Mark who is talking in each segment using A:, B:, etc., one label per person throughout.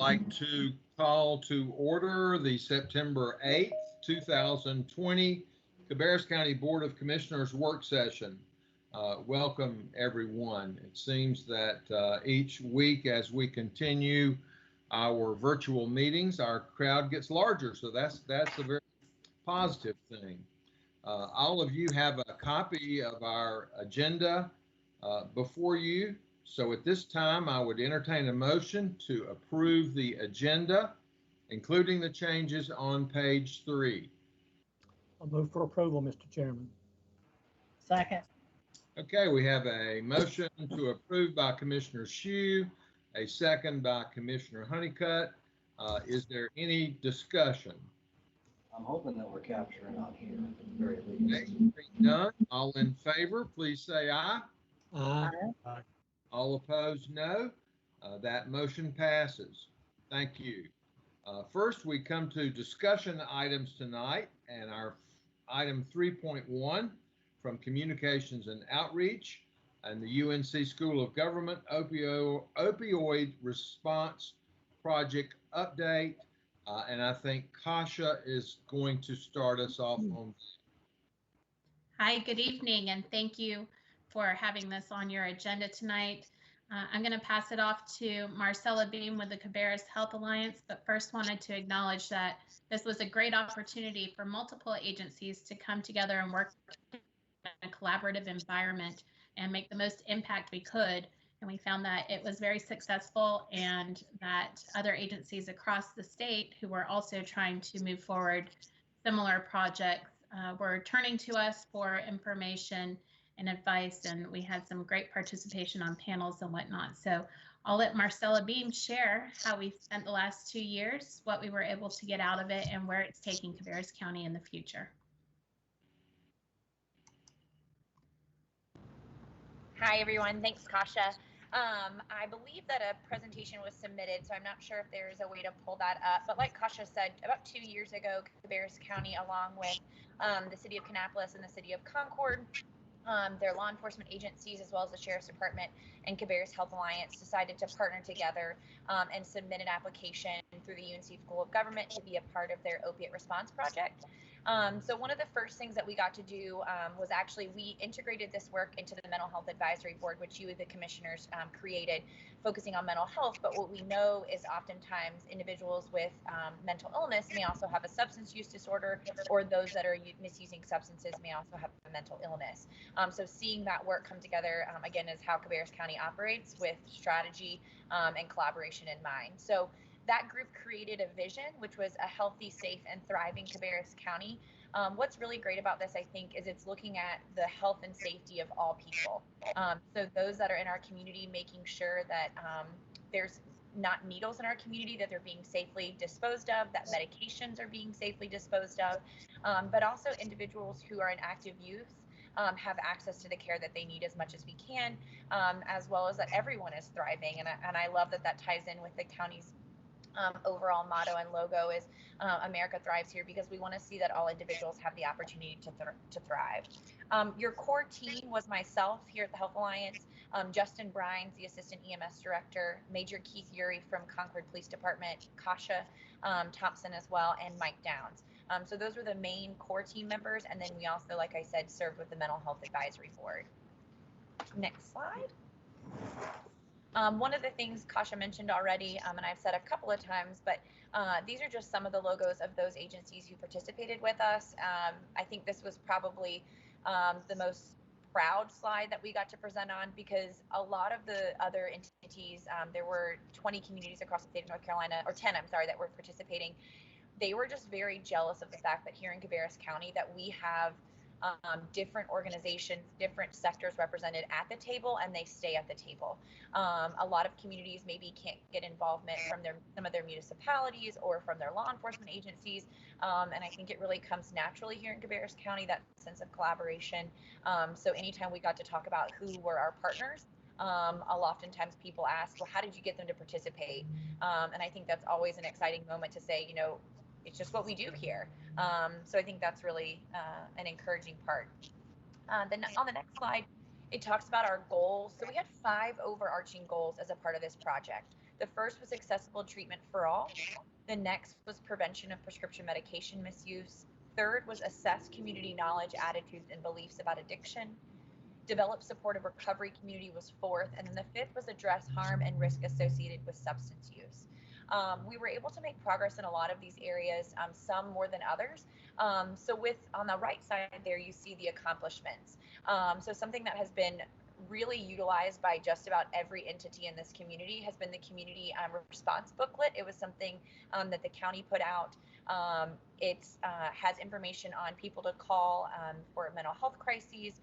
A: like to call to order the September 8th, 2020 Cabarrus County Board of Commissioners work session. Welcome, everyone. It seems that each week as we continue our virtual meetings, our crowd gets larger, so that's a very positive thing. All of you have a copy of our agenda before you. So at this time, I would entertain a motion to approve the agenda, including the changes on page 3.
B: I'll move for approval, Mr. Chairman.
C: Second.
A: Okay, we have a motion to approve by Commissioner Shue, a second by Commissioner Honeycutt. Is there any discussion?
D: I'm hoping that we're capturing on here at the very least.
A: Okay, none. All in favor, please say aye.
B: Aye.
C: Aye.
A: All opposed, no. That motion passes. Thank you. First, we come to discussion items tonight, and our item 3.1 from Communications and Outreach and the UNC School of Government Opioid Response Project update. And I think Kasha is going to start us off on.
E: Hi, good evening, and thank you for having this on your agenda tonight. I'm going to pass it off to Marcella Beam with the Cabarrus Health Alliance, but first wanted to acknowledge that this was a great opportunity for multiple agencies to come together and work in a collaborative environment and make the most impact we could. And we found that it was very successful, and that other agencies across the state who were also trying to move forward similar projects were turning to us for information and advice, and we had some great participation on panels and whatnot. So I'll let Marcella Beam share how we spent the last 2 years, what we were able to get out of it, and where it's taking Cabarrus County in the future.
F: Hi, everyone. Thanks, Kasha. I believe that a presentation was submitted, so I'm not sure if there's a way to pull that up. But like Kasha said, about 2 years ago, Cabarrus County, along with the city of Kannapolis and the city of Concord, their law enforcement agencies, as well as the Sheriff's Department and Cabarrus Health Alliance, decided to partner together and submit an application through the UNC School of Government to be a part of their opiate response project. So one of the first things that we got to do was actually we integrated this work into the Mental Health Advisory Board, which you, the commissioners, created, focusing on mental health. But what we know is oftentimes individuals with mental illness may also have a substance use disorder, or those that are misusing substances may also have a mental illness. So seeing that work come together, again, is how Cabarrus County operates, with strategy and collaboration in mind. So that group created a vision, which was a healthy, safe, and thriving Cabarrus County. What's really great about this, I think, is it's looking at the health and safety of all people. So those that are in our community, making sure that there's not needles in our community, that they're being safely disposed of, that medications are being safely disposed of, but also individuals who are in active youth have access to the care that they need as much as we can, as well as that everyone is thriving. And I love that that ties in with the county's overall motto and logo is America Thrives Here, because we want to see that all individuals have the opportunity to thrive. Your core team was myself here at the Health Alliance, Justin Brines, the Assistant EMS Director, Major Keith Urey from Concord Police Department, Kasha Thompson as well, and Mike Downs. So those were the main core team members, and then we also, like I said, served with the Mental Health Advisory Board. Next slide. One of the things Kasha mentioned already, and I've said a couple of times, but these are just some of the logos of those agencies who participated with us. I think this was probably the most proud slide that we got to present on, because a lot of the other entities, there were 20 communities across the state of North Carolina, or 10, I'm sorry, that were participating. They were just very jealous of the fact that here in Cabarrus County that we have different organizations, different sectors represented at the table, and they stay at the table. A lot of communities maybe can't get involvement from some of their municipalities or from their law enforcement agencies, and I think it really comes naturally here in Cabarrus County, that sense of collaboration. So anytime we got to talk about who were our partners, oftentimes people ask, well, how did you get them to participate? And I think that's always an exciting moment to say, you know, it's just what we do here. So I think that's really an encouraging part. Then on the next slide, it talks about our goals. So we had 5 overarching goals as a part of this project. The first was accessible treatment for all. The next was prevention of prescription medication misuse. Third was assess community knowledge, attitudes, and beliefs about addiction. Develop supportive recovery community was fourth. And then the fifth was address harm and risk associated with substance use. We were able to make progress in a lot of these areas, some more than others. So on the right side there, you see the accomplishments. So something that has been really utilized by just about every entity in this community has been the community response booklet. It was something that the county put out. It has information on people to call for mental health crises,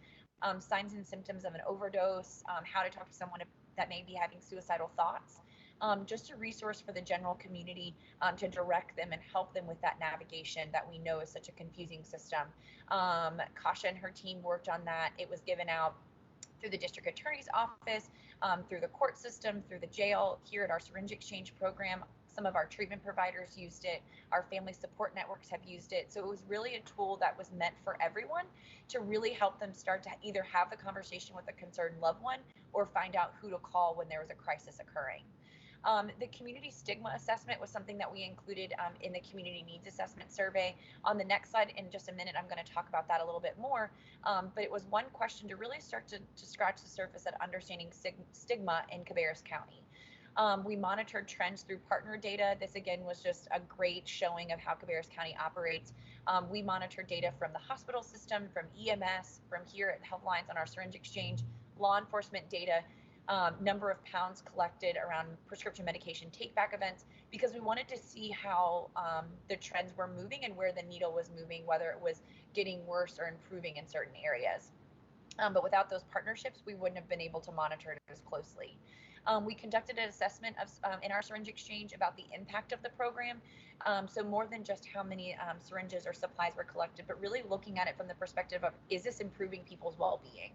F: signs and symptoms of an overdose, how to talk to someone that may be having suicidal thoughts. Just a resource for the general community to direct them and help them with that navigation that we know is such a confusing system. Kasha and her team worked on that. It was given out through the district attorney's office, through the court system, through the jail, here at our syringe exchange program. Some of our treatment providers used it. Our family support networks have used it. So it was really a tool that was meant for everyone to really help them start to either have the conversation with a concerned loved one or find out who to call when there was a crisis occurring. The community stigma assessment was something that we included in the community needs assessment survey. On the next slide, in just a minute, I'm going to talk about that a little bit more. But it was one question to really start to scratch the surface at understanding stigma in Cabarrus County. We monitored trends through partner data. This again was just a great showing of how Cabarrus County operates. We monitored data from the hospital system, from EMS, from here at Health Alliance on our syringe exchange, law enforcement data, number of pounds collected around prescription medication take-back events, because we wanted to see how the trends were moving and where the needle was moving, whether it was getting worse or improving in certain areas. But without those partnerships, we wouldn't have been able to monitor it as closely. We conducted an assessment of in our syringe exchange about the impact of the program. So more than just how many syringes or supplies were collected, but really looking at it from the perspective of, is this improving people's well-being?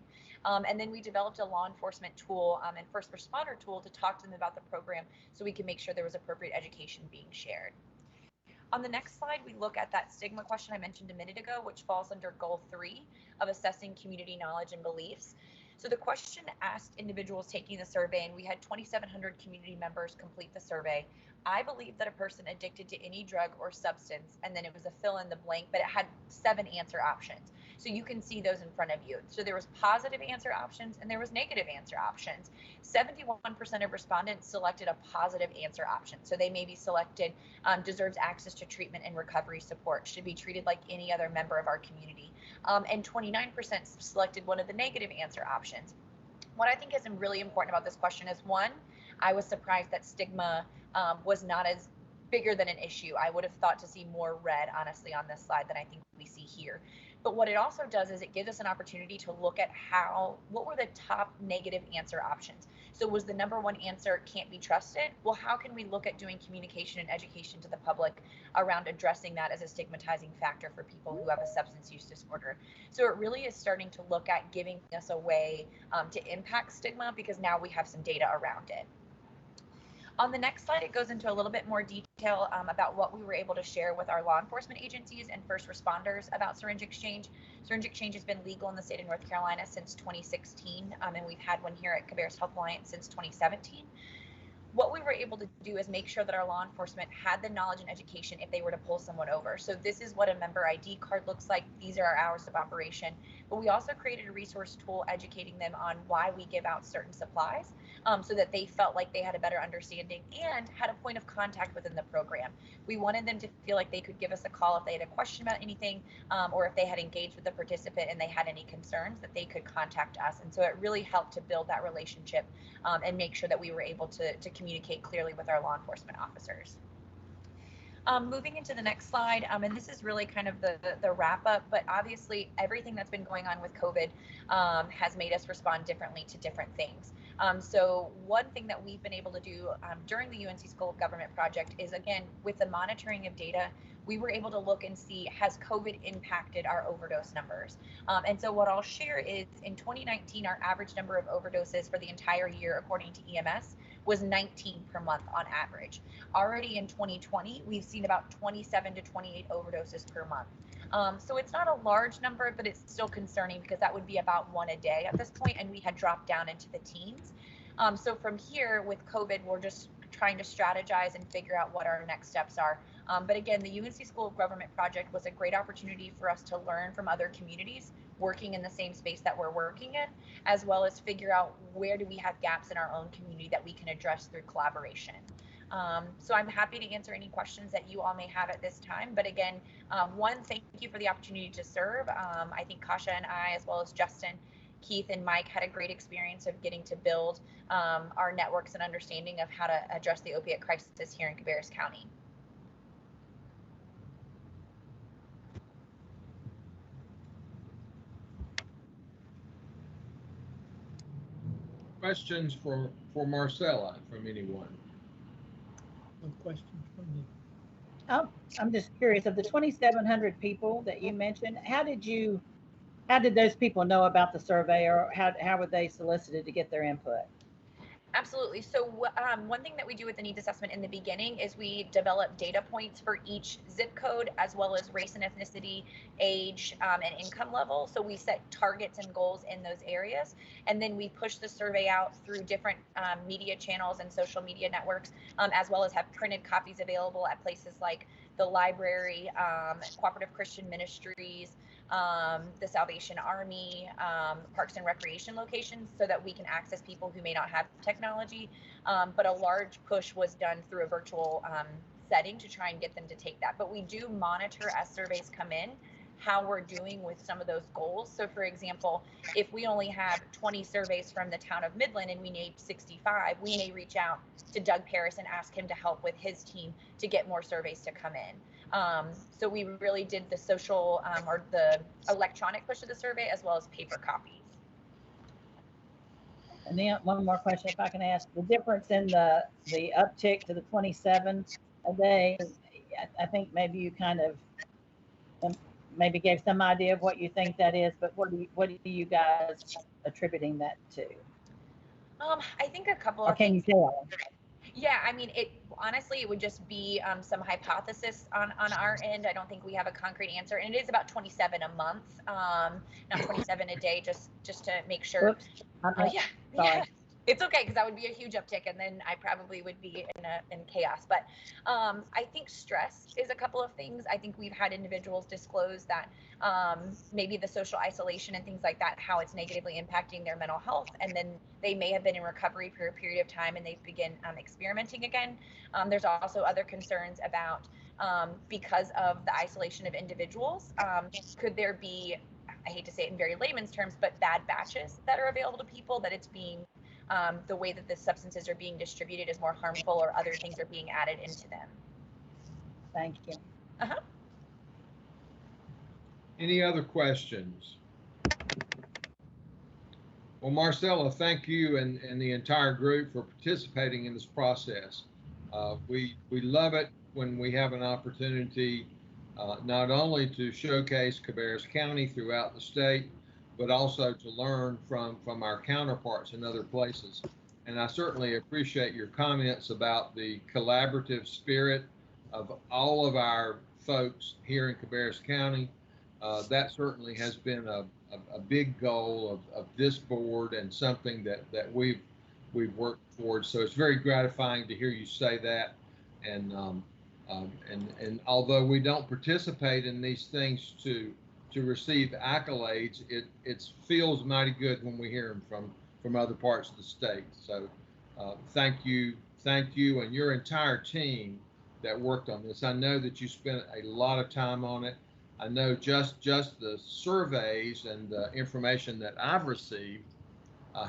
F: And then we developed a law enforcement tool and first responder tool to talk to them about the program so we could make sure there was appropriate education being shared. On the next slide, we look at that stigma question I mentioned a minute ago, which falls under goal 3 of assessing community knowledge and beliefs. So the question asked individuals taking the survey, and we had 2,700 community members complete the survey. I believe that a person addicted to any drug or substance, and then it was a fill in the blank, but it had 7 answer options. So you can see those in front of you. So there was positive answer options and there was negative answer options. 71% of respondents selected a positive answer option. So they may be selected deserves access to treatment and recovery support, should be treated like any other member of our community. And 29% selected one of the negative answer options. What I think is really important about this question is, one, I was surprised that stigma was not as bigger than an issue. I would have thought to see more red, honestly, on this slide than I think we see here. But what it also does is it gives us an opportunity to look at what were the top negative answer options. So was the number 1 answer can't be trusted? Well, how can we look at doing communication and education to the public around addressing that as a stigmatizing factor for people who have a substance use disorder? So it really is starting to look at giving us a way to impact stigma, because now we have some data around it. On the next slide, it goes into a little bit more detail about what we were able to share with our law enforcement agencies and first responders about syringe exchange. Syringe exchange has been legal in the state of North Carolina since 2016, and we've had one here at Cabarrus Health Alliance since 2017. What we were able to do is make sure that our law enforcement had the knowledge and education if they were to pull someone over. So this is what a member ID card looks like. These are our hours of operation. But we also created a resource tool educating them on why we give out certain supplies, so that they felt like they had a better understanding and had a point of contact within the program. We wanted them to feel like they could give us a call if they had a question about anything, or if they had engaged with the participant and they had any concerns, that they could contact us. And so it really helped to build that relationship and make sure that we were able to communicate clearly with our law enforcement officers. Moving into the next slide, and this is really kind of the wrap up, but obviously everything that's been going on with COVID has made us respond differently to different things. So one thing that we've been able to do during the UNC School of Government project is, again, with the monitoring of data, we were able to look and see, has COVID impacted our overdose numbers? And so what I'll share is, in 2019, our average number of overdoses for the entire year, according to EMS, was 19 per month on average. Already in 2020, we've seen about 27 to 28 overdoses per month. So it's not a large number, but it's still concerning, because that would be about 1 a day at this point, and we had dropped down into the teens. So from here, with COVID, we're just trying to strategize and figure out what our next steps are. But again, the UNC School of Government project was a great opportunity for us to learn from other communities working in the same space that we're working in, as well as figure out where do we have gaps in our own community that we can address through collaboration. So I'm happy to answer any questions that you all may have at this time. But again, one, thank you for the opportunity to serve. I think Kasha and I, as well as Justin, Keith, and Mike, had a great experience of getting to build our networks and understanding of how to address the opiate crisis here in Cabarrus County.
A: Questions for Marcella from anyone?
B: No questions from me.
C: I'm just curious, of the 2,700 people that you mentioned, how did those people know about the survey, or how were they solicited to get their input?
F: Absolutely. So one thing that we do with the needs assessment in the beginning is we develop data points for each zip code, as well as race and ethnicity, age, and income level. So we set targets and goals in those areas. And then we push the survey out through different media channels and social media networks, as well as have printed copies available at places like the library, Cooperative Christian Ministries, the Salvation Army, Parks and Recreation locations, so that we can access people who may not have technology. But a large push was done through a virtual setting to try and get them to take that. But we do monitor as surveys come in how we're doing with some of those goals. So for example, if we only have 20 surveys from the town of Midland and we need 65, we may reach out to Doug Paris and ask him to help with his team to get more surveys to come in. So we really did the social or the electronic push of the survey, as well as paper copies.
C: And then one more question, if I can ask, the difference in the uptick to the 27 a day, I think maybe you kind of maybe gave some idea of what you think that is, but what are you guys attributing that to?
F: I think a couple
C: Or
F: of
C: can you
F: things.
C: tell?
F: Yeah, I mean, honestly, it would just be some hypothesis on our end. I don't think we have a concrete answer, and it is about 27 a month, not 27 a day, just to make sure.
C: Oops,
F: Yeah,
C: sorry.
F: It's okay, because that would be a huge uptick, and then I probably would be in chaos. But I think stress is a couple of things. I think we've had individuals disclose that maybe the social isolation and things like that, how it's negatively impacting their mental health, and then they may have been in recovery for a period of time and they begin experimenting again. There's also other concerns about because of the isolation of individuals, could there be, I hate to say it in very layman's terms, but bad batches that are available to people, that it's being the way that the substances are being distributed is more harmful, or other things are being added into them.
C: Thank you.
A: Any other questions? Well, Marcella, thank you and the entire group for participating in this process. We love it when we have an opportunity not only to showcase Cabarrus County throughout the state, but also to learn from our counterparts in other places. And I certainly appreciate your comments about the collaborative spirit of all of our folks here in Cabarrus County. That certainly has been a big goal of this board, and something that we've worked towards. So it's very gratifying to hear you say that. And although we don't participate in these things to receive accolades, it feels mighty good when we hear them from other parts of the state. So thank you and your entire team that worked on this. I know that you spent a lot of time on it. I know just the surveys and the information that I've received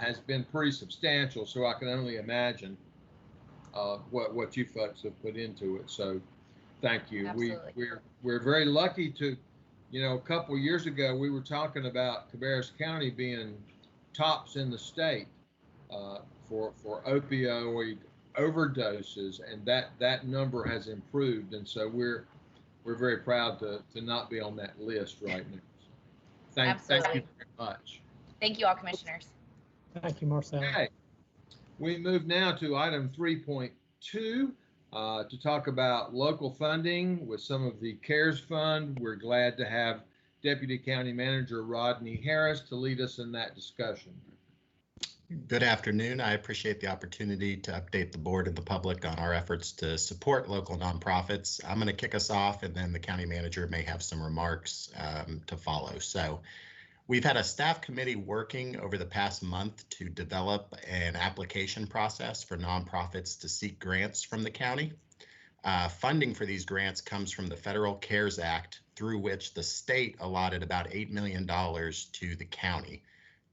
A: has been pretty substantial, so I can only imagine what you folks have put into it. So thank you.
F: Absolutely.
A: We're very lucky to, a couple of years ago, we were talking about Cabarrus County being tops in the state for opioid overdoses, and that number has improved. And so we're very proud to not be on that list right now. Thank you very much.
F: Thank you all, commissioners.
B: Thank you, Marcel.
A: Okay. We move now to item 3.2 to talk about local funding with some of the CARES Fund. We're glad to have Deputy County Manager Rodney Harris to lead us in that discussion.
G: Good afternoon. I appreciate the opportunity to update the board and the public on our efforts to support local nonprofits. I'm going to kick us off, and then the county manager may have some remarks to follow. So we've had a staff committee working over the past month to develop an application process for nonprofits to seek grants from the county. Funding for these grants comes from the Federal CARES Act, through which the state allotted about $8 million to the county.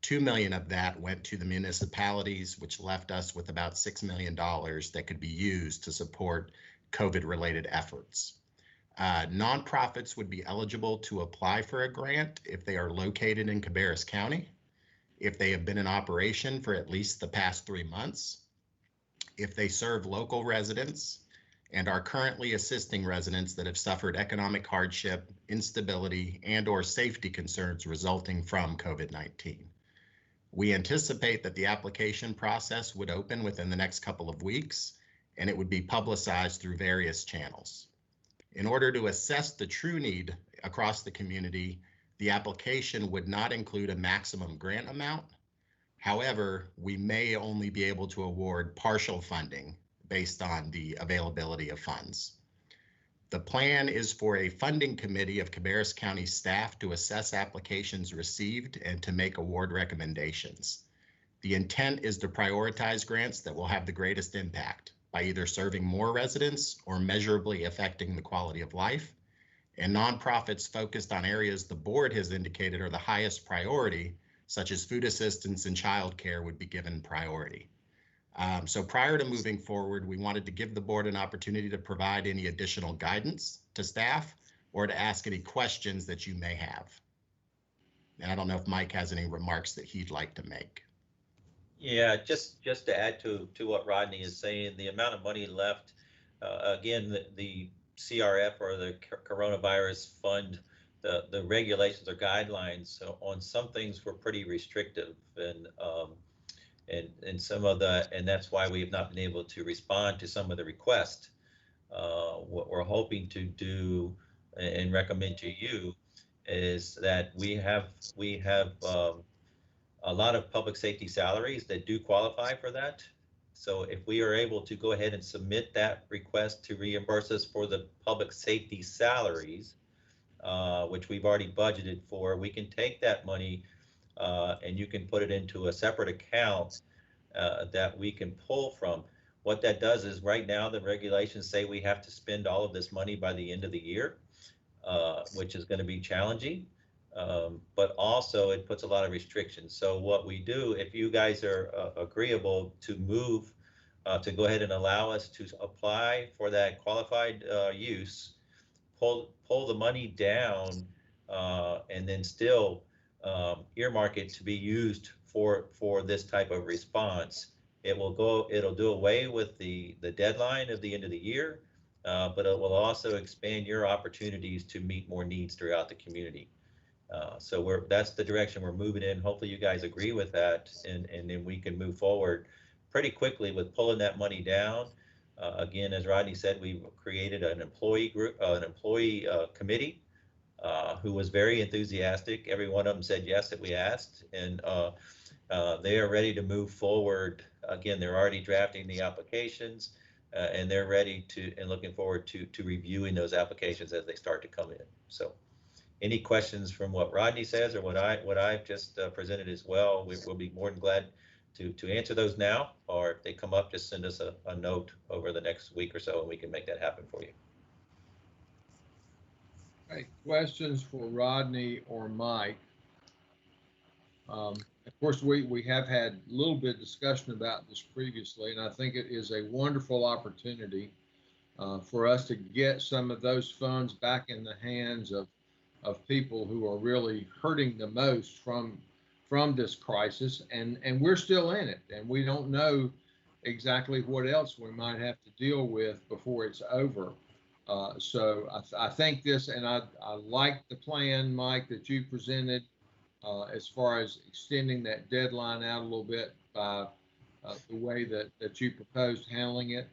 G: $2 million of that went to the municipalities, which left us with about $6 million that could be used to support COVID-related efforts. Nonprofits would be eligible to apply for a grant if they are located in Cabarrus County, if they have been in operation for at least the past 3 months, if they serve local residents, and are currently assisting residents that have suffered economic hardship, instability, and/or safety concerns resulting from COVID-19. We anticipate that the application process would open within the next couple of weeks, and it would be publicized through various channels. In order to assess the true need across the community, the application would not include a maximum grant amount. However, we may only be able to award partial funding based on the availability of funds. The plan is for a funding committee of Cabarrus County staff to assess applications received and to make award recommendations. The intent is to prioritize grants that will have the greatest impact by either serving more residents or measurably affecting the quality of life, and nonprofits focused on areas the board has indicated are the highest priority, such as food assistance and childcare, would be given priority. So prior to moving forward, we wanted to give the board an opportunity to provide any additional guidance to staff or to ask any questions that you may have. And I don't know if Mike has any remarks that he'd like to make.
H: Yeah, just to add to what Rodney is saying, the amount of money left, again, the CRF or the coronavirus fund, the regulations or guidelines on some things were pretty restrictive, and some of the, and that's why we have not been able to respond to some of the requests. What we're hoping to do and recommend to you is that we have a lot of public safety salaries that do qualify for that. So if we are able to go ahead and submit that request to reimburse us for the public safety salaries, which we've already budgeted for, we can take that money and you can put it into a separate account that we can pull from. What that does is, right now the regulations say we have to spend all of this money by the end of the year, which is going to be challenging, but also it puts a lot of restrictions. So what we do, if you guys are agreeable to move to go ahead and allow us to apply for that qualified use, pull the money down, and then still earmark it to be used for this type of response. It'll do away with the deadline of the end of the year, but it will also expand your opportunities to meet more needs throughout the community. So that's the direction we're moving in. Hopefully you guys agree with that, and then we can move forward pretty quickly with pulling that money down. Again, as Rodney said, we created an employee group, an employee committee who was very enthusiastic. Every one of them said yes that we asked, and they are ready to move forward. Again, they're already drafting the applications, and they're ready to and looking forward to reviewing those applications as they start to come in. So any questions from what Rodney says or what I've just presented as well, we'll be more than glad to answer those now, or if they come up, just send us a note over the next week or so and we can make that happen for you.
A: Okay, questions for Rodney or Mike? Of course, we have had a little bit of discussion about this previously, and I think it is a wonderful opportunity for us to get some of those funds back in the hands of people who are really hurting the most from this crisis, and we're still in it, and we don't know exactly what else we might have to deal with before it's over. So I think this, and I like the plan, Mike, that you presented as far as extending that deadline out a little bit by the way that you proposed handling it.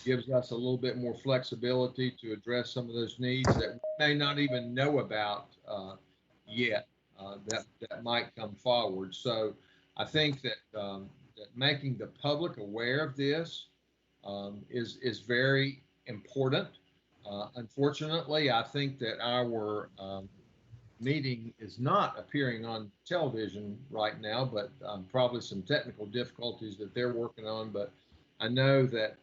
A: Gives us a little bit more flexibility to address some of those needs that we may not even know about yet that might come forward. So I think that that making the public aware of this is very important. Unfortunately, I think that our meeting is not appearing on television right now, but probably some technical difficulties that they're working on. But I know that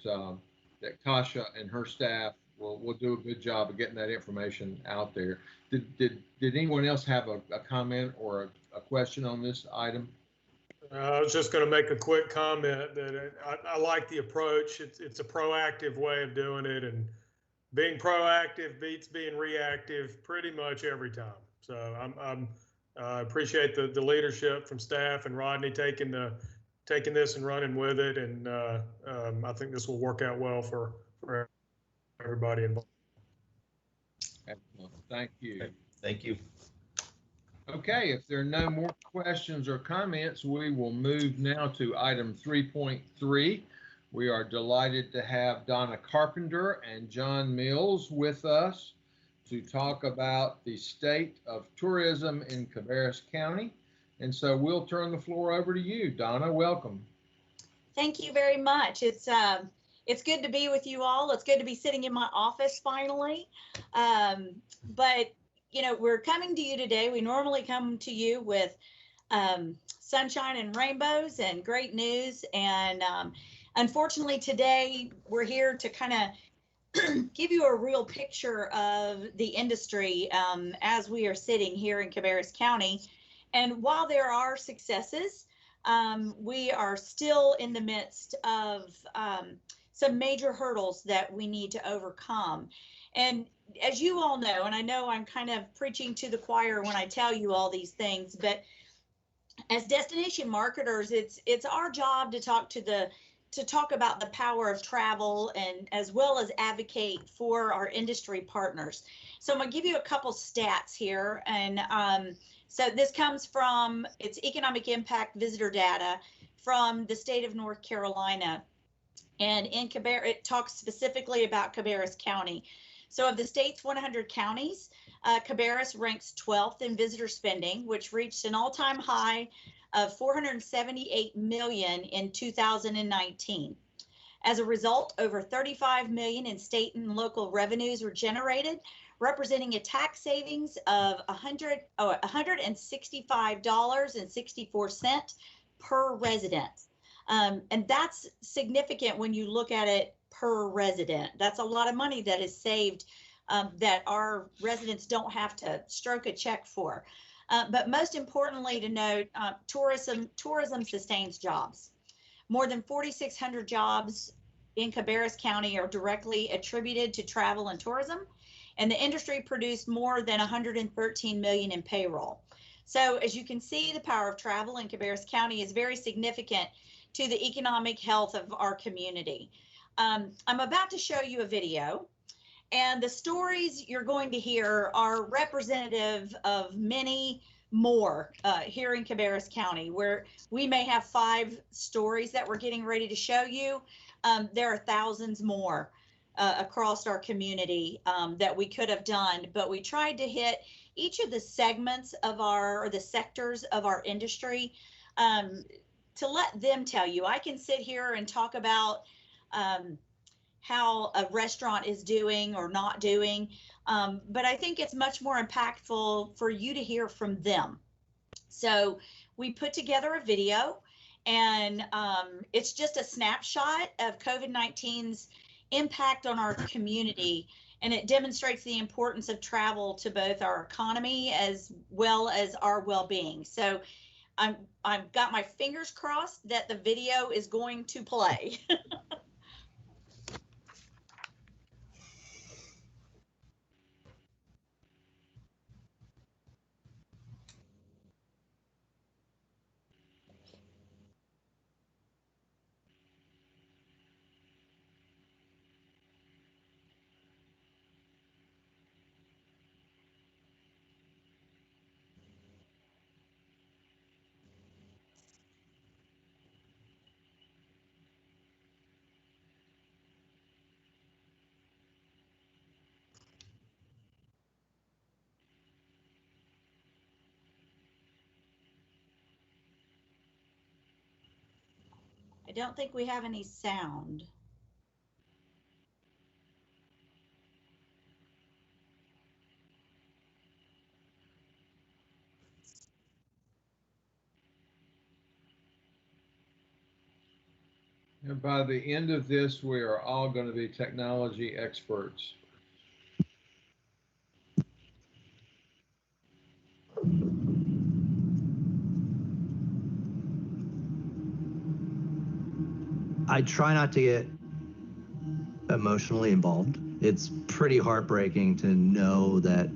A: that Kasha and her staff will do a good job of getting that information out there. Did anyone else have a comment or a question on this item?
I: I was just going to make a quick comment that I like the approach. It's a proactive way of doing it, and being proactive beats being reactive pretty much every time. So I appreciate the leadership from staff and Rodney taking this and running with it, and I think this will work out well for everybody involved.
A: Excellent. Thank you.
H: Thank you.
A: Okay, if there are no more questions or comments, we will move now to item 3.3. We are delighted to have Donna Carpenter and John Mills with us to talk about the state of tourism in Cabarrus County. And so we'll turn the floor over to you, Donna. Welcome.
J: Thank you very much. It's good to be with you all. It's good to be sitting in my office finally. But you know, we're coming to you today. We normally come to you with sunshine and rainbows and great news. And unfortunately, today we're here to kind of give you a real picture of the industry as we are sitting here in Cabarrus County. And while there are successes, we are still in the midst of some major hurdles that we need to overcome. And as you all know, and I know I'm kind of preaching to the choir when I tell you all these things, but as destination marketers, it's our job to talk about the power of travel, and as well as advocate for our industry partners. So I'm gonna give you a couple stats here, and so this comes from its economic impact visitor data from the state of North Carolina, and in Cabarrus, it talks specifically about Cabarrus County. So of the state's 100 counties, Cabarrus ranks 12th in visitor spending, which reached an all-time high of $478 million in 2019. As a result, over $35 million in state and local revenues were generated, representing a tax savings of $165.64 per resident. And that's significant when you look at it per resident. That's a lot of money that is saved that our residents don't have to stroke a check for. But most importantly to note, tourism sustains jobs. More than 4,600 jobs in Cabarrus County are directly attributed to travel and tourism, and the industry produced more than $113 million in payroll. So as you can see, the power of travel in Cabarrus County is very significant to the economic health of our community. I'm about to show you a video, and the stories you're going to hear are representative of many more here in Cabarrus County, where we may have 5 stories that we're getting ready to show you. There are thousands more across our community that we could have done, but we tried to hit each of the segments of or the sectors of our industry to let them tell you. I can sit here and talk about how a restaurant is doing or not doing, but I think it's much more impactful for you to hear from them. So we put together a video, and it's just a snapshot of COVID-19's impact on our community, and it demonstrates the importance of travel to both our economy as well as our well-being. So I've got my fingers crossed that the video is going to play. don't think we have any sound.
A: And by the end of this, we are all going to be technology experts.
K: I try not to get emotionally involved. It's pretty heartbreaking to know that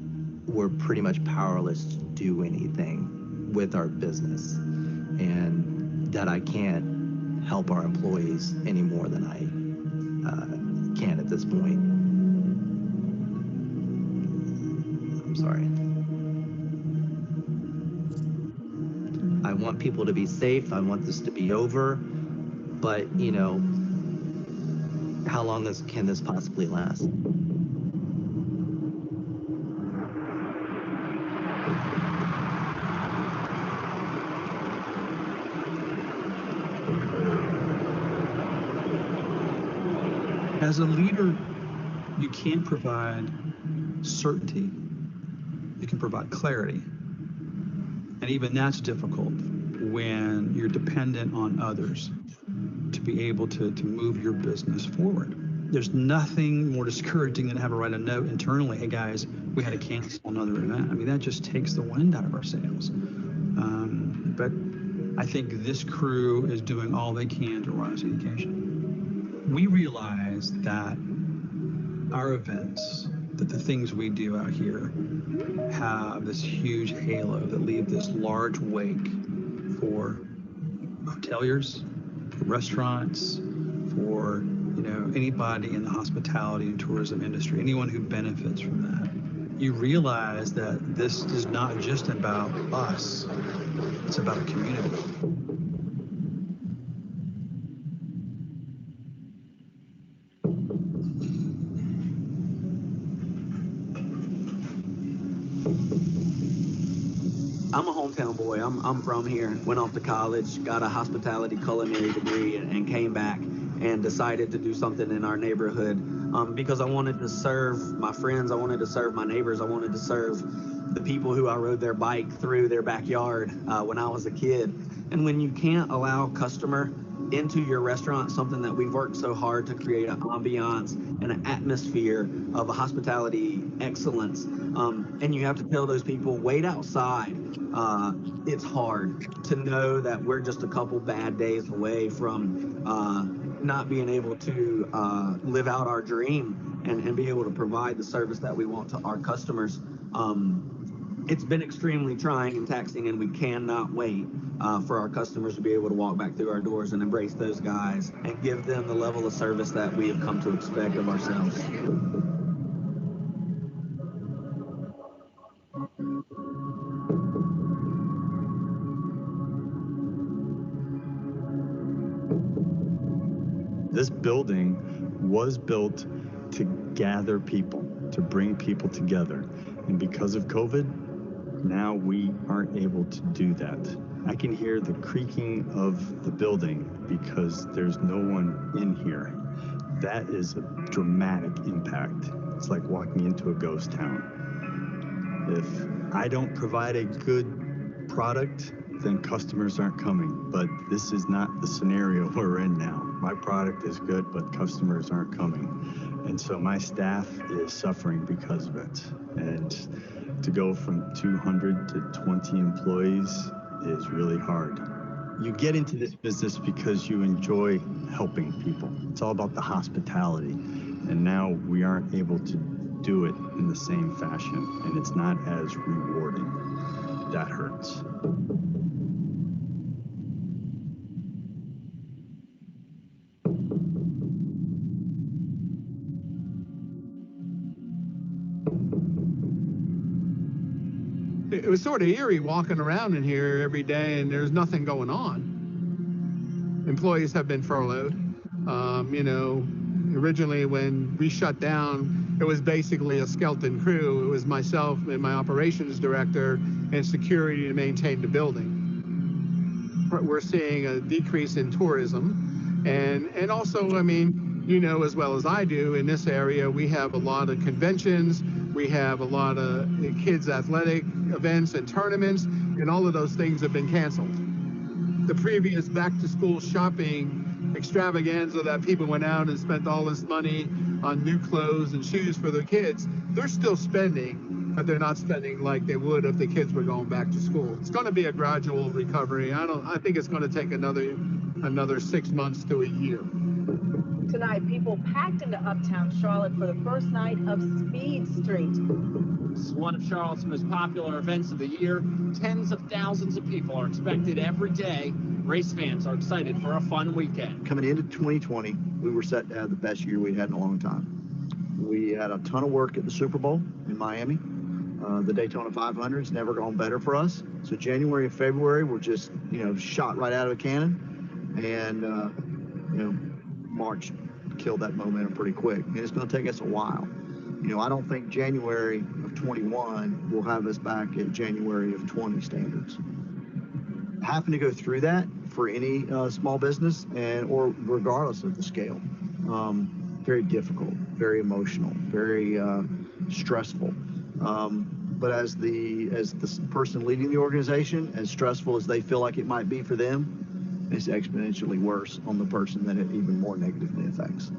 K: we're pretty much powerless to do anything with our business, and that I can't help our employees any more than I can at this point. I'm sorry. I want people to be safe. I want this to be over, but you know, how long can this possibly last?
L: As a leader, you can't provide certainty. You can provide clarity. And even that's difficult when you're dependent on others to be able to move your business forward. There's nothing more discouraging than having to write a note internally, hey guys, we had to cancel another event. I mean, that just takes the wind out of our sails. But I think this crew is doing all they can to rise to the occasion. We realize that our events, that the things we do out here have this huge halo that leave this large wake for hoteliers, for restaurants, for anybody in the hospitality and tourism industry, anyone who benefits from that. You realize that this is not just about us, it's about a community.
K: I'm a hometown boy. I'm from here. Went off to college, got a hospitality culinary degree, and came back and decided to do something in our neighborhood because I wanted to serve my friends. I wanted to serve my neighbors. I wanted to serve the people who I rode their bike through their backyard when I was a kid. And when you can't allow customer into your restaurant, something that we've worked so hard to create an ambiance and an atmosphere of a hospitality excellence, and you have to tell those people, wait outside. It's hard to know that we're just a couple bad days away from not being able to live out our dream and be able to provide the service that we want to our customers. It's been extremely trying and taxing, and we cannot wait for our customers to be able to walk back through our doors and embrace those guys and give them the level of service that we have come to expect of ourselves.
M: This building was built to gather people, to bring people together. And because of COVID, now we aren't able to do that. I can hear the creaking of the building because there's no one in here. That is a dramatic impact. It's like walking into a ghost town. If I don't provide a good product, then customers aren't coming. But this is not the scenario we're in now. My product is good, but customers aren't coming. And so my staff is suffering because of it. And to go from 200 to 20 employees is really hard. You get into this business because you enjoy helping people. It's all about the hospitality. And now we aren't able to do it in the same fashion, and it's not as rewarding. That hurts.
N: It was sort of eerie walking around in here every day and there's nothing going on. Employees have been furloughed. Originally when we shut down, it was basically a skeleton crew. It was myself and my operations director and security to maintain the building. We're seeing a decrease in tourism. And also, I mean, you know as well as I do, in this area, we have a lot of conventions, we have a lot of kids' athletic events and tournaments, and all of those things have been canceled. The previous back-to-school shopping extravaganza that people went out and spent all this money on new clothes and shoes for their kids, they're still spending, but they're not spending like they would if the kids were going back to school. It's going to be a gradual recovery. I think it's going to take another 6 months to a year.
O: Tonight, people packed into Uptown Charlotte for the first night of Speed Street.
P: This is one of Charlotte's most popular events of the year. Tens of thousands of people are expected every day. Race fans are excited for a fun weekend.
Q: Coming into 2020, we were set to have the best year we'd had in a long time. We had a ton of work at the Super Bowl in Miami. The Daytona 500 has never gone better for us. So January and February were just, shot right out of a cannon. And, March killed that momentum pretty quick. And it's going to take us a while. I don't think January of 21 will have us back at January of 20 standards. Having to go through that for any small business or regardless of the scale, very difficult, very emotional, very stressful. But as the person leading the organization, as stressful as they feel like it might be for them, it's exponentially worse on the person that it even more negatively affects.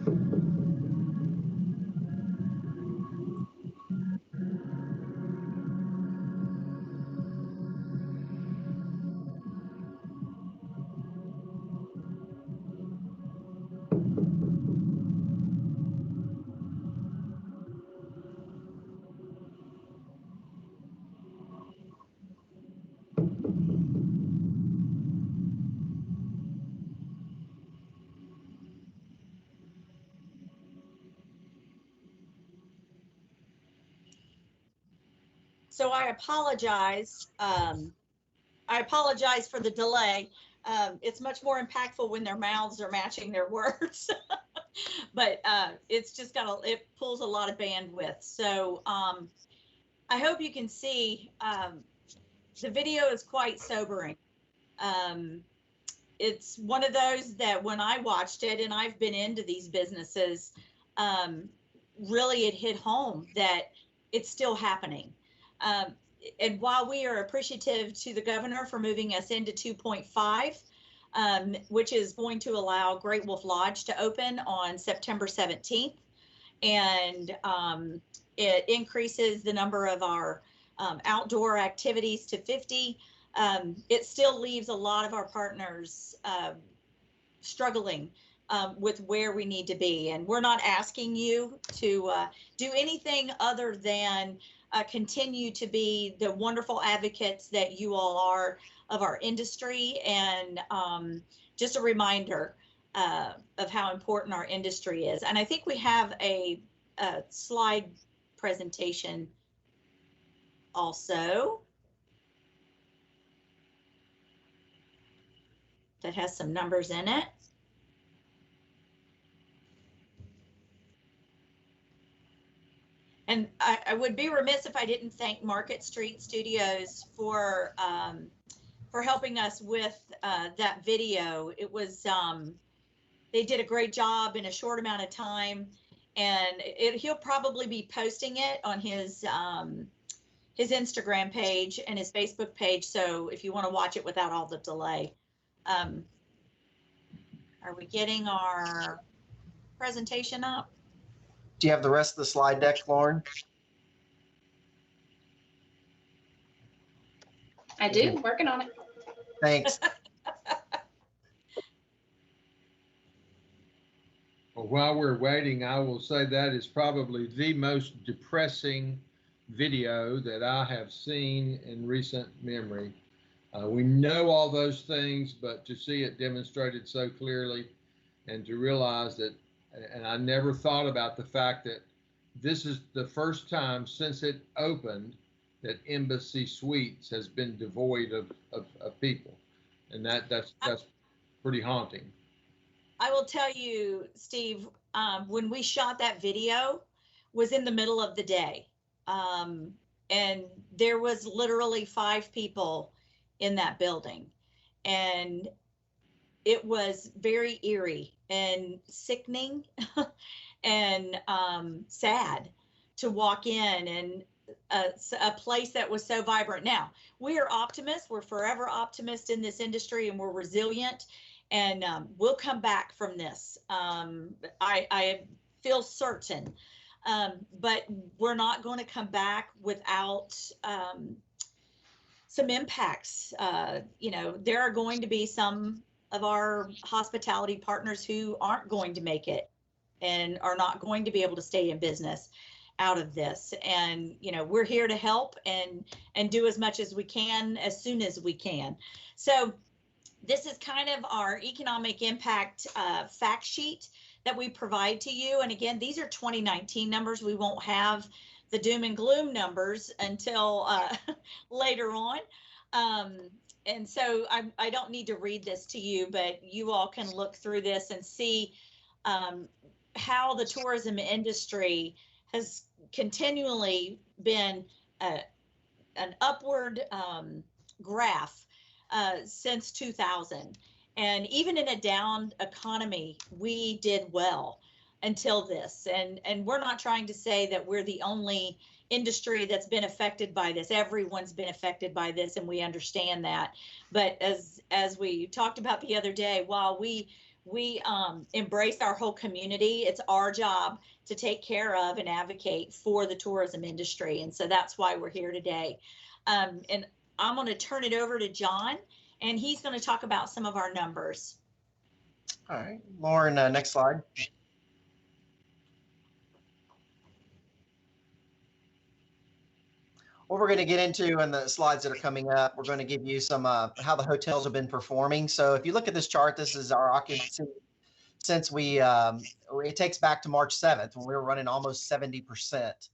J: So I apologize. I apologize for the delay. It's much more impactful when their mouths are matching their words, but it's just it pulls a lot of bandwidth. So I hope you can see the video is quite sobering. It's one of those that when I watched it, and I've been into these businesses, really it hit home that it's still happening. And while we are appreciative to the governor for moving us into 2.5, which is going to allow Great Wolf Lodge to open on September 17th, and it increases the number of our outdoor activities to 50, it still leaves a lot of our partners struggling with where we need to be. And we're not asking you to do anything other than continue to be the wonderful advocates that you all are of our industry, and just a reminder of how important our industry is. And I think we have a slide presentation also that has some numbers in it. And I would be remiss if I didn't thank Market Street Studios for helping us with that video. It was, they did a great job in a short amount of time, and he'll probably be posting it on his Instagram page and his Facebook page. So if you want to watch it without all the delay. Are we getting our presentation up?
D: Do you have the rest of the slide deck, Lauren?
R: I do, working on it.
D: Thanks.
A: Well, while we're waiting, I will say that is probably the most depressing video that I have seen in recent memory. We know all those things, but to see it demonstrated so clearly and to realize that, and I never thought about the fact that this is the first time since it opened that Embassy Suites has been devoid of people. And that's pretty haunting.
J: I will tell you, Steve, when we shot that video was in the middle of the day. And there was literally 5 people in that building. And it was very eerie and sickening and sad to walk in and a place that was so vibrant. Now, we are optimists. We're forever optimists in this industry, and we're resilient, and we'll come back from this. I feel certain, but we're not going to come back without some impacts. You know, there are going to be some of our hospitality partners who aren't going to make it and are not going to be able to stay in business out of this. And, you know, we're here to help and do as much as we can as soon as we can. So this is kind of our economic impact fact sheet that we provide to you. And again, these are 2019 numbers. We won't have the doom and gloom numbers until later on. And so I don't need to read this to you, but you all can look through this and see how the tourism industry has continually been an upward graph since 2000. And even in a down economy, we did well until this. And we're not trying to say that we're the only industry that's been affected by this. Everyone's been affected by this, and we understand that. But as we talked about the other day, while we embrace our whole community, it's our job to take care of and advocate for the tourism industry. And so that's why we're here today. And I'm going to turn it over to John, and he's going to talk about some of our numbers.
S: All right, Lauren, next slide. What we're going to get into in the slides that are coming up, we're going to give you some how the hotels have been performing. So if you look at this chart, this is our occupancy since it takes back to March 7th when we were running almost 70%.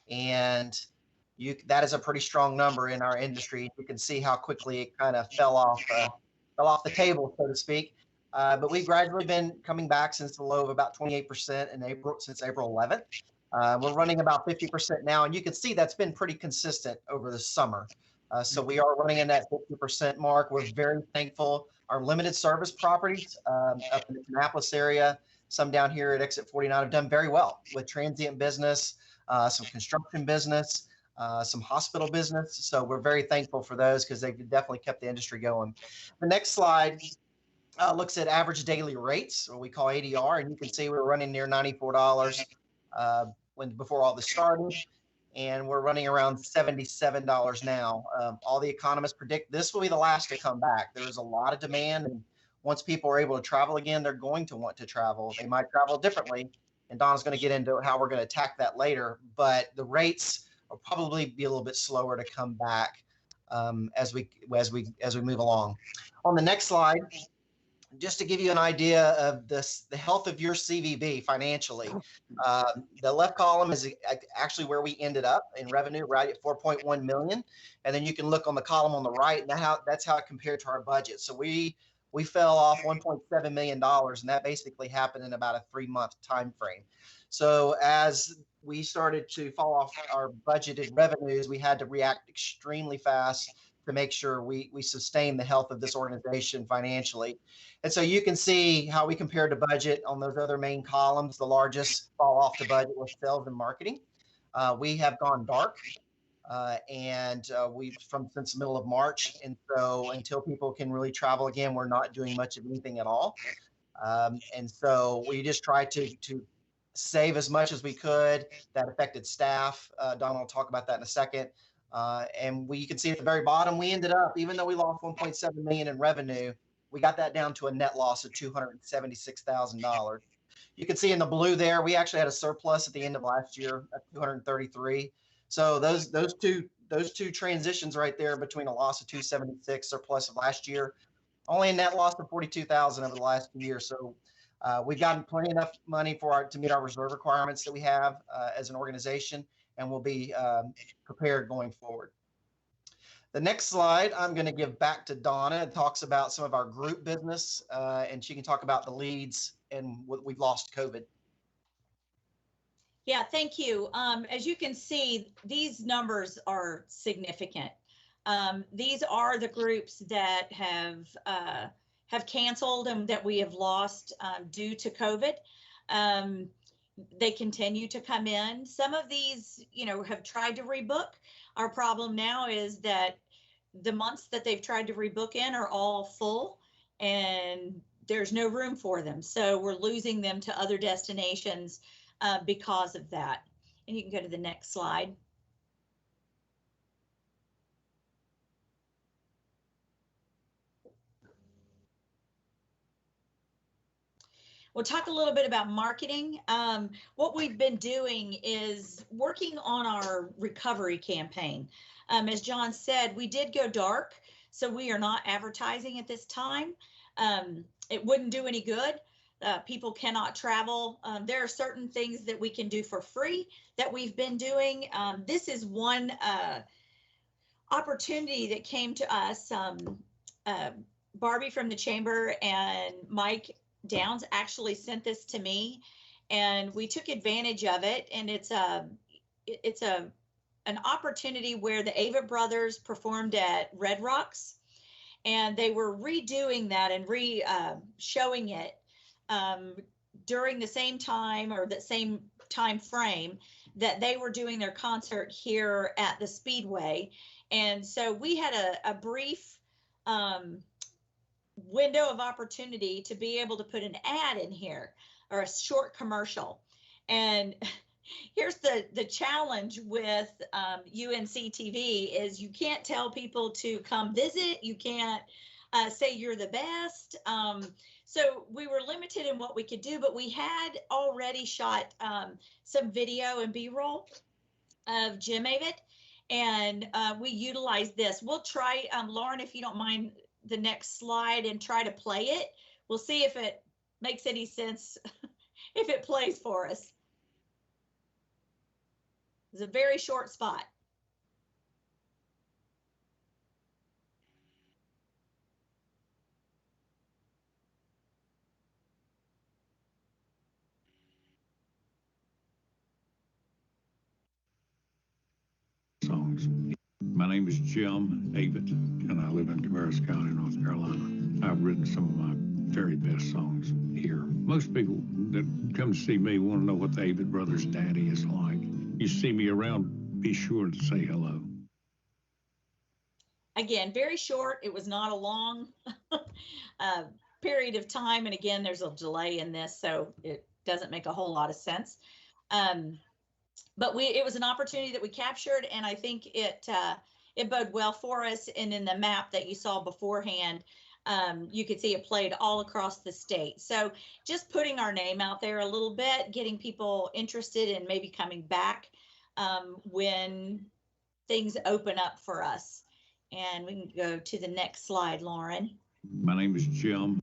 S: And that is a pretty strong number in our industry. You can see how quickly it kind of fell off the table, so to speak. But we've gradually been coming back since the low of about 28% since April 11th. We're running about 50% now, and you can see that's been pretty consistent over the summer. So we are running in that 50% mark. We're very thankful. Our limited service properties up in the Annapolis area, some down here at Exit 49 have done very well with transient business, some construction business, some hospital business. So we're very thankful for those because they've definitely kept the industry going. The next slide looks at average daily rates, what we call ADR, and you can see we're running near $94 before all this started, and we're running around $77 now. All the economists predict this will be the last to come back. There's a lot of demand, and once people are able to travel again, they're going to want to travel. They might travel differently, and Don's going to get into how we're going to attack that later, but the rates will probably be a little bit slower to come back as we move along. On the next slide, just to give you an idea of the health of your CVB financially, the left column is actually where we ended up in revenue, right at 4.1 million. And then you can look on the column on the right, and that's how it compared to our budget. So we fell off $1.7 million, and that basically happened in about a 3-month time frame. So as we started to fall off our budgeted revenues, we had to react extremely fast to make sure we sustain the health of this organization financially. And so you can see how we compared to budget on those other main columns. The largest fall off the budget was sales and marketing. We have gone dark since the middle of March. And so until people can really travel again, we're not doing much of anything at all. And so we just tried to save as much as we could. That affected staff. Don will talk about that in a second. And you can see at the very bottom, we ended up, even though we lost 1.7 million in revenue, we got that down to a net loss of $276,000. You can see in the blue there, we actually had a surplus at the end of last year at 233. So those two transitions right there between a loss of 276 surplus of last year, only a net loss of 42,000 over the last 2 years. So we've gotten plenty enough money to meet our reserve requirements that we have as an organization, and we'll be prepared going forward. The next slide, I'm going to give back to Donna. It talks about some of our group business, and she can talk about the leads and what we've lost to COVID.
J: Yeah, thank you. As you can see, these numbers are significant. These are the groups that have have canceled and that we have lost due to COVID. They continue to come in. Some of these, have tried to rebook. Our problem now is that the months that they've tried to rebook in are all full and there's no room for them. So we're losing them to other destinations because of that. And you can go to the next slide. We'll talk a little bit about marketing. What we've been doing is working on our recovery campaign. As John said, we did go dark, so we are not advertising at this time. It wouldn't do any good. People cannot travel. There are certain things that we can do for free that we've been doing. This is one opportunity that came to us. Barbie from the chamber and Mike Downs actually sent this to me, and we took advantage of it. And it's an opportunity where the Avett brothers performed at Red Rocks, and they were redoing that and showing it during the same time or the same time frame that they were doing their concert here at the Speedway. And so we had a brief window of opportunity to be able to put an ad in here or a short commercial. And here's the challenge with UNCTV is you can't tell people to come visit. You can't say you're the best. So we were limited in what we could do, but we had already shot some video and B-roll of Jim Avett, and we utilized this. We'll try, Lauren, if you don't mind, the next slide and try to play it. We'll see if it makes any sense, if it plays for us. It's a very short spot.
T: Songs. My name is Jim Avett, and I live in Cabarrus County, North Carolina. I've written some of my very best songs here. Most people that come to see me want to know what the Avett Brothers' daddy is like. You see me around, be sure to say hello.
J: Again, very short. It was not a long period of time. And again, there's a delay in this, so it doesn't make a whole lot of sense. But it was an opportunity that we captured, and I think it bode well for us. And in the map that you saw beforehand, you could see it played all across the state. So just putting our name out there a little bit, getting people interested in maybe coming back when things open up for us. And we can go to the next slide, Lauren.
T: My name is Jim.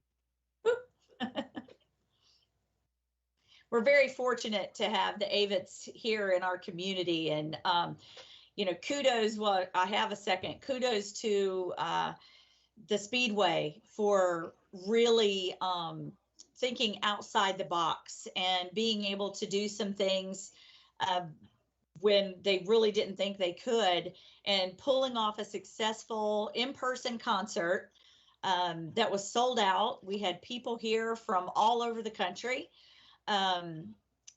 J: We're very fortunate to have the Avetts here in our community, and kudos. Well, I have a second. Kudos to the Speedway for really thinking outside the box and being able to do some things when they really didn't think they could, and pulling off a successful in-person concert that was sold out. We had people here from all over the country.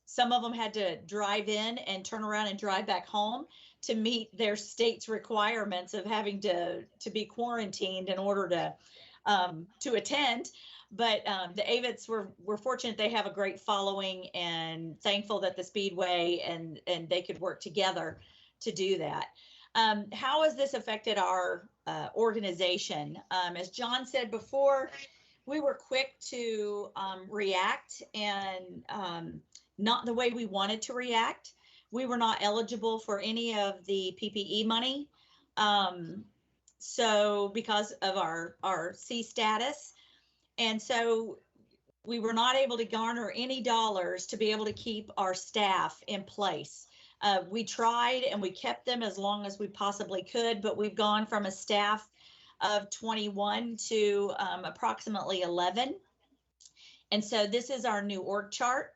J: Some of them had to drive in and turn around and drive back home to meet their state's requirements of having to be quarantined in order to attend. But the Avetts were fortunate. They have a great following, and thankful that the Speedway and they could work together to do that. How has this affected our organization? As John said before, we were quick to react, and not the way we wanted to react. We were not eligible for any of the PPE money. So because of our C status. And so we were not able to garner any dollars to be able to keep our staff in place. We tried and we kept them as long as we possibly could, but we've gone from a staff of 21 to approximately 11. And so this is our new org chart.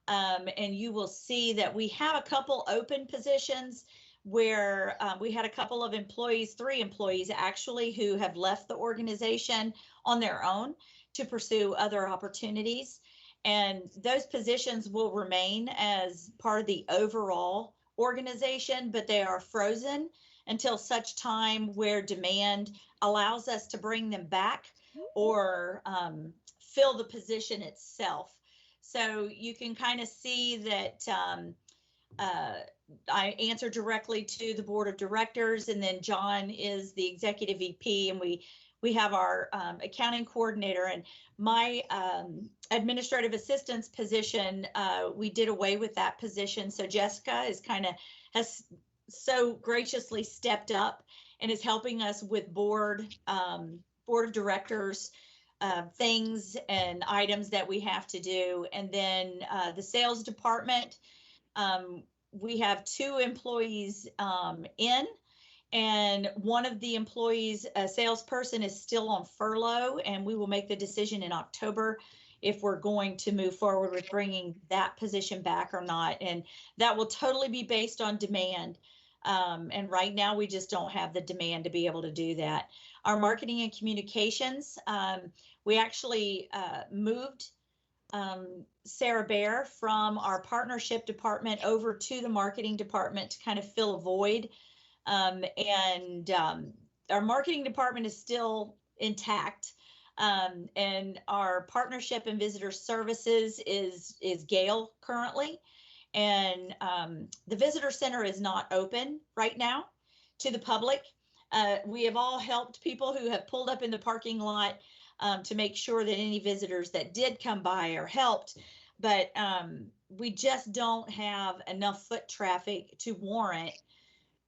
J: And you will see that we have a couple open positions. where we had a couple of employees, 3 employees actually, who have left the organization on their own to pursue other opportunities. And those positions will remain as part of the overall organization, but they are frozen until such time where demand allows us to bring them back or fill the position itself. So you can kind of see that I answer directly to the board of directors, and then John is the executive VP, and we have our accounting coordinator, and my administrative assistance position, we did away with that position. So Jessica has so graciously stepped up and is helping us with board of directors things and items that we have to do. And then the sales department, we have 2 employees in, and one of the employees, a salesperson, is still on furlough, and we will make the decision in October if we're going to move forward with bringing that position back or not. And that will totally be based on demand. And right now we just don't have the demand to be able to do that. Our marketing and communications, we actually moved Sarah Bear from our partnership department over to the marketing department to kind of fill a void. And our marketing department is still intact. And our partnership and visitor services is Gail currently. And the visitor center is not open right now to the public. We have all helped people who have pulled up in the parking lot to make sure that any visitors that did come by are helped. But we just don't have enough foot traffic to warrant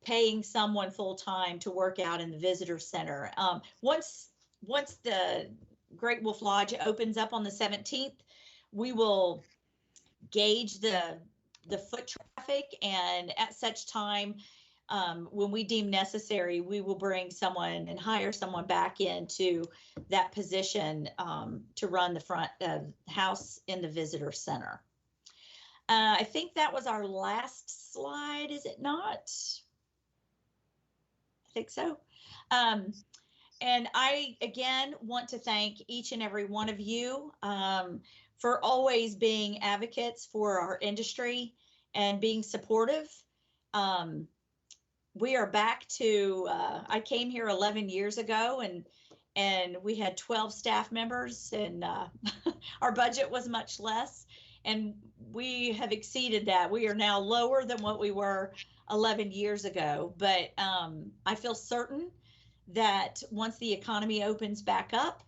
J: paying someone full time to work out in the visitor center. Once the Great Wolf Lodge opens up on the 17th, we will gauge the foot traffic, and at such time, when we deem necessary, we will bring someone and hire someone back into that position to run the front house in the visitor center. I think that was our last slide, is it not? I think so. And I, again, want to thank each and every one of you for always being advocates for our industry and being supportive. We are back to, I came here 11 years ago, and we had 12 staff members, and our budget was much less, and we have exceeded that. We are now lower than what we were 11 years ago, but I feel certain that once the economy opens back up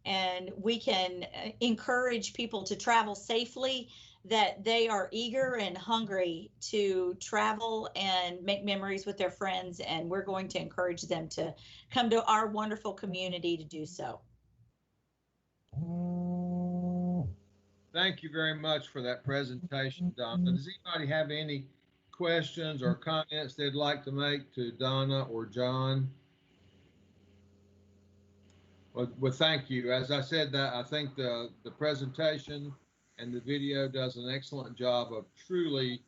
J: and we can encourage people to travel safely, that they are eager and hungry to travel and make memories with their friends, and we're going to encourage them to come to our wonderful community to do so.
A: Thank you very much for that presentation, Donna. Does anybody have any questions or comments they'd like to make to Donna or John? Well, thank you. As I said, that I think the presentation and the video does an excellent job of truly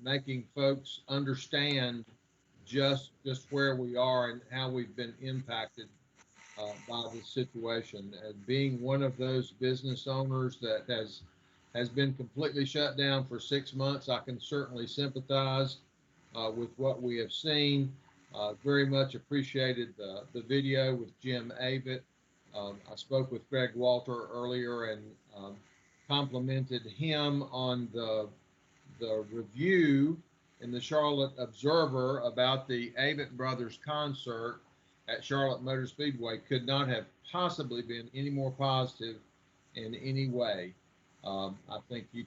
A: making folks understand just where we are and how we've been impacted by this situation. Being one of those business owners that has been completely shut down for 6 months, I can certainly sympathize with what we have seen. Very much appreciated the video with Jim Avett. I spoke with Greg Walter earlier and complimented him on the review in the Charlotte Observer about the Avett Brothers concert at Charlotte Motor Speedway. Could not have possibly been any more positive in any way. I think he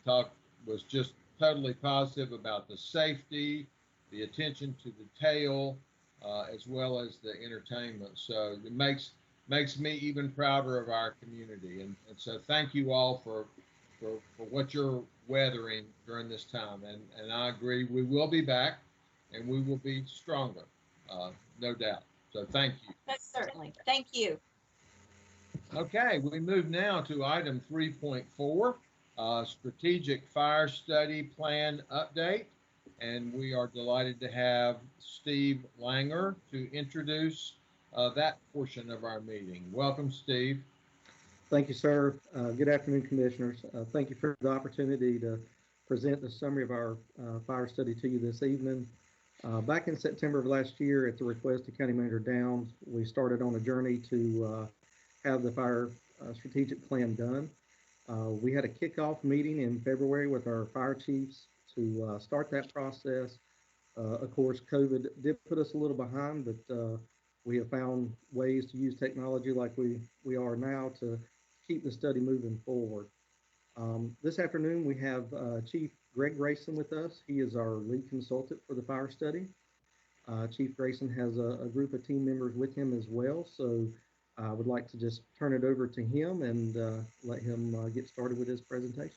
A: was just totally positive about the safety, the attention to detail, as well as the entertainment. So it makes me even prouder of our community. And so thank you all for what you're weathering during this time. And I agree, we will be back and we will be stronger, no doubt. So thank you.
J: Yes, certainly. Thank you.
A: Okay, we move now to item 3.4, strategic fire study plan update. and we are delighted to have Steve Langer to introduce that portion of our meeting. Welcome, Steve.
U: Thank you, sir. Good afternoon, commissioners. Thank you for the opportunity to present the summary of our fire study to you this evening. Back in September of last year, at the request of County Manager Downs, we started on a journey to have the fire strategic plan done. We had a kickoff meeting in February with our fire chiefs to start that process. Of course, COVID did put us a little behind, but we have found ways to use technology like we are now to keep the study moving forward. This afternoon, we have Chief Greg Grayson with us. He is our lead consultant for the fire study. Chief Grayson has a group of team members with him as well, so I would like to just turn it over to him and let him get started with his presentation.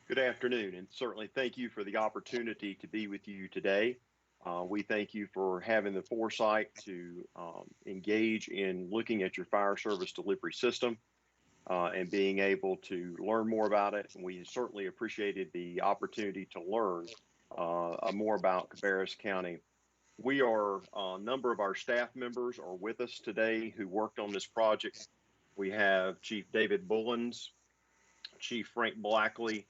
V: Good afternoon, and certainly thank you for the opportunity to be with you today. We thank you for having the foresight to engage in looking at your fire service delivery system and being able to learn more about it. And we certainly appreciated the opportunity to learn more about Cabarrus County. A number of our staff members are with us today who worked on this project. We have Chief David Bullens, Chief Frank Blackley,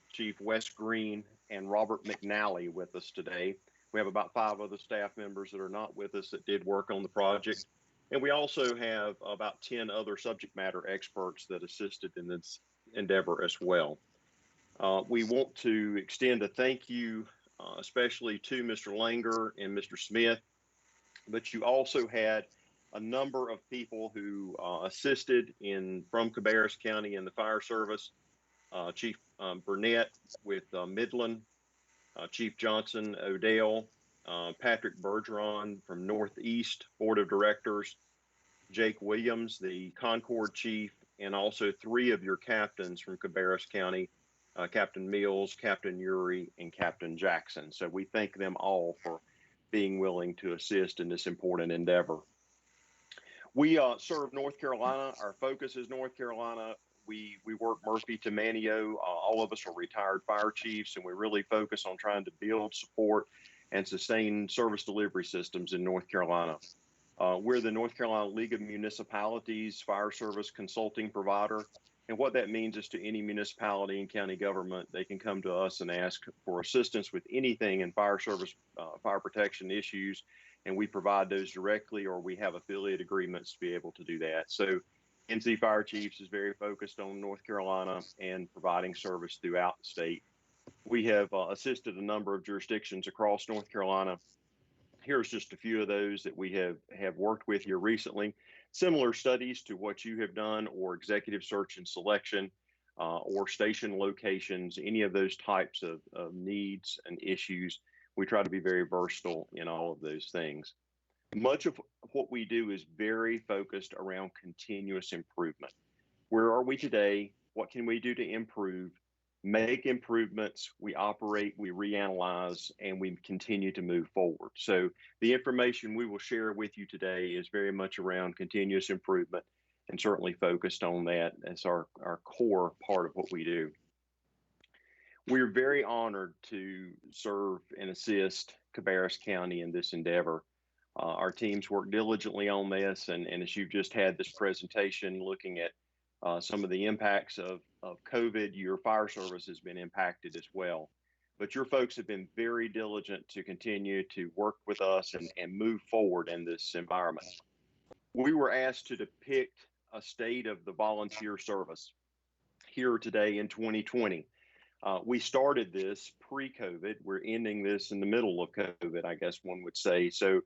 V: Chief Wes Green, and Robert McNally with us today. We have about 5 other staff members that are not with us that did work on the project. And we also have about 10 other subject matter experts that assisted in this endeavor as well. We want to extend a thank you, especially to Mr. Langer and Mr. Smith, but you also had a number of people who assisted from Cabarrus County in the fire service. Chief Burnett with Midland, Chief Johnson Odell, Patrick Bergeron from Northeast Board of Directors, Jake Williams, the Concord Chief, and also 3 of your captains from Cabarrus County, Captain Mills, Captain Uri, and Captain Jackson. So we thank them all for being willing to assist in this important endeavor. We serve North Carolina. Our focus is North Carolina. We work Murphy to Manio. All of us are retired fire chiefs, and we really focus on trying to build, support, and sustain service delivery systems in North Carolina. We're the North Carolina League of Municipalities fire service consulting provider. And what that means is to any municipality and county government, they can come to us and ask for assistance with anything in fire service, fire protection issues, and we provide those directly, or we have affiliate agreements to be able to do that. So NC Fire Chiefs is very focused on North Carolina and providing service throughout the state. We have assisted a number of jurisdictions across North Carolina. Here's just a few of those that we have worked with here recently. Similar studies to what you have done, or executive search and selection, or station locations, any of those types of needs and issues. We try to be very versatile in all of those things. Much of what we do is very focused around continuous improvement. Where are we today? What can we do to improve? Make improvements, we operate, we reanalyze, and we continue to move forward. So the information we will share with you today is very much around continuous improvement, and certainly focused on that as our core part of what we do. We're very honored to serve and assist Cabarrus County in this endeavor. Our teams work diligently on this, and as you've just had this presentation looking at some of the impacts of COVID, your fire service has been impacted as well. But your folks have been very diligent to continue to work with us and move forward in this environment. We were asked to depict a state of the volunteer service here today in 2020. We started this pre-COVID. We're ending this in the middle of COVID, I guess one would say. So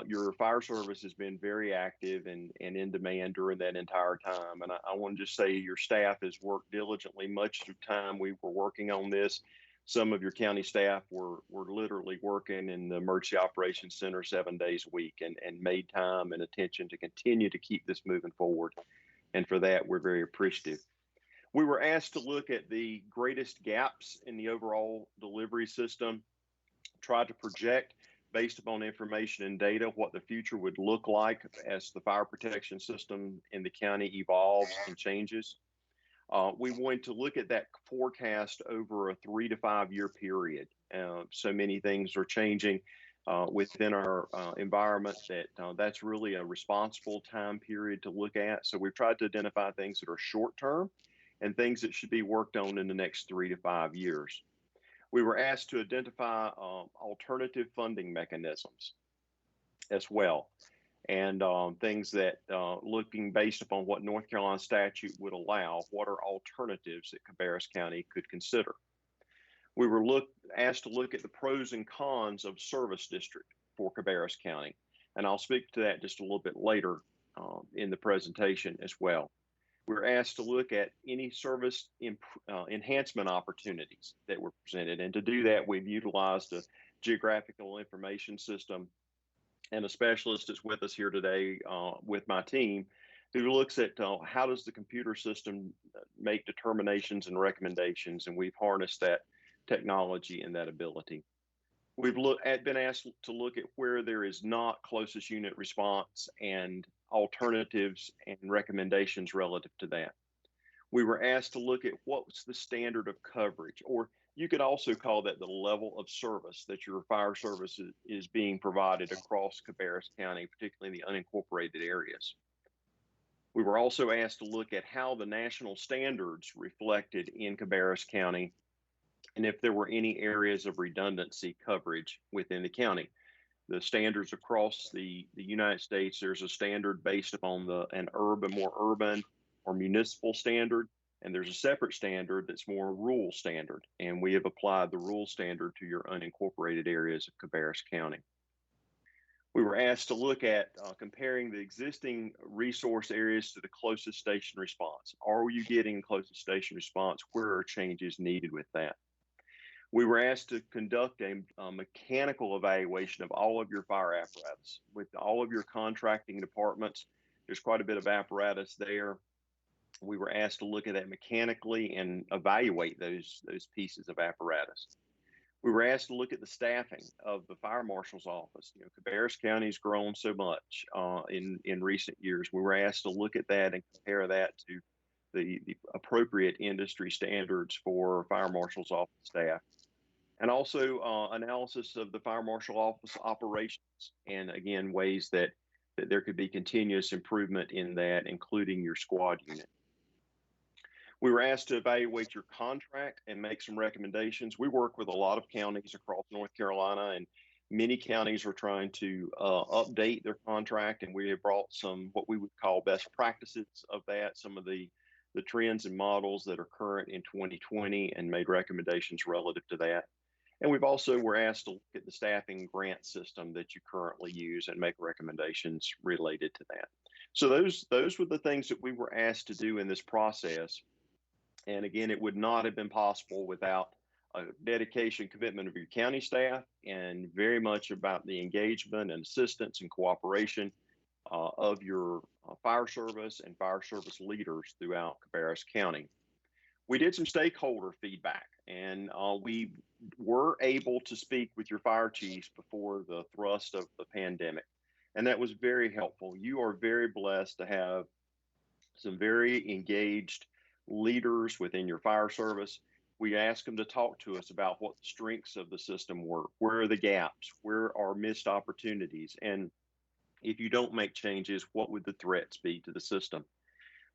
V: your fire service has been very active and in demand during that entire time. And I want to just say your staff has worked diligently. Much of the time we were working on this, some of your county staff were literally working in the Emergency Operations Center 7 days a week and made time and attention to continue to keep this moving forward. And for that, we're very appreciative. We were asked to look at the greatest gaps in the overall delivery system, try to project based upon information and data, what the future would look like as the fire protection system in the county evolves and changes. We wanted to look at that forecast over a 3 to 5 year period. So many things are changing within our environment that that's really a responsible time period to look at. So we've tried to identify things that are short term and things that should be worked on in the next 3 to 5 years. We were asked to identify alternative funding mechanisms as well, and things that looking based upon what North Carolina statute would allow, what are alternatives that Cabarrus County could consider. We were asked to look at the pros and cons of service district for Cabarrus County, and I'll speak to that just a little bit later in the presentation as well. We were asked to look at any service enhancement opportunities that were presented, and to do that, we've utilized a geographical information system and a specialist that's with us here today with my team, who looks at how does the computer system make determinations and recommendations, and we've harnessed that technology and that ability. We've been asked to look at where there is not closest unit response and alternatives and recommendations relative to that. We were asked to look at what's the standard of coverage, or you could also call that the level of service that your fire service is being provided across Cabarrus County, particularly in the unincorporated areas. We were also asked to look at how the national standards reflected in Cabarrus County and if there were any areas of redundancy coverage within the county. The standards across the United States, there's a standard based upon an more urban or municipal standard, and there's a separate standard that's more a rural standard, and we have applied the rural standard to your unincorporated areas of Cabarrus County. We were asked to look at comparing the existing resource areas to the closest station response. Are you getting closest station response? Where are changes needed with that? We were asked to conduct a mechanical evaluation of all of your fire apparatus. With all of your contracting departments, there's quite a bit of apparatus there. We were asked to look at that mechanically and evaluate those pieces of apparatus. We were asked to look at the staffing of the fire marshal's office. You know, Cabarrus County's grown so much in recent years. We were asked to look at that and compare that to the appropriate industry standards for fire marshal's office staff. And also analysis of the fire marshal office operations, and again, ways that there could be continuous improvement in that, including your squad unit. We were asked to evaluate your contract and make some recommendations. We work with a lot of counties across North Carolina, and many counties are trying to update their contract, and we have brought some what we would call best practices of that, some of the trends and models that are current in 2020, and made recommendations relative to that. And we've also were asked to look at the staffing grant system that you currently use and make recommendations related to that. So those were the things that we were asked to do in this process. And again, it would not have been possible without a dedication, commitment of your county staff, and very much about the engagement and assistance and cooperation of your fire service and fire service leaders throughout Cabarrus County. We did some stakeholder feedback, and we were able to speak with your fire chiefs before the thrust of the pandemic, and that was very helpful. You are very blessed to have some very engaged leaders within your fire service. We asked them to talk to us about what the strengths of the system were, where are the gaps, where are missed opportunities, and if you don't make changes, what would the threats be to the system?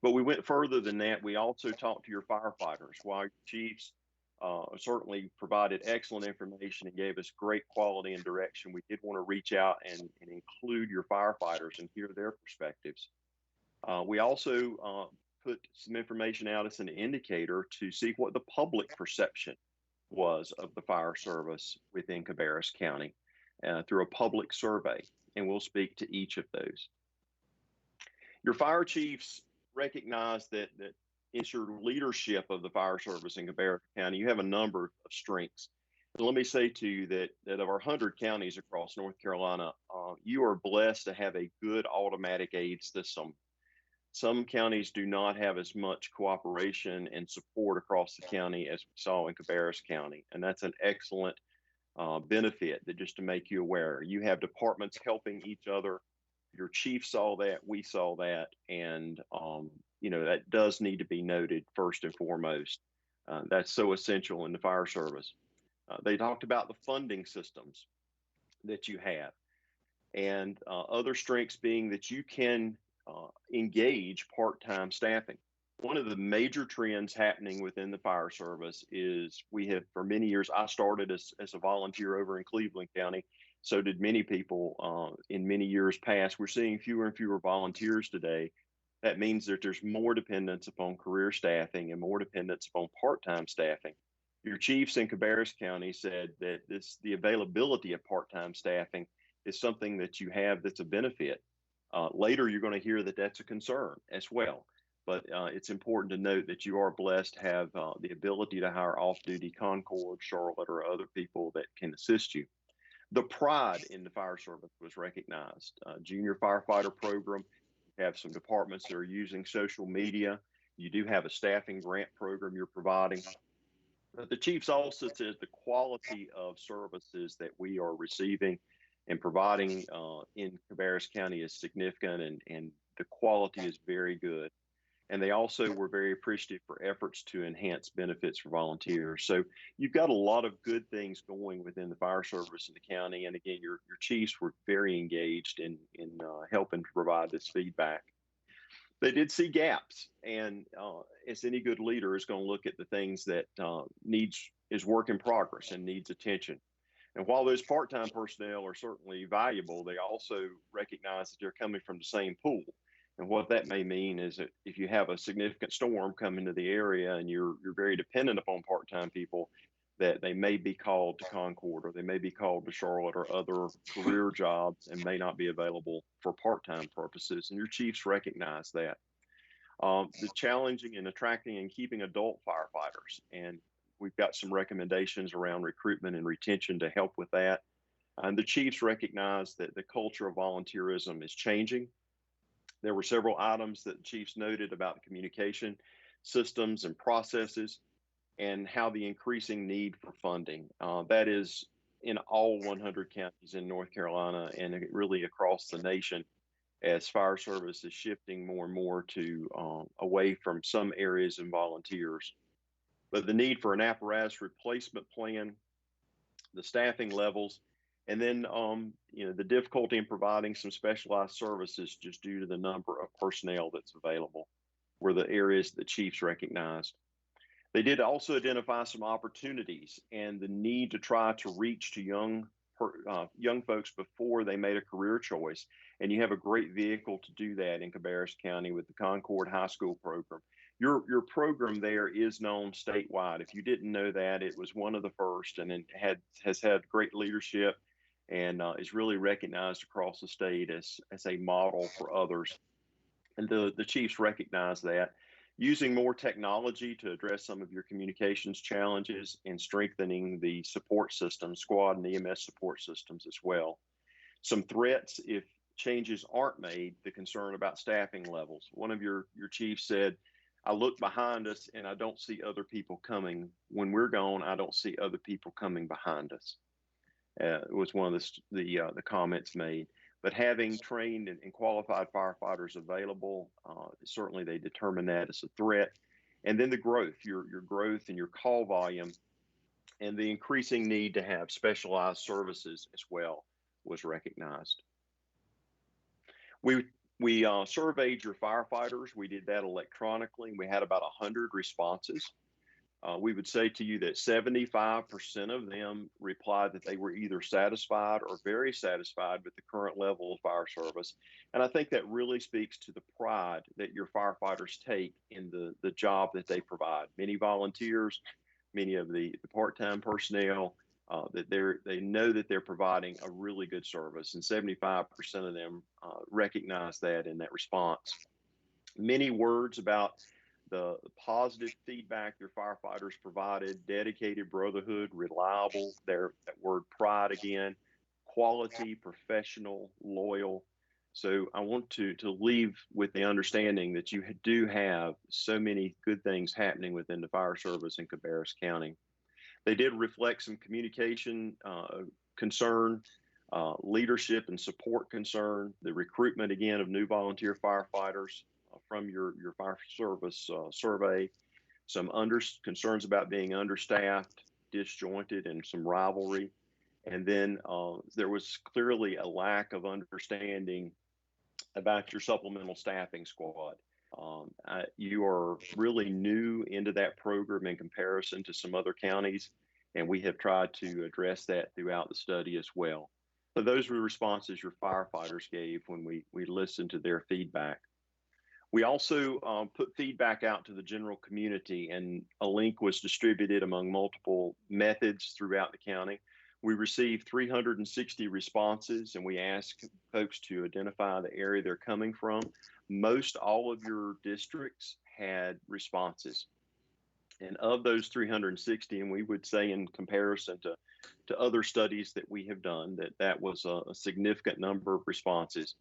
V: But we went further than that. We also talked to your firefighters. While your chiefs certainly provided excellent information and gave us great quality and direction, we did want to reach out and include your firefighters and hear their perspectives. We also put some information out as an indicator to see what the public perception was of the fire service within Cabarrus County through a public survey, and we'll speak to each of those. Your fire chiefs recognize that it's your leadership of the fire service in Cabarrus County. You have a number of strengths. And let me say to you that of our 100 counties across North Carolina, you are blessed to have a good automatic aid system. Some counties do not have as much cooperation and support across the county as we saw in Cabarrus County, and that's an excellent benefit, that just to make you aware, you have departments helping each other. Your chief saw that, we saw that, and that does need to be noted first and foremost. That's so essential in the fire service. They talked about the funding systems that you have, and other strengths being that you can engage part-time staffing. One of the major trends happening within the fire service is we have, for many years, I started as a volunteer over in Cleveland County. So did many people in many years past. We're seeing fewer and fewer volunteers today. That means that there's more dependence upon career staffing and more dependence upon part-time staffing. Your chiefs in Cabarrus County said that the availability of part-time staffing is something that you have that's a benefit. Later, you're going to hear that that's a concern as well. But it's important to note that you are blessed to have the ability to hire off-duty Concord, Charlotte, or other people that can assist you. The pride in the fire service was recognized. Junior firefighter program, you have some departments that are using social media. You do have a staffing grant program you're providing. But the chiefs also said the quality of services that we are receiving and providing in Cabarrus County is significant, and the quality is very good. And they also were very appreciative for efforts to enhance benefits for volunteers. So you've got a lot of good things going within the fire service in the county. And again, your chiefs were very engaged in helping to provide this feedback. They did see gaps, and as any good leader is going to look at the things that is work in progress and needs attention. And while those part-time personnel are certainly valuable, they also recognize that they're coming from the same pool. And what that may mean is that if you have a significant storm come into the area and you're very dependent upon part-time people, that they may be called to Concord, or they may be called to Charlotte or other career jobs, and may not be available for part-time purposes. And your chiefs recognize that. The challenging in attracting and keeping adult firefighters. And we've got some recommendations around recruitment and retention to help with that. And the chiefs recognize that the culture of volunteerism is changing. There were several items that the chiefs noted about the communication systems and processes, and how the increasing need for funding. That is in all 100 counties in North Carolina, and really across the nation, as fire service is shifting more and more to away from some areas and volunteers. But the need for an apparatus replacement plan, the staffing levels, and then the difficulty in providing some specialized services just due to the number of personnel that's available were the areas that chiefs recognized. They did also identify some opportunities and the need to try to reach to young folks before they made a career choice. And you have a great vehicle to do that in Cabarrus County with the Concord High School program. Your program there is known statewide. If you didn't know that, it was one of the first, and it has had great leadership, and is really recognized across the state as a model for others. And the chiefs recognize that. Using more technology to address some of your communications challenges, and strengthening the support system, squad and EMS support systems as well. Some threats if changes aren't made, the concern about staffing levels. One of your chiefs said, I look behind us and I don't see other people coming. When we're gone, I don't see other people coming behind us. It was one of the comments made. But having trained and qualified firefighters available, certainly they determine that as a threat. And then the growth, your growth and your call volume, and the increasing need to have specialized services as well was recognized. We surveyed your firefighters. We did that electronically. We had about 100 responses. We would say to you that 75% of them replied that they were either satisfied or very satisfied with the current level of fire service. And I think that really speaks to the pride that your firefighters take in the job that they provide. Many volunteers, many of the part-time personnel, that they know that they're providing a really good service, and 75% of them recognize that in that response. Many words about the positive feedback your firefighters provided: dedicated, brotherhood, reliable, that word pride again, quality, professional, loyal. So I want to leave with the understanding that you do have so many good things happening within the fire service in Cabarrus County. They did reflect some communication concern, leadership and support concern, the recruitment again of new volunteer firefighters from your fire service survey, some concerns about being understaffed, disjointed, and some rivalry. And then there was clearly a lack of understanding about your supplemental staffing squad. You are really new into that program in comparison to some other counties, and we have tried to address that throughout the study as well. So those were the responses your firefighters gave when we listened to their feedback. We also put feedback out to the general community, and a link was distributed among multiple methods throughout the county. We received 360 responses, and we asked folks to identify the area they're coming from. Most all of your districts had responses. And of those 360, and we would say in comparison to other studies that we have done, that was a significant number of responses.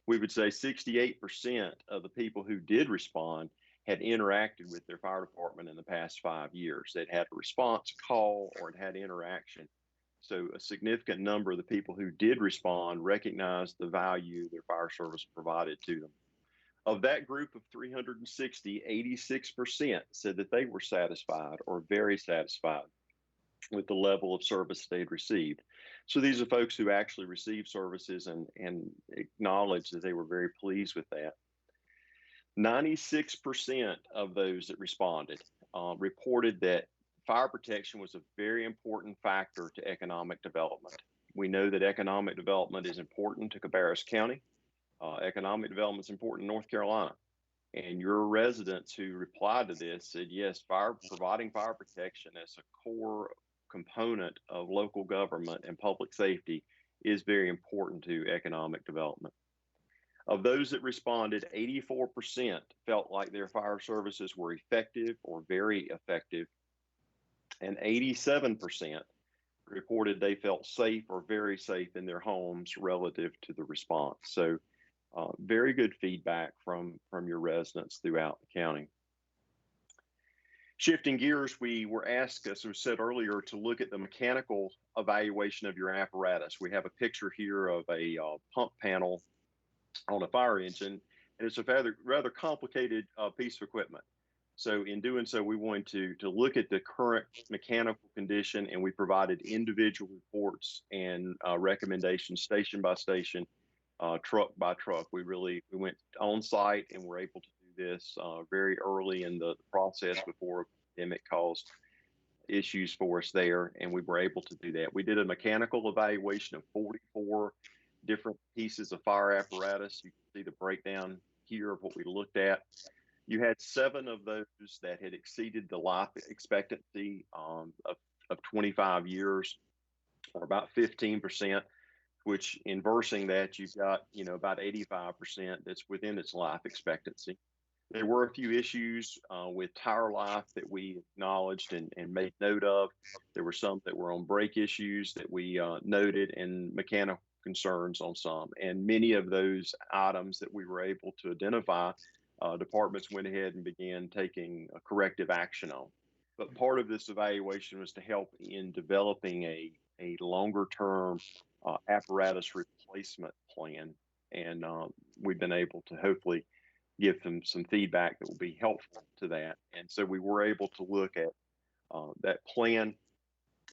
V: We would say 68% of the people who did respond had interacted with their fire department in the past 5 years. They'd had a response call or had interaction. So a significant number of the people who did respond recognized the value their fire service provided to them. Of that group of 360, 86% said that they were satisfied or very satisfied with the level of service they'd received. So these are folks who actually received services and acknowledged that they were very pleased with that. 96% of those that responded reported that fire protection was a very important factor to economic development. We know that economic development is important to Cabarrus County. Economic development is important in North Carolina. And your residents who replied to this said, yes, providing fire protection as a core component of local government and public safety is very important to economic development. Of those that responded, 84% felt like their fire services were effective or very effective, and 87% reported they felt safe or very safe in their homes relative to the response. So very good feedback from your residents throughout the county. Shifting gears, we were asked, as was said earlier, to look at the mechanical evaluation of your apparatus. We have a picture here of a pump panel on a fire engine, and it's a rather complicated piece of equipment. So in doing so, we wanted to look at the current mechanical condition, and we provided individual reports and recommendations station by station, truck by truck. We went on site and were able to do this very early in the process before the pandemic caused issues for us there, and we were able to do that. We did a mechanical evaluation of 44 different pieces of fire apparatus. You can see the breakdown here of what we looked at. You had 7 of those that had exceeded the life expectancy of 25 years, or about 15%, which inversing that, you've got, about 85% that's within its life expectancy. There were a few issues with tire life that we acknowledged and made note of. There were some that were on brake issues that we noted, and mechanical concerns on some. And many of those items that we were able to identify, departments went ahead and began taking corrective action on. But part of this evaluation was to help in developing a longer-term apparatus replacement plan. And we've been able to hopefully give them some feedback that will be helpful to that. And so we were able to look at that plan,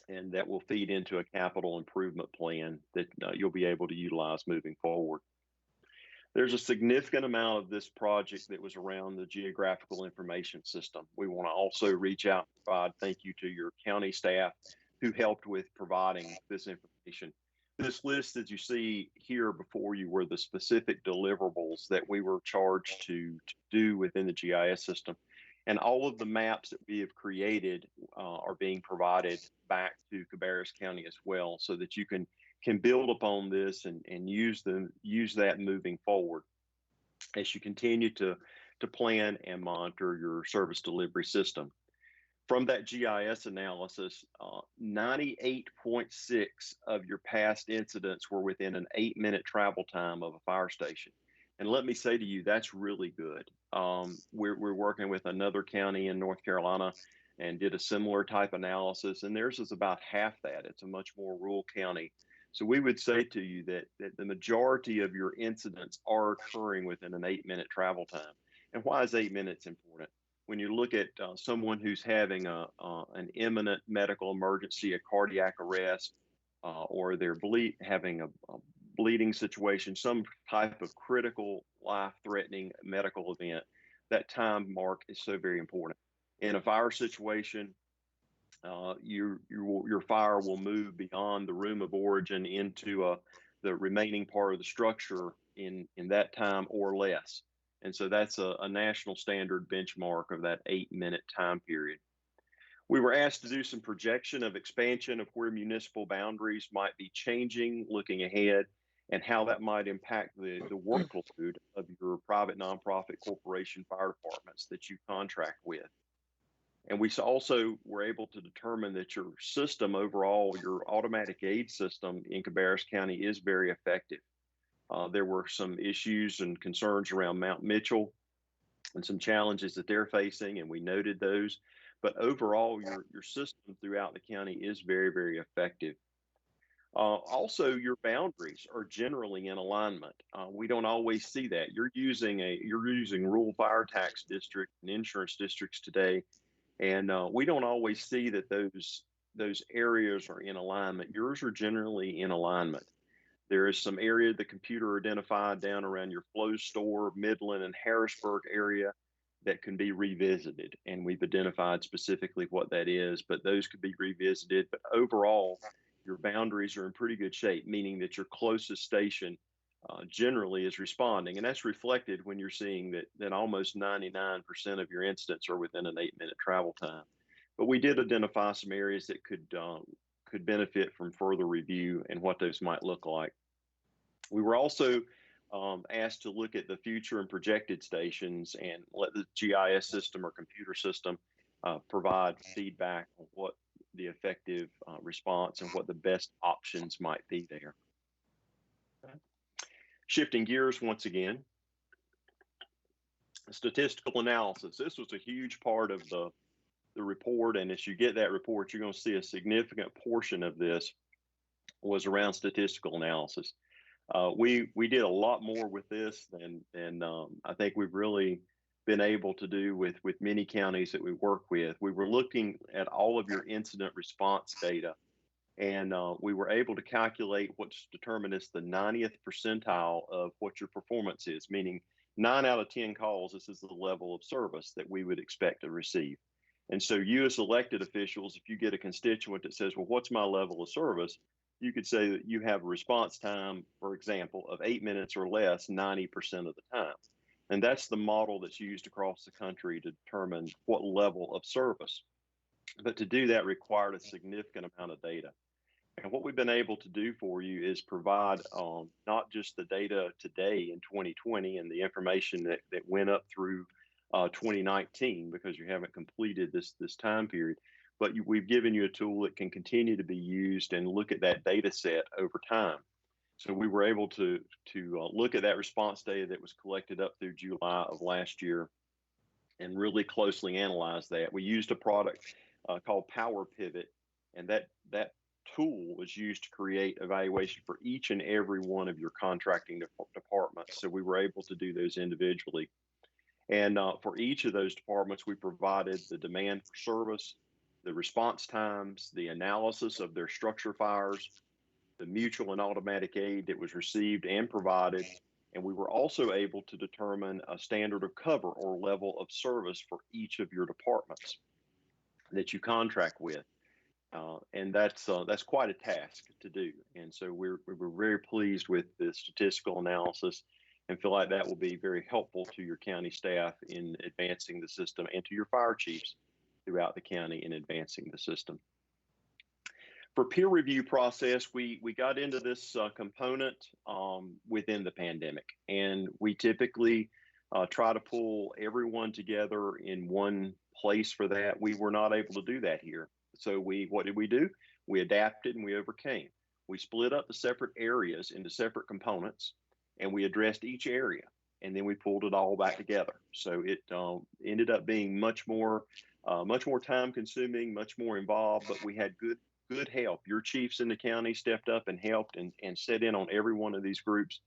V: and that will feed into a capital improvement plan that you'll be able to utilize moving forward. There's a significant amount of this project that was around the geographical information system. We want to also reach out and provide thank you to your county staff who helped with providing this information. This list that you see here before you were the specific deliverables that we were charged to do within the GIS system. And all of the maps that we have created are being provided back to Cabarrus County as well, so that you can build upon this and use that moving forward as you continue to plan and monitor your service delivery system. From that GIS analysis, 98.6 of your past incidents were within an 8-minute travel time of a fire station. And let me say to you, that's really good. We're working with another county in North Carolina, and did a similar type analysis, and theirs is about half that. It's a much more rural county. So we would say to you that the majority of your incidents are occurring within an 8-minute travel time. And why is 8 minutes important? When you look at someone who's having an imminent medical emergency, a cardiac arrest, or they're having a bleeding situation, some type of critical life-threatening medical event, that time mark is so very important. In a fire situation, your fire will move beyond the room of origin into the remaining part of the structure in that time or less. And so that's a national standard benchmark of that 8-minute time period. We were asked to do some projection of expansion of where municipal boundaries might be changing, looking ahead, and how that might impact the workload of your private nonprofit corporation fire departments that you contract with. And we also were able to determine that your system overall, your automatic aid system in Cabarrus County, is very effective. There were some issues and concerns around Mount Mitchell and some challenges that they're facing, and we noted those. But overall, your system throughout the county is very, very effective. Also, your boundaries are generally in alignment. We don't always see that. You're using rural fire tax district and insurance districts today, and we don't always see that those areas are in alignment. Yours are generally in alignment. There is some area the computer identified down around your Flow Store, Midland, and Harrisburg area that can be revisited, and we've identified specifically what that is, but those could be revisited. But overall, your boundaries are in pretty good shape, meaning that your closest station generally is responding, and that's reflected when you're seeing that almost 99% of your incidents are within an 8-minute travel time. But we did identify some areas that could benefit from further review and what those might look like. We were also asked to look at the future and projected stations and let the GIS system or computer system provide feedback on what the effective response and what the best options might be there. Okay. Shifting gears once again, statistical analysis. This was a huge part of the report, and as you get that report, you're going to see a significant portion of this was around statistical analysis. We did a lot more with this than I think we've really been able to do with many counties that we work with. We were looking at all of your incident response data, and we were able to calculate what's determined as the 90th percentile of what your performance is, meaning 9 out of 10 calls, this is the level of service that we would expect to receive. And so you as elected officials, if you get a constituent that says, well, what's my level of service? You could say that you have a response time, for example, of 8 minutes or less 90% of the time. And that's the model that's used across the country to determine what level of service. But to do that required a significant amount of data. And what we've been able to do for you is provide not just the data today in 2020 and the information that went up through 2019, because you haven't completed this time period, but we've given you a tool that can continue to be used and look at that data set over time. So we were able to look at that response data that was collected up through July of last year and really closely analyze that. We used a product called Power Pivot, and that tool was used to create evaluation for each and every one of your contracting departments. So we were able to do those individually. And for each of those departments, we provided the demand for service, the response times, the analysis of their structure fires, the mutual and automatic aid that was received and provided. And we were also able to determine a standard of cover or level of service for each of your departments that you contract with. And that's quite a task to do. And so we're very pleased with the statistical analysis and feel like that will be very helpful to your county staff in advancing the system and to your fire chiefs throughout the county in advancing the system. For peer review process, we got into this component within the pandemic, and we typically try to pull everyone together in one place for that. We were not able to do that here. So what did we do? We adapted and we overcame. We split up the separate areas into separate components, and we addressed each area, and then we pulled it all back together. So it ended up being much more Much more time consuming, much more involved, but we had good help. Your chiefs in the county stepped up and helped and set in on every one of these groups.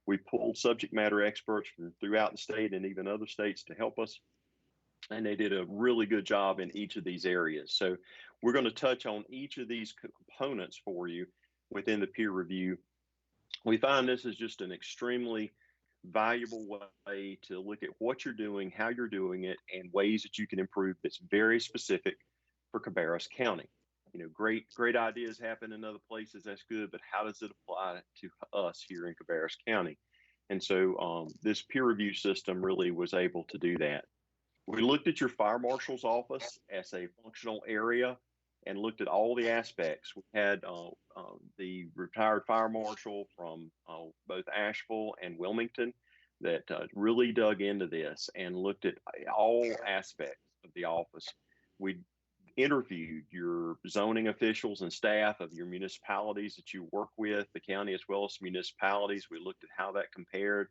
V: We pulled subject matter experts from throughout the state and even other states to help us. And they did a really good job in each of these areas. So we're going to touch on each of these components for you within the peer review. We find this is just an extremely valuable way to look at what you're doing, how you're doing it, and ways that you can improve that's very specific for Cabarrus County. You know, great ideas happen in other places, that's good, but how does it apply to us here in Cabarrus County? And so this peer review system really was able to do that. We looked at your fire marshal's office as a functional area and looked at all the aspects. We had the retired fire marshal from both Asheville and Wilmington that really dug into this and looked at all aspects of the office. We interviewed your zoning officials and staff of your municipalities that you work with, the county as well as municipalities. We looked at how that compared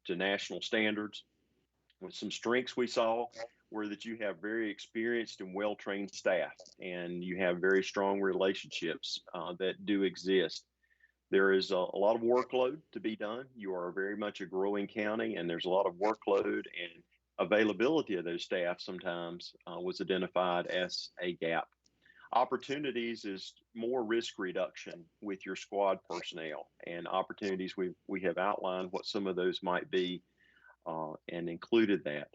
V: to national standards. With some strengths we saw were that you have very experienced and well-trained staff, and you have very strong relationships that do exist. There is a lot of workload to be done. You are very much a growing county, and there's a lot of workload, and availability of those staff sometimes was identified as a gap. Opportunities is more risk reduction with your squad personnel, and opportunities we have outlined what some of those might be and included that.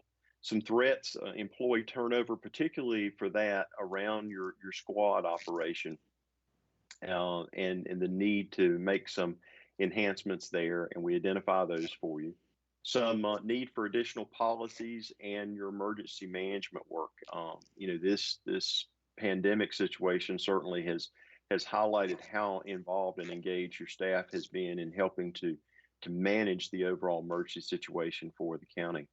V: Some threats, employee turnover, particularly for that around your squad operation, and the need to make some enhancements there, and we identify those for you. Some need for additional policies and your emergency management work. You know, this pandemic situation certainly has highlighted how involved and engaged your staff has been in helping to manage the overall emergency situation for the county.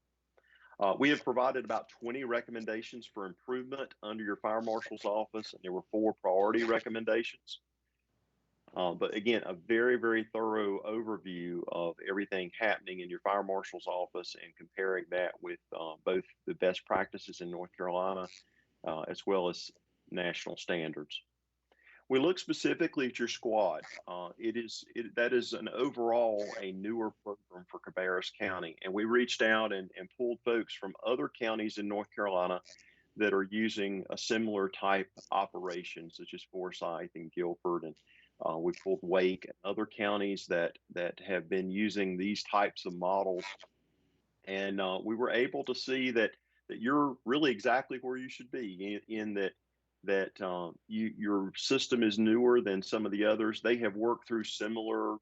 V: We have provided about 20 recommendations for improvement under your fire marshal's office, and there were 4 priority recommendations. But again, a very, very thorough overview of everything happening in your fire marshal's office and comparing that with both the best practices in North Carolina as well as national standards. We look specifically at your squad. That is an overall a newer program for Cabarrus County, and we reached out and pulled folks from other counties in North Carolina that are using a similar type operation, such as Forsyth and Guilford, and we pulled Wake and other counties that have been using these types of models, and we were able to see that you're really exactly where you should be in that your system is newer than some of the others. They have worked through similar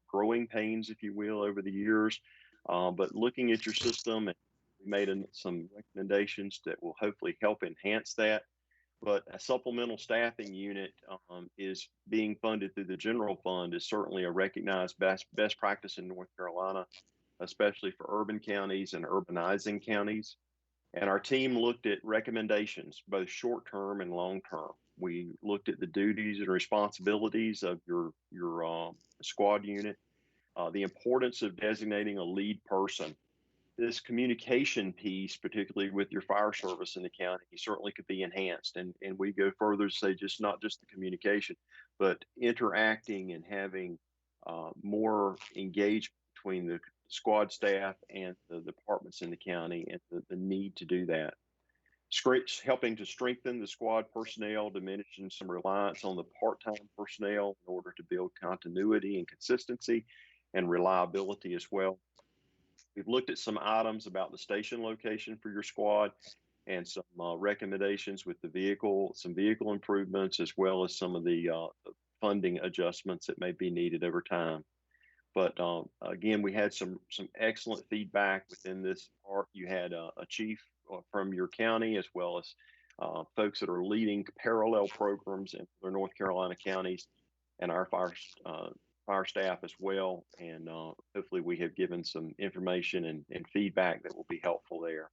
V: growing pains, if you will, over the years. But looking at your system, and we made some recommendations that will hopefully help enhance that. But a supplemental staffing unit is being funded through the general fund is certainly a recognized best practice in North Carolina, especially for urban counties and urbanizing counties. And our team looked at recommendations, both short-term and long-term. We looked at the duties and responsibilities of your squad unit, the importance of designating a lead person. This communication piece, particularly with your fire service in the county, certainly could be enhanced. And we go further to say not just the communication, but interacting and having more engagement between the squad staff and the departments in the county, and the need to do that. Helping to strengthen the squad personnel, diminishing some reliance on the part-time personnel in order to build continuity and consistency and reliability as well. We've looked at some items about the station location for your squad and some recommendations with some vehicle improvements, as well as some of the funding adjustments that may be needed over time. But again, we had some excellent feedback within this part. You had a chief from your county, as well as folks that are leading parallel programs in their North Carolina counties, and our fire staff as well. And hopefully we have given some information and feedback that will be helpful there.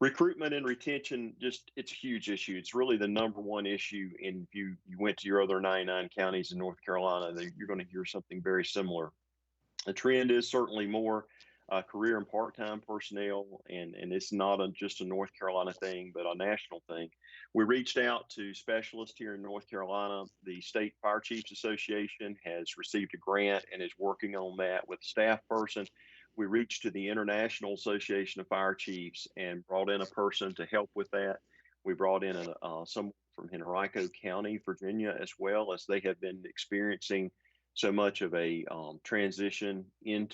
V: Recruitment and retention, it's a huge issue. It's really the #1 issue. And if you went to your other 99 counties in North Carolina, you're going to hear something very similar. The trend is certainly more career and part-time personnel, and it's not just a North Carolina thing, but a national thing. We reached out to specialists here in North Carolina. The State Fire Chiefs Association has received a grant and is working on that with a staff person. We reached to the International Association of Fire Chiefs and brought in a person to help with that. We brought in someone from Henrico County, Virginia, as well, as they have been experiencing so much of a transition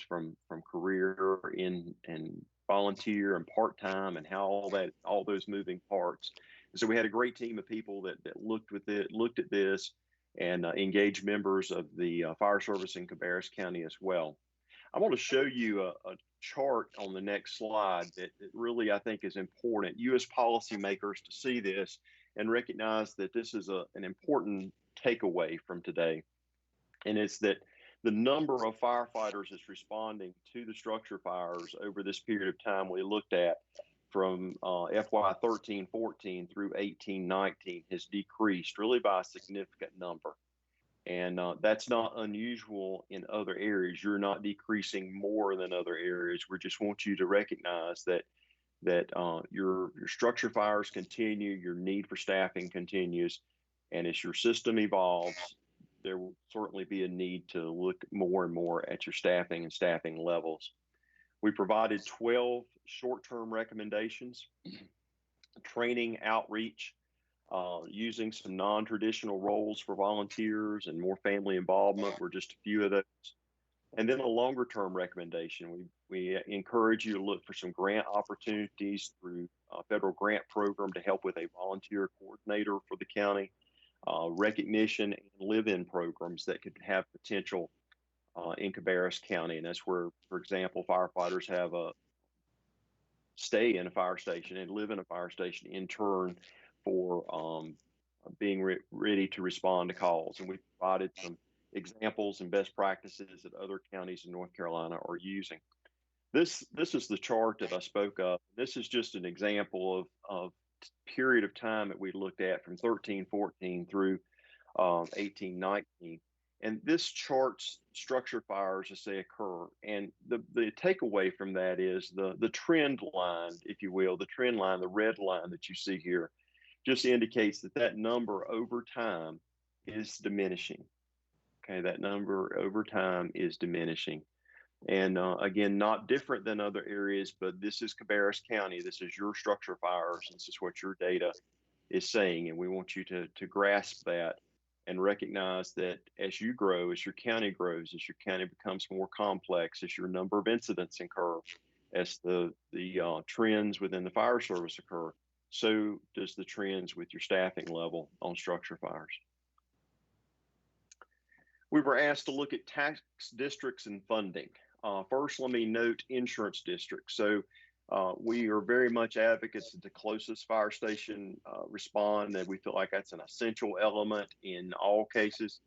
V: from career in and volunteer and part-time, and how all those moving parts. And so we had a great team of people that looked at this and engaged members of the fire service in Cabarrus County as well. I want to show you a chart on the next slide that really I think is important. You as policymakers to see this and recognize that this is an important takeaway from today. And it's that the number of firefighters that's responding to the structure fires over this period of time we looked at from FY 13-14 through 18-19 has decreased really by a significant number. And that's not unusual in other areas. You're not decreasing more than other areas. We just want you to recognize that your structure fires continue, your need for staffing continues, and as your system evolves, there will certainly be a need to look more and more at your staffing and staffing levels. We provided 12 short-term recommendations, training, outreach, using some non-traditional roles for volunteers and more family involvement were just a few of those. And then a longer-term recommendation. We encourage you to look for some grant opportunities through a federal grant program to help with a volunteer coordinator for the county. Recognition and live-in programs that could have potential in Cabarrus County. And that's where, for example, firefighters have a stay in a fire station and live in a fire station in turn for being ready to respond to calls. And we provided some examples and best practices that other counties in North Carolina are using. This is the chart that I spoke of. This is just an example of period of time that we looked at from 13-14 through 18-19. And this charts structure fires as they occur. And the takeaway from that is the trend line, if you will, the trend line, the red line that you see here, just indicates that number over time is diminishing. Okay, that number over time is diminishing. And again, not different than other areas, but this is Cabarrus County. This is your structure fires. This is what your data is saying. And we want you to grasp that and recognize that as you grow, as your county grows, as your county becomes more complex, as your number of incidents occur, as the trends within the fire service occur, so does the trends with your staffing level on structure fires. We were asked to look at tax districts and funding. First, let me note insurance districts. So we are very much advocates that the closest fire station respond, that we feel like that's an essential element in all cases.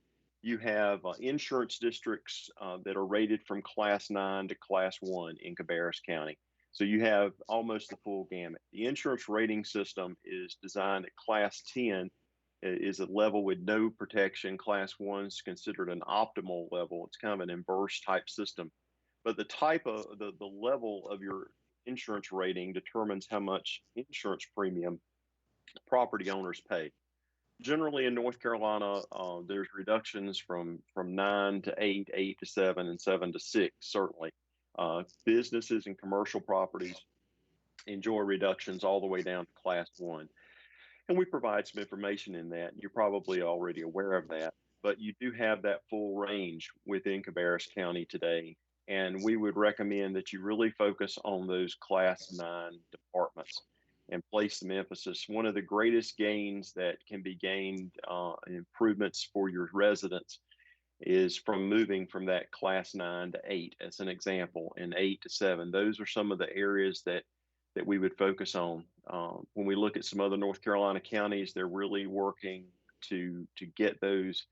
V: You have insurance districts that are rated from class 9 to class 1 in Cabarrus County. So you have almost the full gamut. The insurance rating system is designed at class 10 is a level with no protection. Class 1 is considered an optimal level. It's kind of an inverse type system. But the type of the level of your insurance rating determines how much insurance premium property owners pay. Generally in North Carolina, there's reductions from 9 to 8, 8 to 7, and 7 to 6, certainly. Businesses and commercial properties enjoy reductions all the way down to class 1. And we provide some information in that. You're probably already aware of that, but you do have that full range within Cabarrus County today. And we would recommend that you really focus on those class 9 departments and place some emphasis. One of the greatest gains that can be gained, improvements for your residents, is from moving from that class 9 to 8 as an example, and 8 to 7. Those are some of the areas that we would focus on. When we look at some other North Carolina counties, they're really working to get those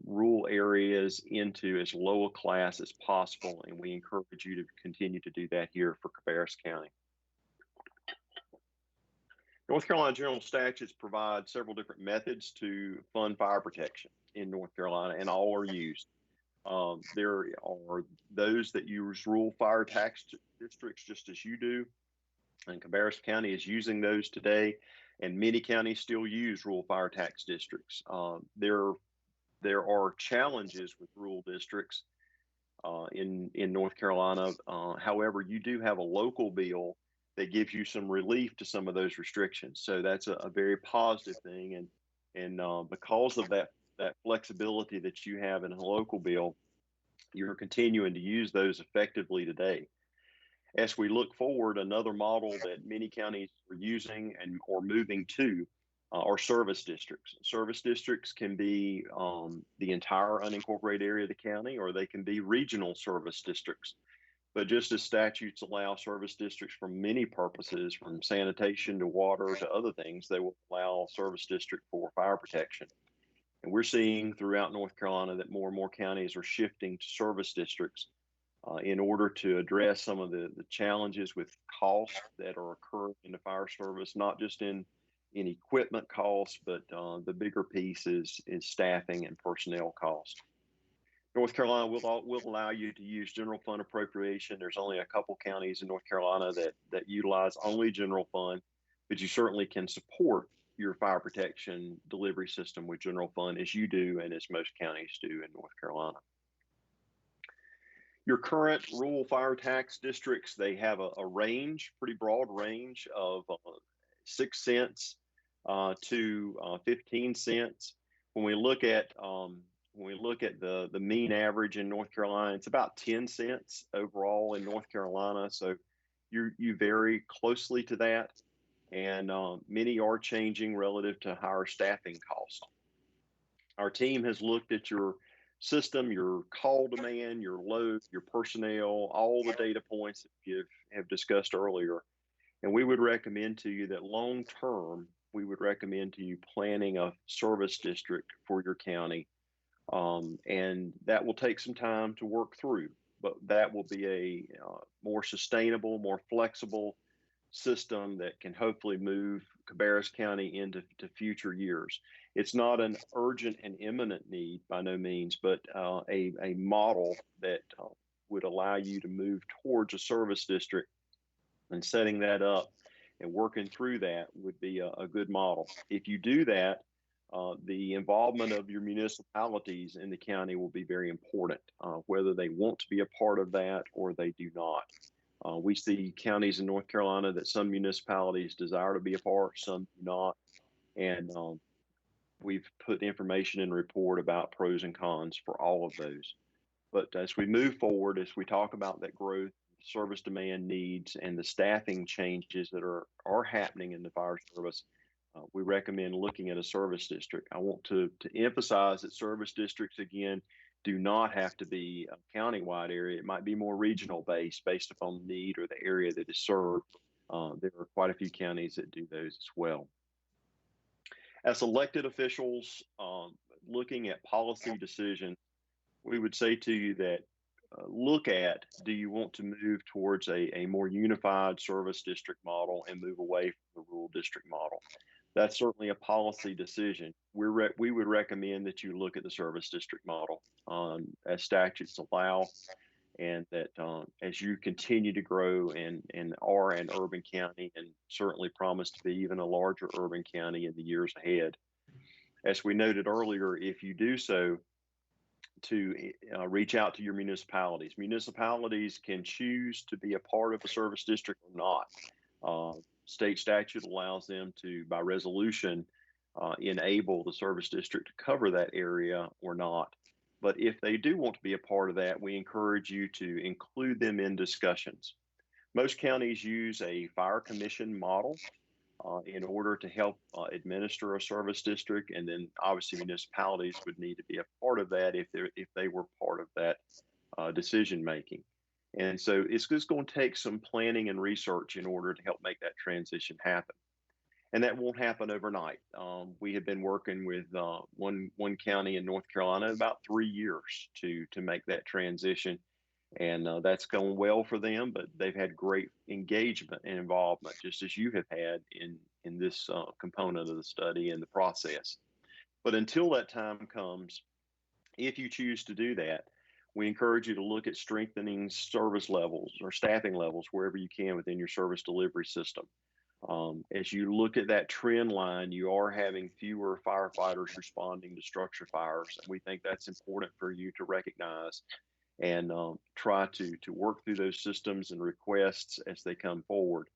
V: rural areas into as low a class as possible, and we encourage you to continue to do that here for Cabarrus County. North Carolina general statutes provide several different methods to fund fire protection in North Carolina, and all are used. There are those that use rural fire tax districts just as you do, and Cabarrus County is using those today, and many counties still use rural fire tax districts. There are challenges with rural districts in North Carolina. However, you do have a local bill that gives you some relief to some of those restrictions. So that's a very positive thing. And because of that flexibility that you have in a local bill, you're continuing to use those effectively today. As we look forward, another model that many counties are using and or moving to are service districts. Service districts can be the entire unincorporated area of the county, or they can be regional service districts. But just as statutes allow service districts for many purposes, from sanitation to water to other things, they will allow service district for fire protection. And we're seeing throughout North Carolina that more and more counties are shifting to service districts in order to address some of the challenges with costs that are occurring in the fire service, not just in equipment costs, but the bigger piece is staffing and personnel costs. North Carolina will allow you to use general fund appropriation. There's only a couple counties in North Carolina that utilize only general fund, but you certainly can support your fire protection delivery system with general fund, as you do and as most counties do in North Carolina. Your current rural fire tax districts, they have a range, pretty broad range of 6 cents to 15 cents. When we look at the mean average in North Carolina, it's about 10 cents overall in North Carolina. So you vary closely to that, and many are changing relative to higher staffing costs. Our team has looked at your system, your call demand, your load, your personnel, all the data points that you have discussed earlier. And we would recommend to you that long term, we would recommend to you planning a service district for your county. And that will take some time to work through, but that will be a more sustainable, more flexible system that can hopefully move Cabarrus County into future years. It's not an urgent and imminent need by no means, but a model that would allow you to move towards a service district, and setting that up and working through that would be a good model. If you do that, the involvement of your municipalities in the county will be very important, whether they want to be a part of that or they do not. We see counties in North Carolina that some municipalities desire to be a part, some do not. And we've put information in the report about pros and cons for all of those. But as we move forward, as we talk about that growth, service demand needs, and the staffing changes that are happening in the fire service, we recommend looking at a service district. I want to emphasize that service districts, again, do not have to be a countywide area. It might be more regional based upon the need or the area that is served. There are quite a few counties that do those as well. As elected officials, looking at policy decisions, we would say to you that look at, do you want to move towards a more unified service district model and move away from the rural district model? That's certainly a policy decision. We would recommend that you look at the service district model as statutes allow, and that as you continue to grow and are an urban county, and certainly promise to be even a larger urban county in the years ahead. As we noted earlier, if you do so, to reach out to your municipalities. Municipalities can choose to be a part of a service district or not. State statute allows them to, by resolution, enable the service district to cover that area or not. But if they do want to be a part of that, we encourage you to include them in discussions. Most counties use a fire commission model in order to help administer a service district, and then obviously municipalities would need to be a part of that if they were part of that decision making. And so it's just going to take some planning and research in order to help make that transition happen. And that won't happen overnight. We have been working with one county in North Carolina about 3 years to make that transition. And that's going well for them, but they've had great engagement and involvement, just as you have had in this component of the study and the process. But until that time comes, if you choose to do that, We encourage you to look at strengthening service levels or staffing levels wherever you can within your service delivery system. As you look at that trend line, you are having fewer firefighters responding to structure fires, and we think that's important for you to recognize and try to work through those systems and requests as they come forward.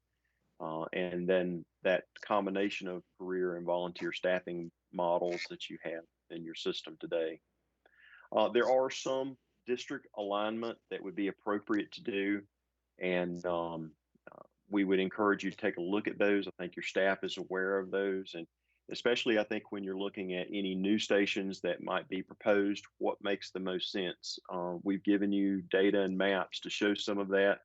V: And then that combination of career and volunteer staffing models that you have in your system today. There are some district alignment that would be appropriate to do, and we would encourage you to take a look at those. I think your staff is aware of those, and especially I think when you're looking at any new stations that might be proposed, what makes the most sense. We've given you data and maps to show some of that.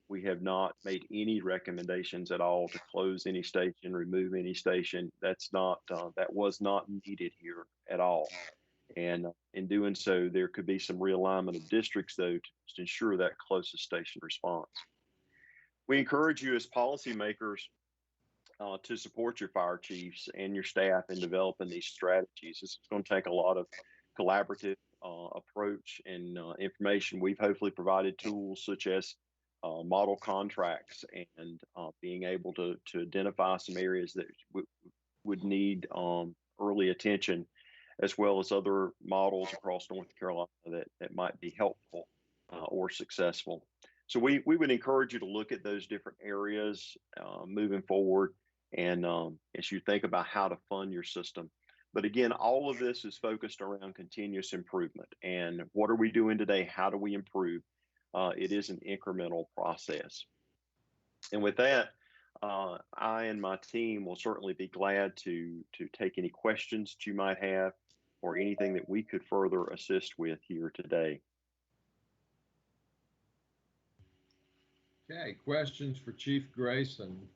V: We have not made any recommendations at all to close any station, remove any station. That's not, that was not needed here at all. And in doing so, there could be some realignment of districts, though, to ensure that closest station response. We encourage you as policymakers to support your fire chiefs and your staff in developing these strategies. This is going to take a lot of collaborative approach and information. We've hopefully provided tools such as model contracts and being able to identify some areas that would need early attention, as well as other models across North Carolina that might be helpful or successful. So we would encourage you to look at those different areas moving forward, and as you think about how to fund your system. But again, all of this is focused around continuous improvement. And what are we doing today? How do we improve? It is an incremental process. And with that, I and my team will certainly be glad to take any questions that you might have or anything that we could further assist with here today.
A: Okay, questions for Chief Grayson.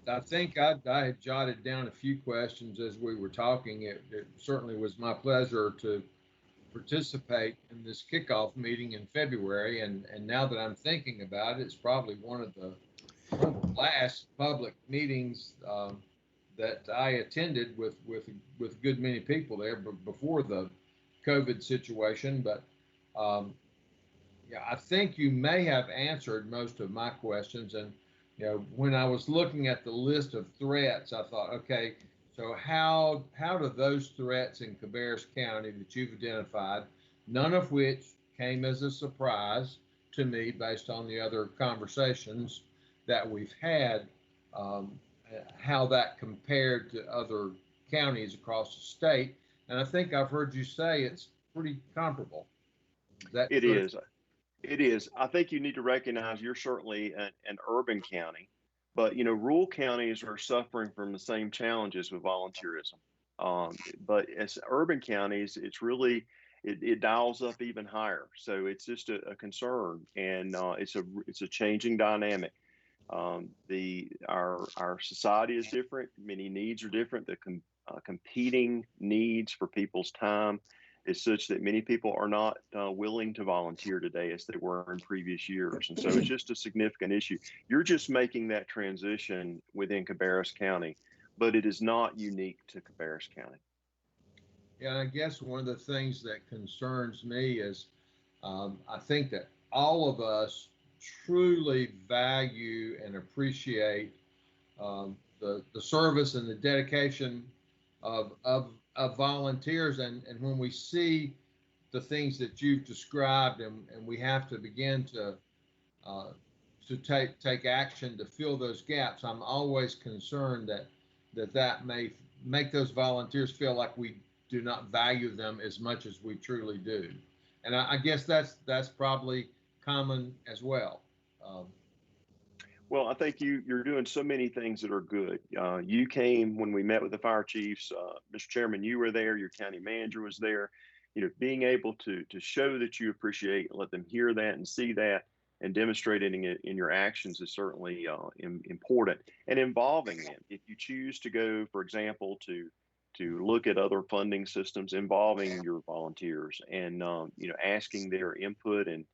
A: I think I had jotted down a few questions as we were talking. It certainly was my pleasure to participate in this kickoff meeting in February, and now that I'm thinking about it, it's probably one of the last public meetings that I attended with a good many people there before the COVID situation. But yeah, I think you may have answered most of my questions. And when I was looking at the list of threats, I thought, okay, so how do those threats in Cabarrus County that you've identified, none of which came as a surprise to me based on the other conversations that we've had, how that compared to other counties across the state? And I think I've heard you say it's pretty comparable. Is that
V: It
A: true?
V: is. It is. I think you need to recognize you're certainly an urban county, but rural counties are suffering from the same challenges with volunteerism. But as urban counties, it's really it dials up even higher. So it's just a concern, and it's a changing dynamic. Our society is different. Many needs are different. The competing needs for people's time is such that many people are not willing to volunteer today as they were in previous years. And so it's just a significant issue. You're just making that transition within Cabarrus County, but it is not unique to Cabarrus County.
A: Yeah, and I guess one of the things that concerns me is I think that all of us truly value and appreciate the service and the dedication of volunteers, and when we see the things that you've described, and we have to begin to take action to fill those gaps, I'm always concerned that may make those volunteers feel like we do not value them as much as we truly do. And I guess that's probably common as well.
V: Well, I think you're doing so many things that are good. You came when we met with the fire chiefs, Mr. Chairman, you were there, your county manager was there. Being able to show that you appreciate, let them hear that and see that, and demonstrating it in your actions is certainly important. And involving them, if you choose to go, for example, to look at other funding systems, involving your volunteers and asking their input and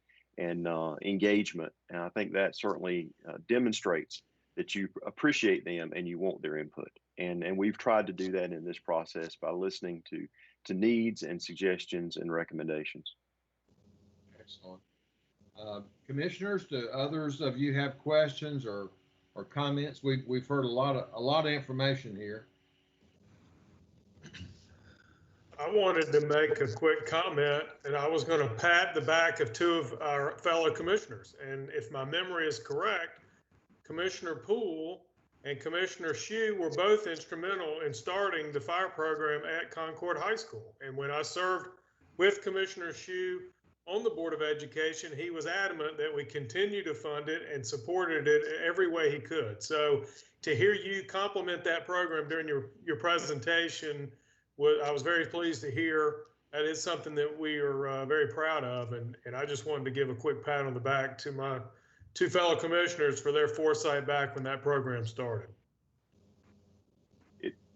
V: engagement. And I think that certainly demonstrates that you appreciate them and you want their input. And we've tried to do that in this process by listening to to needs and suggestions and recommendations.
A: Excellent. Commissioners, do others of you have questions or comments? We've heard a lot of information here.
I: I wanted to make a quick comment, and I was going to pat the back of two of our fellow commissioners. And if my memory is correct, Commissioner Poole and Commissioner Shue were both instrumental in starting the fire program at Concord High School. And when I served with Commissioner Shue on the Board of Education, he was adamant that we continue to fund it and supported it every way he could. So to hear you compliment that program during your presentation, I was very pleased to hear. That is something that we are very proud of. And I just wanted to give a quick pat on the back to my two fellow commissioners for their foresight back when that program started.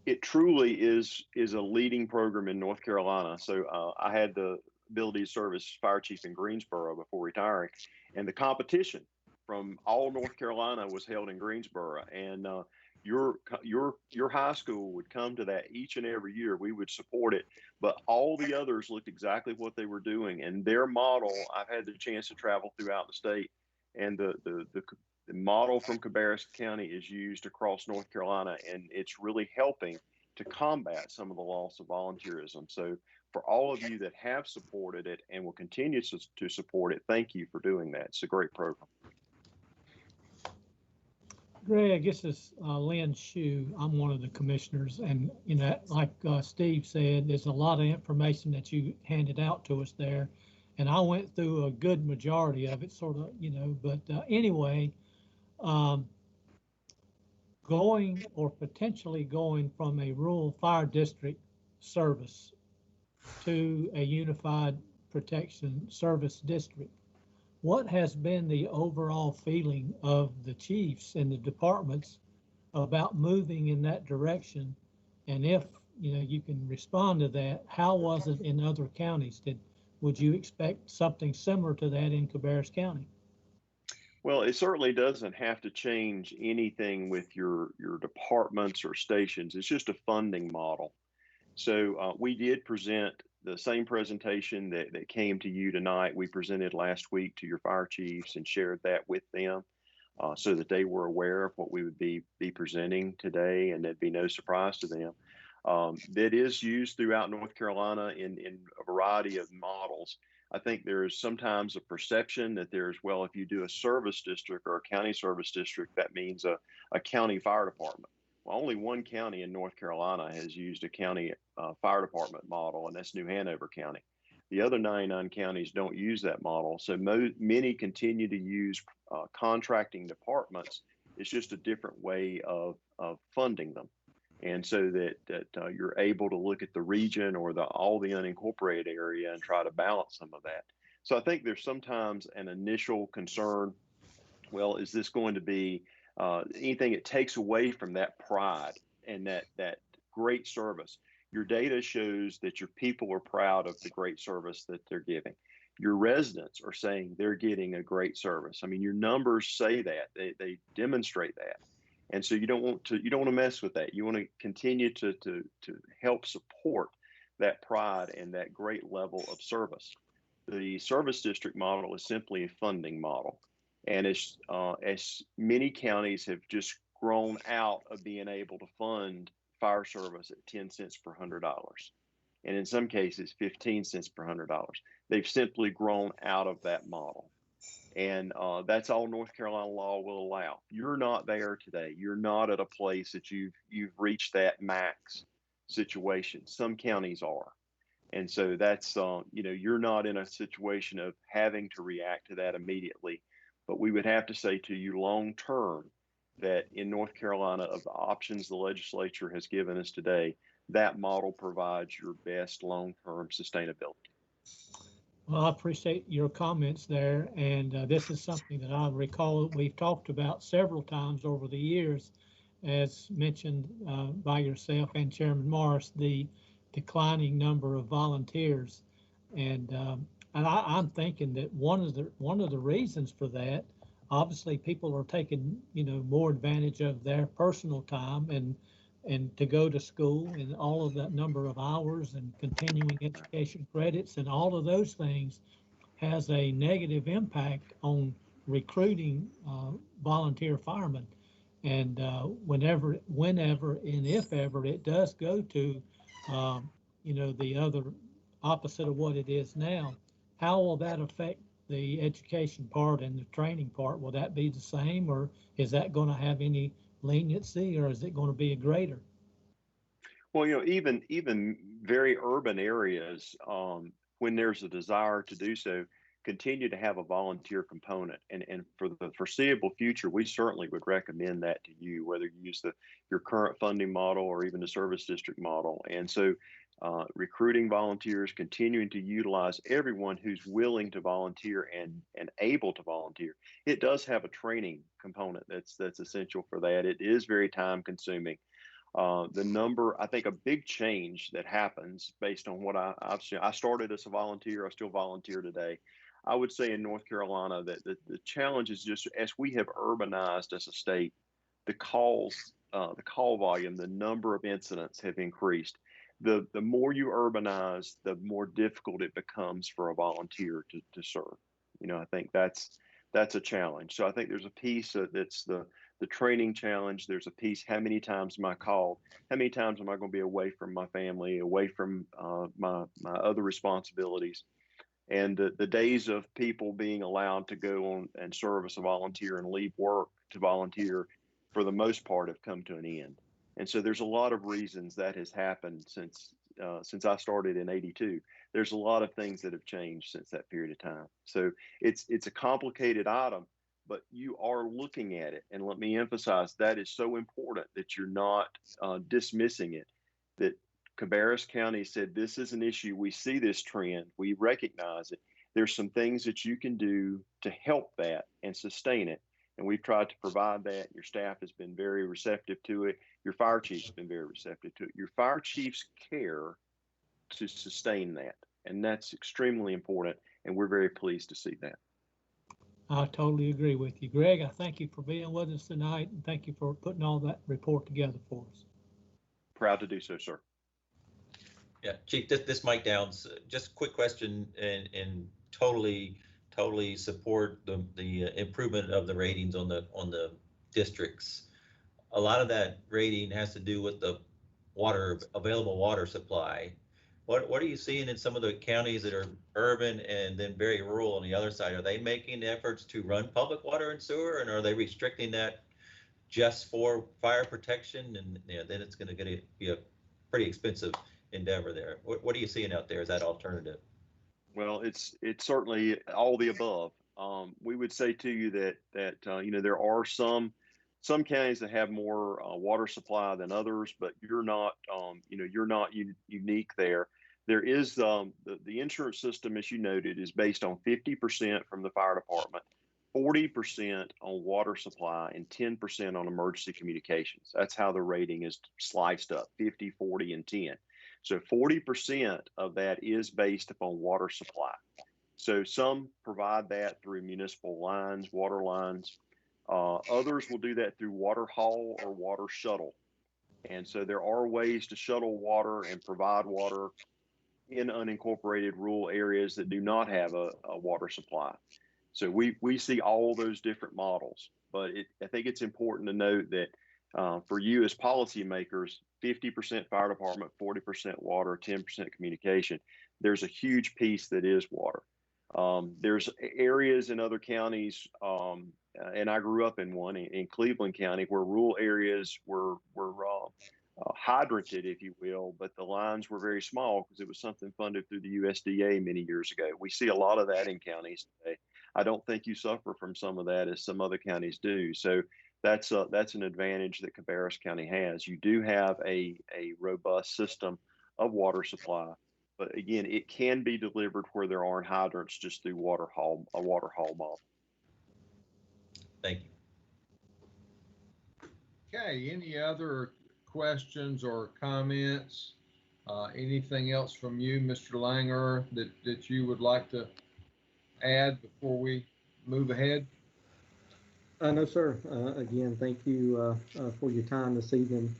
V: It truly is a leading program in North Carolina. So I had the ability to serve as fire chief in Greensboro before retiring, and the competition from all North Carolina was held in Greensboro. And your high school would come to that each and every year. We would support it, but all the others looked exactly what they were doing, and their model. I've had the chance to travel throughout the state, and the model from Cabarrus County is used across North Carolina, and it's really helping to combat some of the loss of volunteerism. So for all of you that have supported it and will continue to support it, thank you for doing that. It's a great program.
B: Greg, this is Lynn Shue. I'm one of the commissioners, and like Steve said, there's a lot of information that you handed out to us there, and I went through a good majority of it, sort of, But anyway, going or potentially going from a rural fire district service to a unified protection service district, what has been the overall feeling of the chiefs and the departments about moving in that direction? And if you can respond to that, how was it in other counties? Would you expect something similar to that in Cabarrus County?
V: Well, it certainly doesn't have to change anything with your departments or stations. It's just a funding model. So we did present the same presentation that came to you tonight. We presented last week to your fire chiefs and shared that with them so that they were aware of what we would be presenting today, and there'd be no surprise to them. That is used throughout North Carolina in a variety of models. I think there is sometimes a perception that there's, well, if you do a service district or a county service district, that means a county fire department. Well, only one county in North Carolina has used a county fire department model, and that's New Hanover County. The other 99 counties don't use that model. So many continue to use contracting departments. It's just a different way of funding them. And so that you're able to look at the region or all the unincorporated area and try to balance some of that. So I think there's sometimes an initial concern, well, is this going to be anything that takes away from that pride and that great service? Your data shows that your people are proud of the great service that they're giving. Your residents are saying they're getting a great service. I mean, your numbers say that, they demonstrate that. And so you don't want to mess with that. You want to continue to help support that pride and that great level of service. The service district model is simply a funding model. And as many counties have just grown out of being able to fund fire service at 10 cents per $100, and in some cases 15 cents per $100, they've simply grown out of that model. And that's all North Carolina law will allow. You're not there today. You're not at a place that you've reached that max situation. Some counties are. And so that's, you're not in a situation of having to react to that immediately. But we would have to say to you long term that in North Carolina, of the options the legislature has given us today, that model provides your best long-term sustainability.
B: Well, I appreciate your comments there, and this is something that I recall that we've talked about several times over the years, as mentioned by yourself and Chairman Morris, the declining number of volunteers, and I'm thinking that one of the reasons for that, obviously, people are taking more advantage of their personal time, and and to go to school and all of that number of hours and continuing education credits and all of those things has a negative impact on recruiting volunteer firemen. And whenever and if ever it does go to, the other opposite of what it is now, how will that affect the education part and the training part? Will that be the same, or is that going to have any leniency, or is it going to be a greater?
V: Well, even very urban areas, when there's a desire to do so, continue to have a volunteer component. And for the foreseeable future, we certainly would recommend that to you, whether you use your current funding model or even the service district model. And so recruiting volunteers, continuing to utilize everyone who's willing to volunteer and able to volunteer. It does have a training component that's essential for that. It is very time consuming. I think a big change that happens based on what I've seen. I started as a volunteer, I still volunteer today. I would say in North Carolina that the challenge is just as we have urbanized as a state, the call volume, the number of incidents have increased. The more you urbanize, the more difficult it becomes for a volunteer to serve. I think that's a challenge. So I think there's a piece that's the training challenge. There's a piece, how many times am I called? How many times am I going to be away from my family, away from my other responsibilities? And the days of people being allowed to go on and serve as a volunteer and leave work to volunteer, for the most part, have come to an end. And so there's a lot of reasons that has happened since I started in '82. There's a lot of things that have changed since that period of time. So it's a complicated item, but you are looking at it. And let me emphasize that is so important that you're not dismissing it, that Cabarrus County said, this is an issue. We see this trend. We recognize it. There's some things that you can do to help that and sustain it. And we've tried to provide that. Your staff has been very receptive to it. Your fire chief's been very receptive to it. Your fire chiefs care to sustain that. And that's extremely important. And we're very pleased to see that.
B: I totally agree with you. Greg, I thank you for being with us tonight, and thank you for putting all that report together for us.
V: Proud to do so, sir.
H: Yeah, Chief, this Mike Downs, just a quick question, and totally support the improvement of the ratings on the districts. A lot of that rating has to do with the available water supply. What are you seeing in some of the counties that are urban and then very rural on the other side? Are they making efforts to run public water and sewer, and are they restricting that just for fire protection? And then it's going to be a pretty expensive endeavor there. What are you seeing out there as that alternative?
V: Well, it's certainly all the above. We would say to you that there are some counties that have more water supply than others, but you're not unique there. There is the insurance system, as you noted, is based on 50% from the fire department, 40% on water supply, and 10% on emergency communications. That's how the rating is sliced up: 50, 40, and 10. So 40% of that is based upon water supply. So some provide that through municipal lines, water lines. Others will do that through water haul or water shuttle. And so there are ways to shuttle water and provide water in unincorporated rural areas that do not have a water supply. So we see all those different models. But I think it's important to note that for you as policymakers, 50% fire department, 40% water, 10% communication, there's a huge piece that is water. There's areas in other counties, and I grew up in one in Cleveland County, where rural areas were hydranted, if you will, but the lines were very small because it was something funded through the USDA many years ago. We see a lot of that in counties today. I don't think you suffer from some of that as some other counties do. So that's an advantage that Cabarrus County has. You do have a robust system of water supply, but again, it can be delivered where there aren't hydrants just through a water haul model.
H: Thank you.
A: Okay, any other questions or comments? Anything else from you, Mr. Langer, that you would like to add before we move ahead?
U: No, sir. Again, thank you for your time this evening.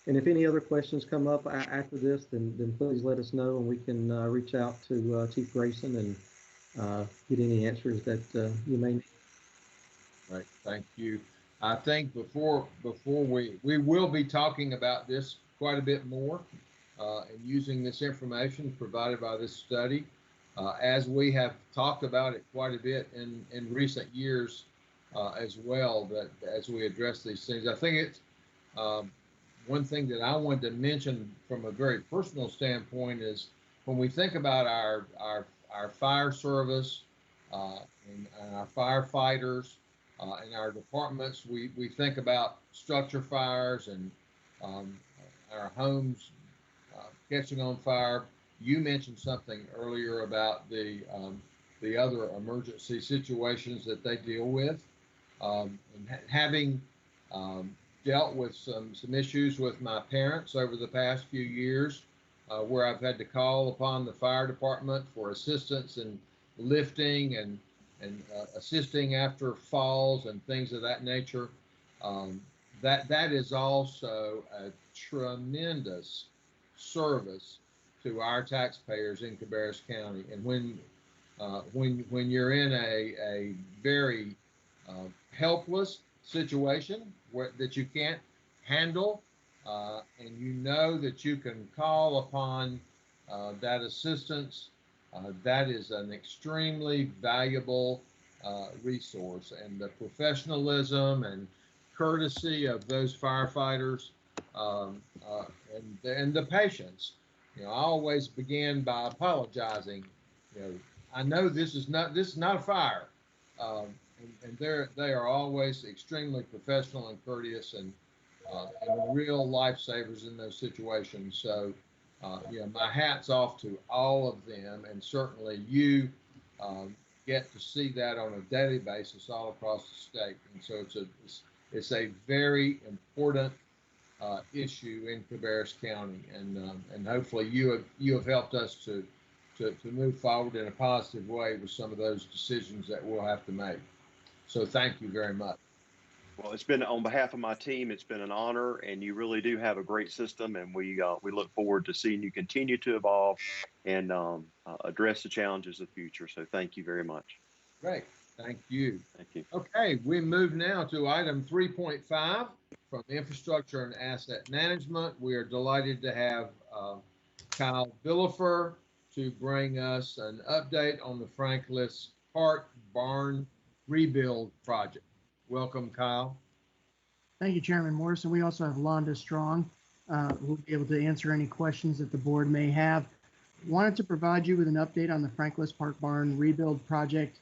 U: And if any other questions come up after this, then please let us know, and we can reach out to Chief Grayson and get any answers that you may need.
A: Right, thank you. I think before we will be talking about this quite a bit more and using this information provided by this study, as we have talked about it quite a bit in recent years as well, that as we address these things. I think it's one thing that I wanted to mention from a very personal standpoint is when we think about our fire service and our firefighters in our departments, we think about structure fires and our homes catching on fire. You mentioned something earlier about the other emergency situations that they deal with, and having dealt with some issues with my parents over the past few years, where I've had to call upon the fire department for assistance in lifting and assisting after falls and things of that nature. That is also a tremendous service to our taxpayers in Cabarrus County. And when you're in a very helpless situation that you can't handle, and you know that you can call upon that assistance, that is an extremely valuable resource. And the professionalism and courtesy of those firefighters and the patience. I always begin by apologizing. I know this is not a fire, and they are always extremely professional and courteous and real lifesavers in those situations. So, my hat's off to all of them, and certainly you get to see that on a daily basis all across the state. And so it's a very important issue in Cabarrus County, and hopefully you have helped us to move forward in a positive way with some of those decisions that we'll have to make. So thank you very much.
V: Well, it's been, on behalf of my team, it's been an honor, and you really do have a great system, and we look forward to seeing you continue to evolve and address the challenges of the future. So thank you very much.
A: Great. Thank you.
V: Thank you.
A: Okay, we move now to item 3.5 from Infrastructure and Asset Management. We are delighted to have Kyle Billifer to bring us an update on the Franklin Park Barn Rebuild Project. Welcome, Kyle.
C: Thank you, Chairman Morrison. We also have Londa Strong, who will be able to answer any questions that the board may have. Wanted to provide you with an update on the Franklin Park Barn Rebuild Project,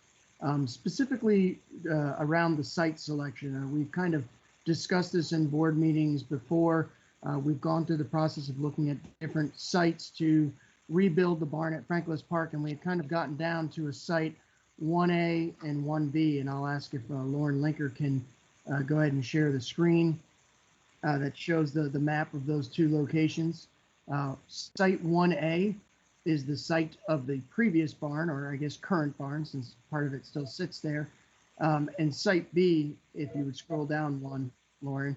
C: specifically around the site selection. We've kind of discussed this in board meetings before. We've gone through the process of looking at different sites to rebuild the barn at Franklin Park, and we've kind of gotten down to a site 1A and 1B, and I'll ask if Lauren Linker can go ahead and share the screen that shows the map of those two locations. Site 1A is the site of the previous barn, or I guess current barn, since part of it still sits there. And Site B, if you would scroll down one, Lauren,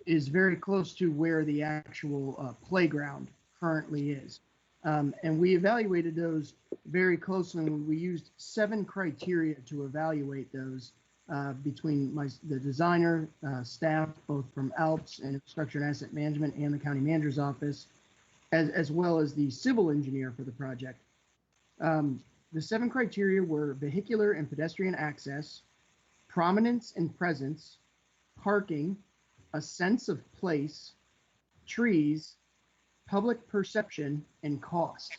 C: is very close to where the actual playground currently is. And we evaluated those very closely. We used 7 criteria to evaluate those between the designer, staff, both from ALPS and Infrastructure and Asset Management and the County Manager's Office, as well as the civil engineer for the project. The 7 criteria were vehicular and pedestrian access, prominence and presence, parking, a sense of place, trees, public perception, and cost.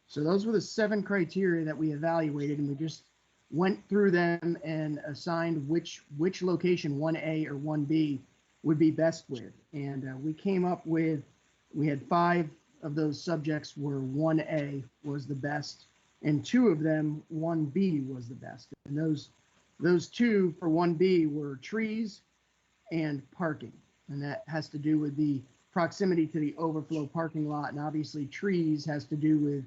C: So those were the 7 criteria that we evaluated, and we just went through them and assigned which location 1A or 1B would be best with. And we came up with, we had 5 of those subjects where 1A was the best, and 2 of them, 1B was the best. And those 2 for 1B were trees and parking. And that has to do with the proximity to the overflow parking lot. And obviously trees has to do with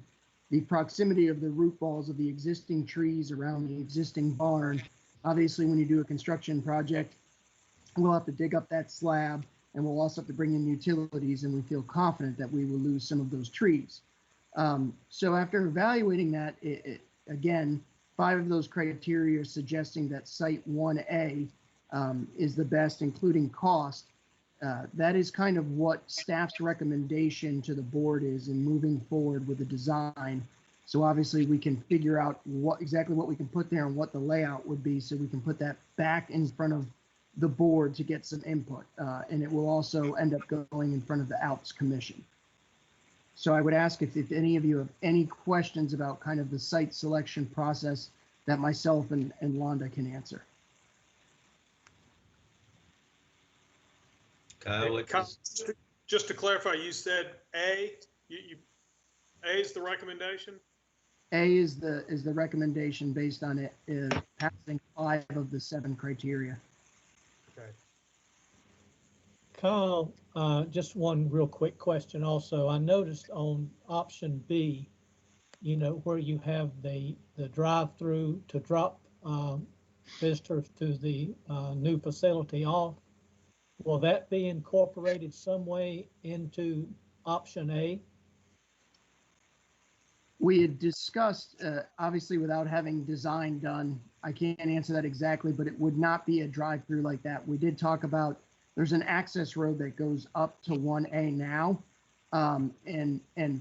C: the proximity of the root balls of the existing trees around the existing barn. Obviously, when you do a construction project, we'll have to dig up that slab and we'll also have to bring in utilities, and we feel confident that we will lose some of those trees. So after evaluating that, again, 5 of those criteria are suggesting that site 1A is the best, including cost. That is kind of what staff's recommendation to the board is in moving forward with the design. So obviously we can figure out exactly what we can put there and what the layout would be, so we can put that back in front of the board to get some input. And it will also end up going in front of the ALPS Commission. So I would ask if any of you have any questions about kind of the site selection process that myself and Londa can answer.
H: Kyle,
I: just to clarify, you said A. A is the recommendation.
C: A is the recommendation based on it passing 5 of the 7 criteria.
I: Okay.
B: Kyle, just one real quick question also. I noticed on option B, you know, where you have the drive-through to drop visitors to the new facility off. Will that be incorporated some way into option A?
C: We had discussed, obviously without having design done, I can't answer that exactly, but it would not be a drive-through like that. We did talk about, there's an access road that goes up to 1A now. And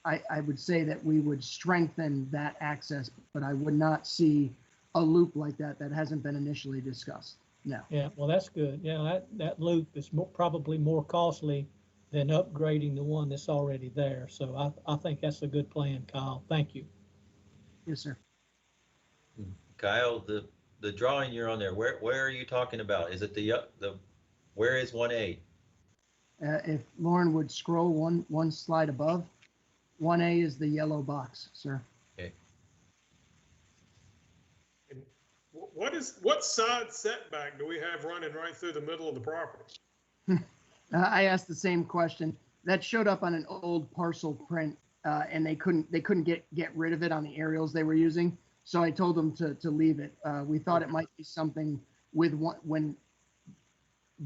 C: I would say that we would strengthen that access, but I would not see a loop like that hasn't been initially discussed. No.
B: Yeah, well, that's good. Yeah, that loop is probably more costly than upgrading the one that's already there. So I think that's a good plan, Kyle. Thank you.
C: Yes, sir.
H: Kyle, the drawing you're on there, where are you talking about? Is it where is 1A?
C: If Lauren would scroll one slide above, 1A is the yellow box, sir.
H: Okay.
I: And what side setback do we have running right through the middle of the property?
C: I asked the same question. That showed up on an old parcel print, and they couldn't get rid of it on the aerials they were using. So I told them to leave it. We thought it might be something with when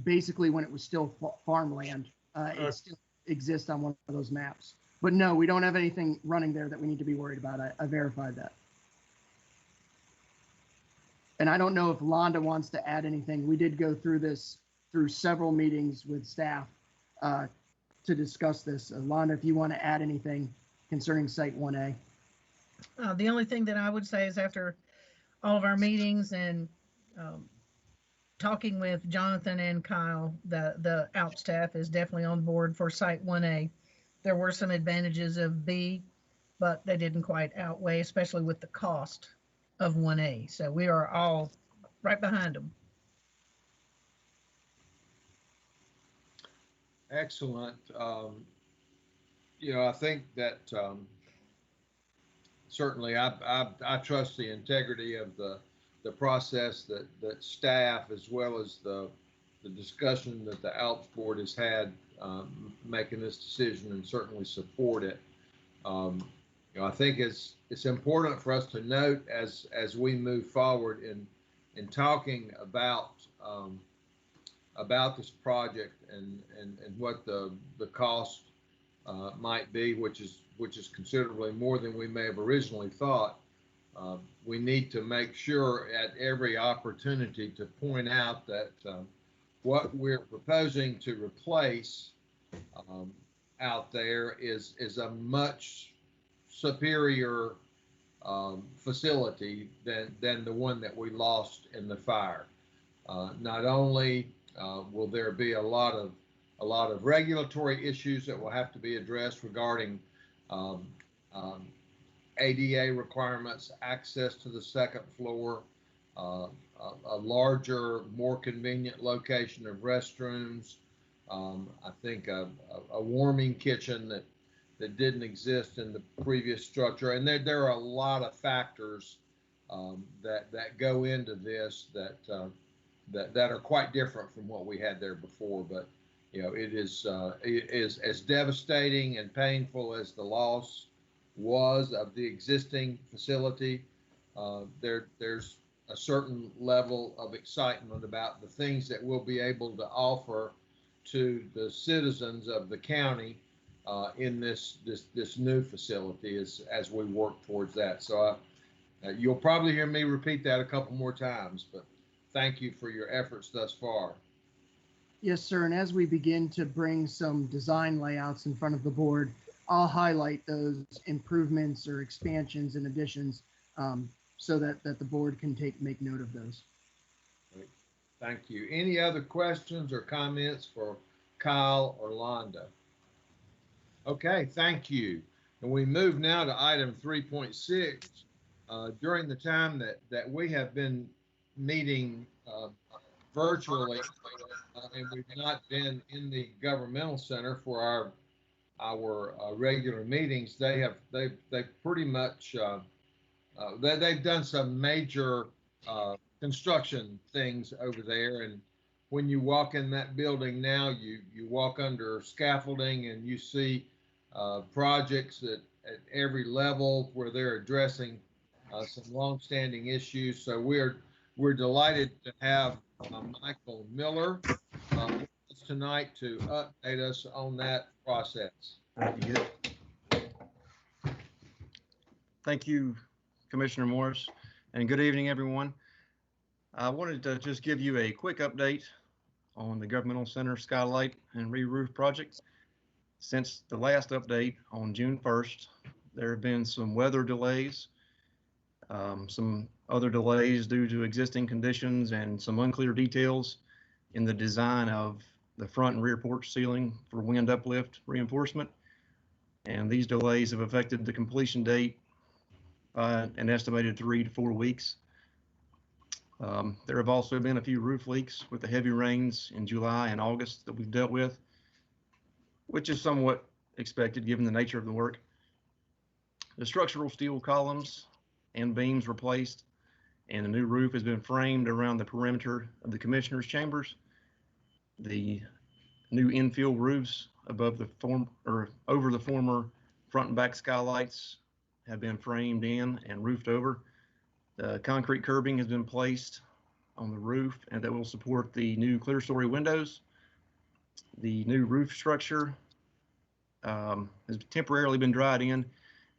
C: it was still farmland. It still exists on one of those maps. But no, we don't have anything running there that we need to be worried about. I verified that. And I don't know if Londa wants to add anything. We did go through several meetings with staff to discuss this. Londa, if you want to add anything concerning Site 1A.
E: The only thing that I would say is after all of our meetings and talking with Jonathan and Kyle, the ALP staff is definitely on board for Site 1A. There were some advantages of B, but they didn't quite outweigh, especially with the cost of 1A. So we are all right behind them.
A: Excellent. I think that certainly I trust the integrity of the process that staff, as well as the discussion that the ALPS board has had making this decision, and certainly support it. I think it's important for us to note as we move forward in talking about this project and what the cost might be, which is considerably more than we may have originally thought. We need to make sure at every opportunity to point out that what we're proposing to replace out there is a much superior facility than the one that we lost in the fire. Not only will there be a lot of regulatory issues that will have to be addressed regarding ADA requirements, access to the second floor, a larger, more convenient location of restrooms. I think a warming kitchen that didn't exist in the previous structure, and there are a lot of factors that go into this that are quite different from what we had there before. But it is as devastating and painful as the loss was of the existing facility. There's a certain level of excitement about the things that we'll be able to offer to the citizens of the county in this new facility as we work towards that. So you'll probably hear me repeat that a couple more times, but thank you for your efforts thus far.
C: Yes, sir. And as we begin to bring some design layouts in front of the board, I'll highlight those improvements or expansions and additions so that the board can make note of those.
A: Great. Thank you. Any other questions or comments for Kyle or Londa? Okay, thank you. And we move now to item 3.6. During the time that we have been meeting virtually, and we've not been in the governmental center for our regular meetings, they've pretty much they've done some major construction things over there. And when you walk in that building now, you walk under scaffolding and you see projects at every level where they're addressing some longstanding issues. So we're delighted to have Michael Miller with us tonight to update us on that process.
F: Thank you, Commissioner Morris, and good evening, everyone. I wanted to just give you a quick update on the Governmental Center skylight and re-roof project. Since the last update on June 1st, there have been some weather delays, some other delays due to existing conditions, and some unclear details in the design of the front and rear porch ceiling for wind uplift reinforcement. And these delays have affected the completion date by an estimated 3 to 4 weeks. There have also been a few roof leaks with the heavy rains in July and August that we've dealt with, which is somewhat expected given the nature of the work. The structural steel columns and beams replaced, and a new roof has been framed around the perimeter of the commissioners' chambers. The new infill roofs above the over the former front and back skylights have been framed in and roofed over. The concrete curbing has been placed on the roof, and that will support the new clear story windows. The new roof structure has temporarily been dried in,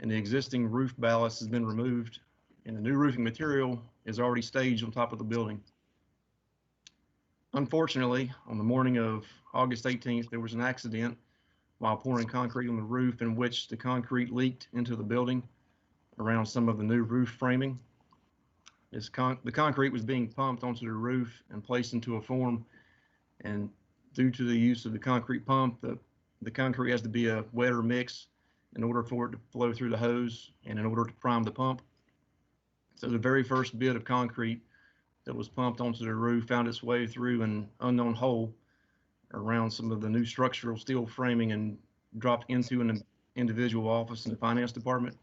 F: and the existing roof ballast has been removed, and the new roofing material is already staged on top of the building. Unfortunately, on the morning of August 18th, there was an accident while pouring concrete on the roof in which the concrete leaked into the building around some of the new roof framing. The concrete was being pumped onto the roof and placed into a form, and due to the use of the concrete pump, the concrete has to be a wetter mix in order for it to flow through the hose and in order to prime the pump. So the very first bit of concrete that was pumped onto the roof found its way through an unknown hole around some of the new structural steel framing and dropped into an individual office in the finance department.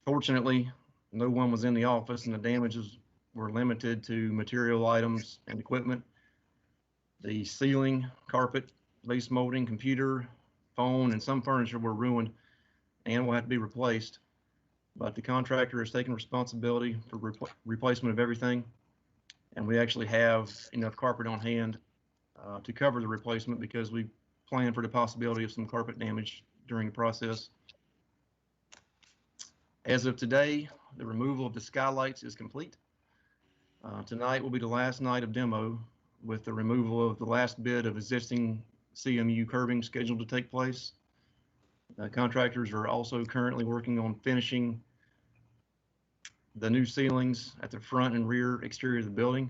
F: Fortunately, no one was in the office, and the damages were limited to material items and equipment. The ceiling, carpet, base molding, computer, phone, and some furniture were ruined and will have to be replaced. But the contractor has taken responsibility for replacement of everything, and we actually have enough carpet on hand to cover the replacement because we plan for the possibility of some carpet damage during the process. As of today, the removal of the skylights is complete. Tonight will be the last night of demo, with the removal of the last bit of existing CMU curbing scheduled to take place. Contractors are also currently working on finishing the new ceilings at the front and rear exterior of the building.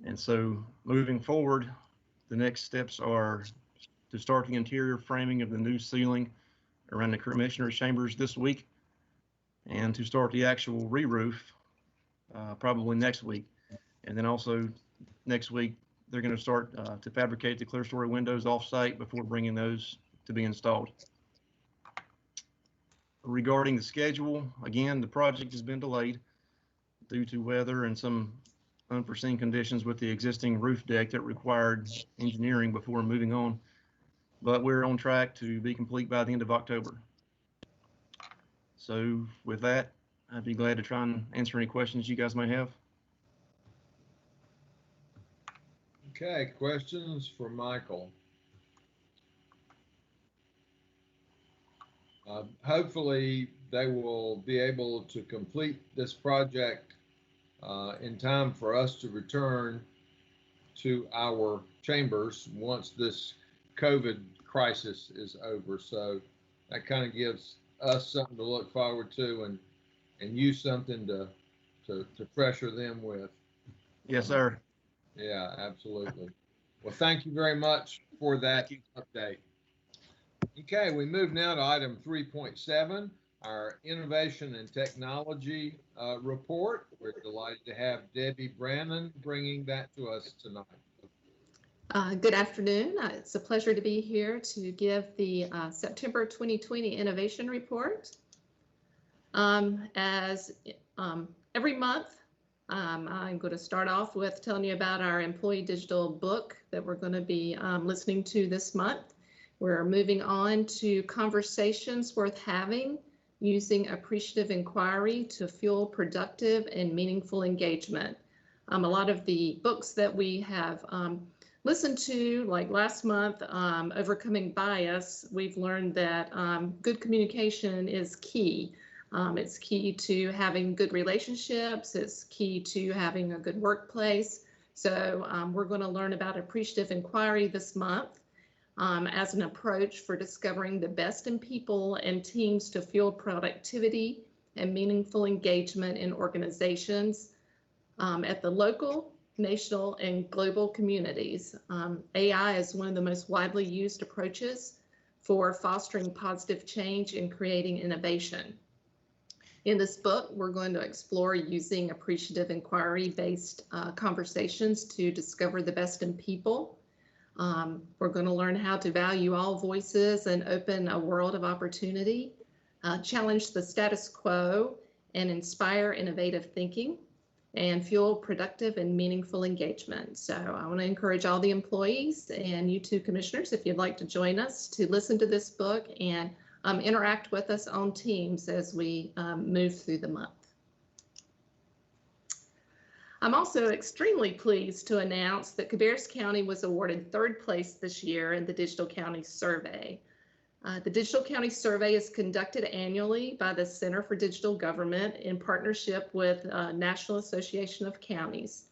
F: And so moving forward, the next steps are to start the interior framing of the new ceiling around the commissioner's chambers this week, and to start the actual re-roof probably next week. And then also next week, they're going to start to fabricate the clear story windows off-site before bringing those to be installed. Regarding the schedule, again, the project has been delayed due to weather and some unforeseen conditions with the existing roof deck that required engineering before moving on. But we're on track to be complete by the end of October. So with that, I'd be glad to try and answer any questions you guys may have.
A: Okay, questions for Michael? Hopefully they will be able to complete this project in time for us to return to our chambers once this COVID crisis is over. So that kind of gives us something to look forward to and you something to pressure them with.
F: Yes, sir.
A: Yeah, absolutely. Well, thank you very much for that update. Okay, we move now to item 3.7, our innovation and technology report. We're delighted to have Debbie Brannon bringing that to us tonight.
G: Good afternoon. It's a pleasure to be here to give the September 2020 Innovation Report. As every month, I'm going to start off with telling you about our employee digital book that we're going to be listening to this month. We're moving on to conversations worth having using appreciative inquiry to fuel productive and meaningful engagement. A lot of the books that we have listened to, like last month, Overcoming Bias, we've learned that good communication is key. It's key to having good relationships. It's key to having a good workplace. So we're going to learn about appreciative inquiry this month as an approach for discovering the best in people and teams to fuel productivity and meaningful engagement in organizations at the local, national, and global communities. AI is one of the most widely used approaches for fostering positive change and creating innovation. In this book, we're going to explore using appreciative inquiry-based conversations to discover the best in people. We're going to learn how to value all voices and open a world of opportunity, challenge the status quo, and inspire innovative thinking, and fuel productive and meaningful engagement. So I want to encourage all the employees and you two commissioners, if you'd like to join us, to listen to this book and interact with us on Teams as we move through the month. I'm also extremely pleased to announce that Cabarrus County was awarded 3rd place this year in the Digital County Survey. The Digital County Survey is conducted annually by the Center for Digital Government in partnership with National Association of Counties.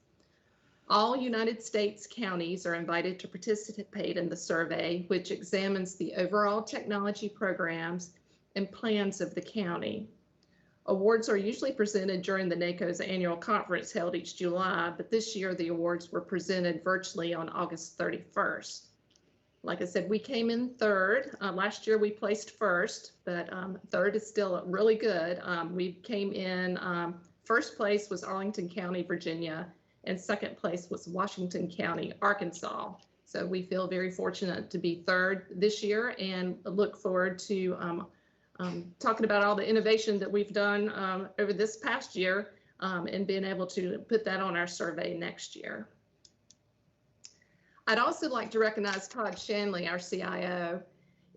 G: All United States counties are invited to participate in the survey, which examines the overall technology programs and plans of the county. Awards are usually presented during the NACO's annual conference held each July, but this year the awards were presented virtually on August 31st. Like I said, we came in 3rd. Last year we placed 1st, but 3rd is still really good. We came in, 1st place was Arlington County, Virginia, and 2nd place was Washington County, Arkansas. So we feel very fortunate to be 3rd this year and look forward to talking about all the innovation that we've done over this past year and being able to put that on our survey next year. I'd also like to recognize Todd Shanley, our CIO.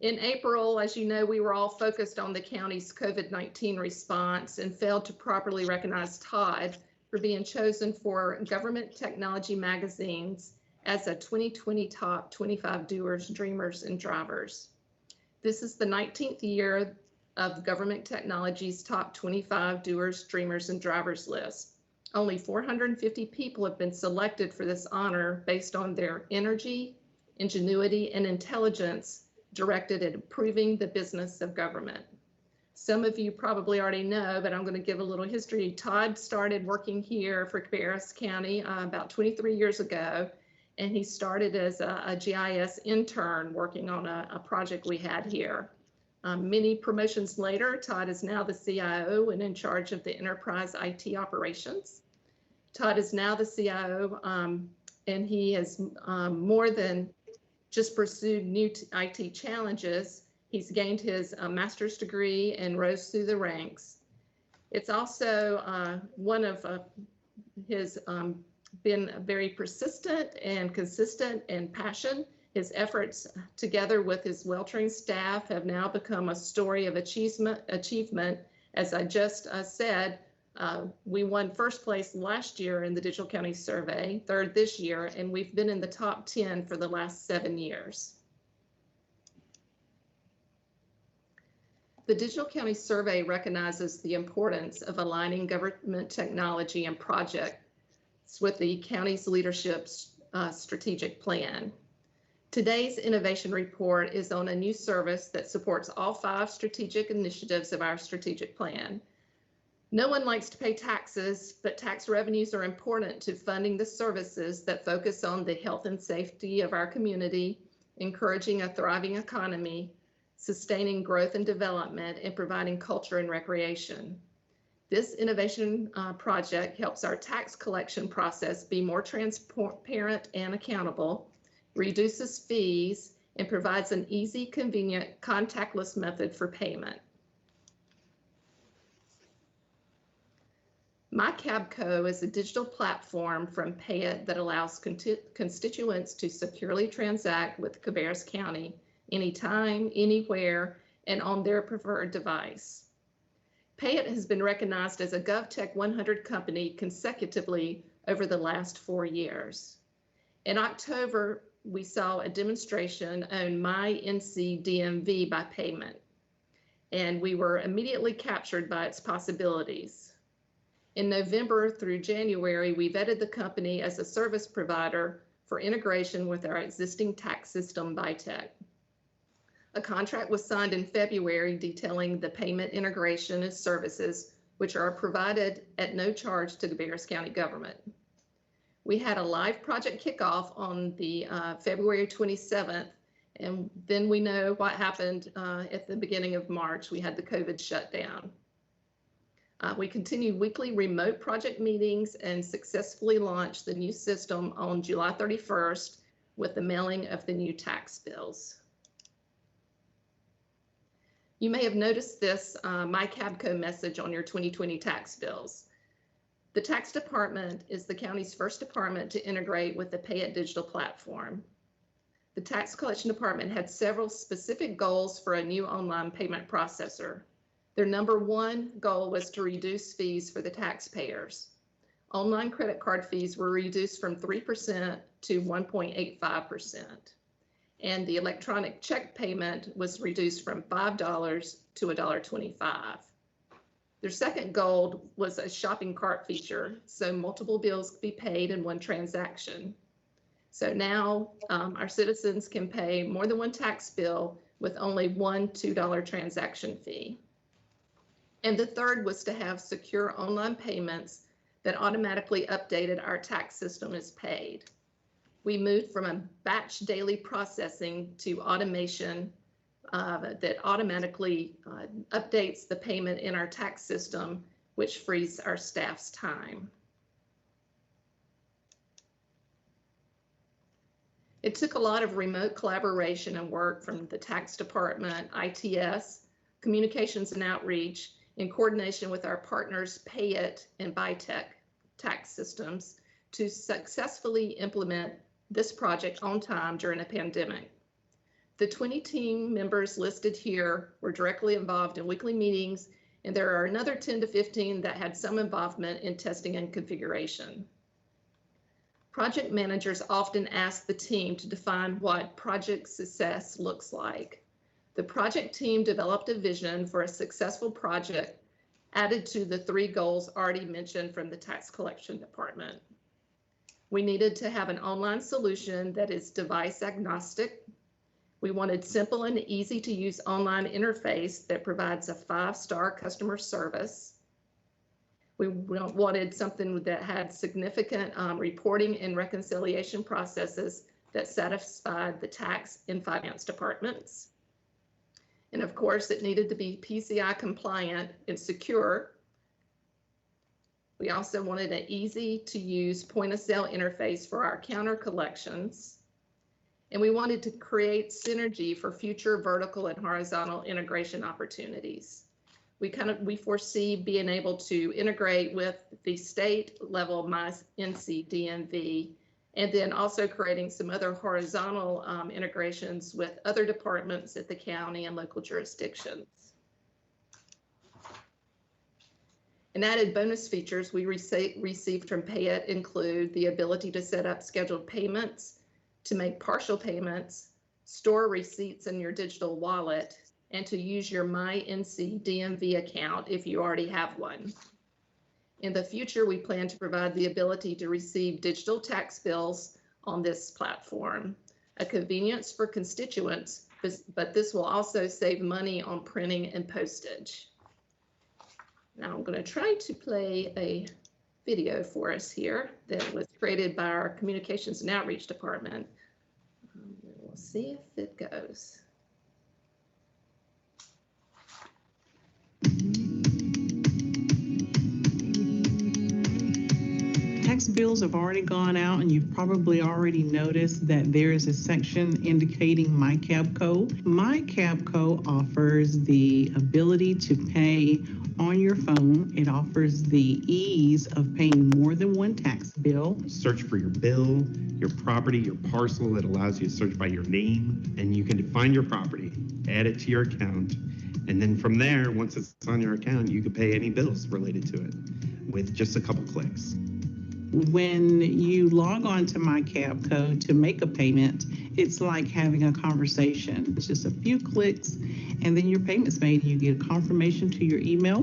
G: In April, as you know, we were all focused on the county's COVID-19 response and failed to properly recognize Todd for being chosen for Government Technology Magazine's as a 2020 Top 25 Doers, Dreamers, and Drivers. This is the 19th year of Government Technology's Top 25 Doers, Dreamers, and Drivers list. Only 450 people have been selected for this honor based on their energy, ingenuity, and intelligence directed at improving the business of government. Some of you probably already know, but I'm going to give a little history. Todd started working here for Cabarrus County about 23 years ago, and he started as a GIS intern working on a project we had here. Many promotions later, Todd is now the CIO and in charge of the enterprise IT operations. Todd is now the CIO, and he has more than just pursued new IT challenges. He's gained his master's degree and rose through the ranks. It's also one of his been very persistent and consistent and passion. His efforts, together with his well-trained staff, have now become a story of achievement, as I just said, We won first place last year in the Digital County Survey, third this year, and we've been in the top 10 for the last 7 years. The Digital County Survey recognizes the importance of aligning government technology and projects with the county's leadership's strategic plan. Today's innovation report is on a new service that supports all 5 strategic initiatives of our strategic plan. No one likes to pay taxes, but tax revenues are important to funding the services that focus on the health and safety of our community, encouraging a thriving economy, sustaining growth and development, and providing culture and recreation. This innovation project helps our tax collection process be more transparent and accountable, reduces fees, and provides an easy, convenient, contactless method for payment. MyCabco is a digital platform from Payette that allows constituents to securely transact with Cabarrus County anytime, anywhere, and on their preferred device. Payette has been recognized as a GovTech 100 company consecutively over the last 4 years. In October, we saw a demonstration on MyNCDMV by Payment, and we were immediately captured by its possibilities. In November through January, we vetted the company as a service provider for integration with our existing tax system by Tech. A contract was signed in February detailing the payment integration and services, which are provided at no charge to the Cabarrus County government. We had a live project kickoff on the February 27th, and then we know what happened at the beginning of March. We had the COVID shutdown. We continued weekly remote project meetings and successfully launched the new system on July 31st with the mailing of the new tax bills. You may have noticed this MyCabco message on your 2020 tax bills. The tax department is the county's first department to integrate with the Payette digital platform. The tax collection department had several specific goals for a new online payment processor. Their number 1 goal was to reduce fees for the taxpayers. Online credit card fees were reduced from 3% to 1.85%. And the electronic check payment was reduced from $5 to $1.25. Their second goal was a shopping cart feature, so multiple bills could be paid in one transaction. So now our citizens can pay more than one tax bill with only one $2 transaction fee. And the third was to have secure online payments that automatically updated our tax system as paid. We moved from a batch daily processing to automation that automatically updates the payment in our tax system, which frees our staff's time. It took a lot of remote collaboration and work from the tax department, ITS, communications and outreach, in coordination with our partners Payette and Bytech tax systems to successfully implement this project on time during a pandemic. The 20 team members listed here were directly involved in weekly meetings, and there are another 10 to 15 that had some involvement in testing and configuration. Project managers often ask the team to define what project success looks like. The project team developed a vision for a successful project added to the 3 goals already mentioned from the tax collection department. We needed to have an online solution that is device agnostic. We wanted simple and easy to use online interface that provides a 5-star customer service. We wanted something that had significant reporting and reconciliation processes that satisfied the tax and finance departments. And of course, it needed to be PCI compliant and secure. We also wanted an easy to use point of sale interface for our counter collections. And we wanted to create synergy for future vertical and horizontal integration opportunities. We foresee being able to integrate with the state level MyNCDMV, and then also creating some other horizontal integrations with other departments at the county and local jurisdictions. And added bonus features we received from Payette include the ability to set up scheduled payments, to make partial payments, store receipts in your digital wallet, and to use your MyNC DMV account if you already have one. In the future, we plan to provide the ability to receive digital tax bills on this platform, a convenience for constituents, but this will also save money on printing and postage. Now I'm going to try to play a video for us here that was created by our Communications and Outreach Department. We'll see if it goes.
K: Tax bills have already gone out, and you've probably already noticed that there is a section indicating My Cabco. My Cabco offers the ability to pay on your phone. It offers the ease of paying more than one tax bill.
L: Search for your bill, your property, your parcel. It allows you to search by your name, and you can find your property, add it to your account, and then from there, once it's on your account, you can pay any bills related to it with just a couple clicks.
K: When you log on to My Cabco to make a payment, it's like having a conversation. It's just a few clicks, and then your payment's made. You get a confirmation to your email,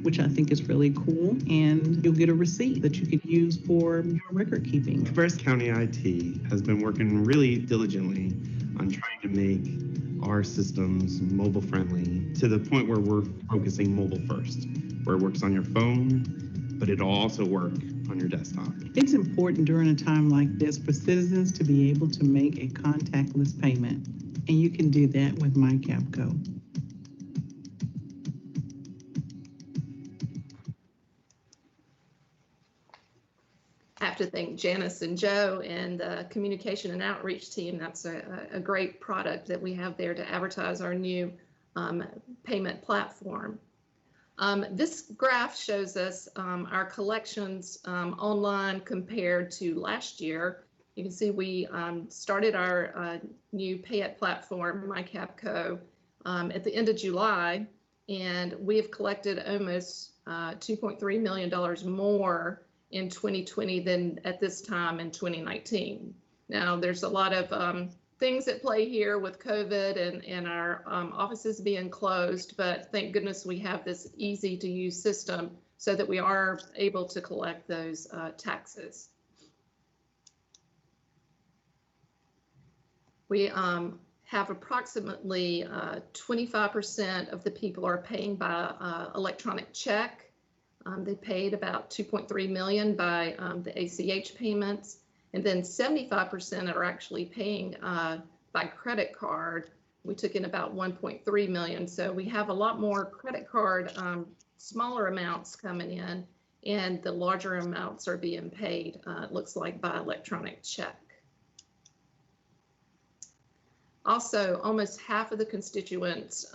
K: which I think is really cool, and you'll get a receipt that you could use for your record keeping.
L: Cabarrus County IT has been working really diligently on trying to make our systems mobile friendly to the point where we're focusing mobile first, where it works on your phone, but it'll also work on your desktop.
K: It's important during a time like this for citizens to be able to make a contactless payment, and you can do that with My Cabco.
G: I have to thank Janice and Joe and the Communication and Outreach team. That's a great product that we have there to advertise our new payment platform. This graph shows us our collections online compared to last year. You can see we started our new Payette platform, My Cabco, at the end of July, and we have collected almost $2.3 million more in 2020 than at this time in 2019. Now, there's a lot of things at play here with COVID and our offices being closed, but thank goodness we have this easy to use system so that we are able to collect those taxes. We have approximately 25% of the people are paying by electronic check. They paid about 2.3 million by the ACH payments. And then 75% are actually paying by credit card. We took in about 1.3 million. So we have a lot more credit card, smaller amounts coming in, and the larger amounts are being paid, it looks like, by electronic check. Also, almost half of the constituents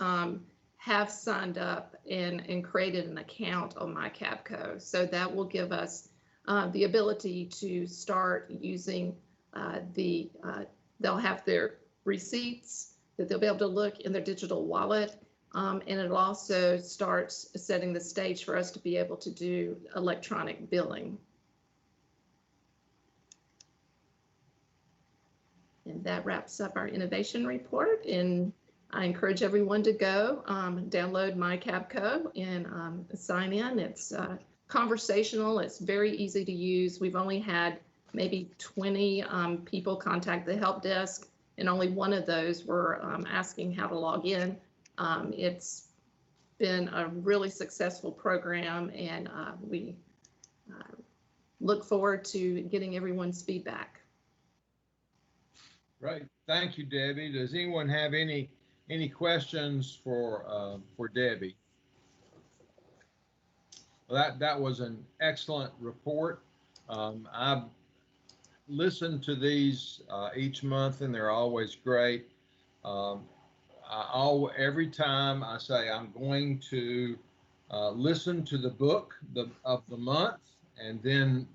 G: have signed up and created an account on My Cabco. So that will give us the ability to start using they'll have their receipts that they'll be able to look in their digital wallet, and it'll also start setting the stage for us to be able to do electronic billing. And that wraps up our innovation report, and I encourage everyone to go download My Cabco and sign in. It's conversational. It's very easy to use. We've only had maybe 20 people contact the help desk, and only one of those were asking how to log in. It's been a really successful program, and we look forward to getting everyone's feedback.
A: Great. Thank you, Debbie. Does anyone have any questions for Debbie? Well, that was an excellent report. I've listened to these each month, and they're always great. Every time I say I'm going to listen to the book of the month, and then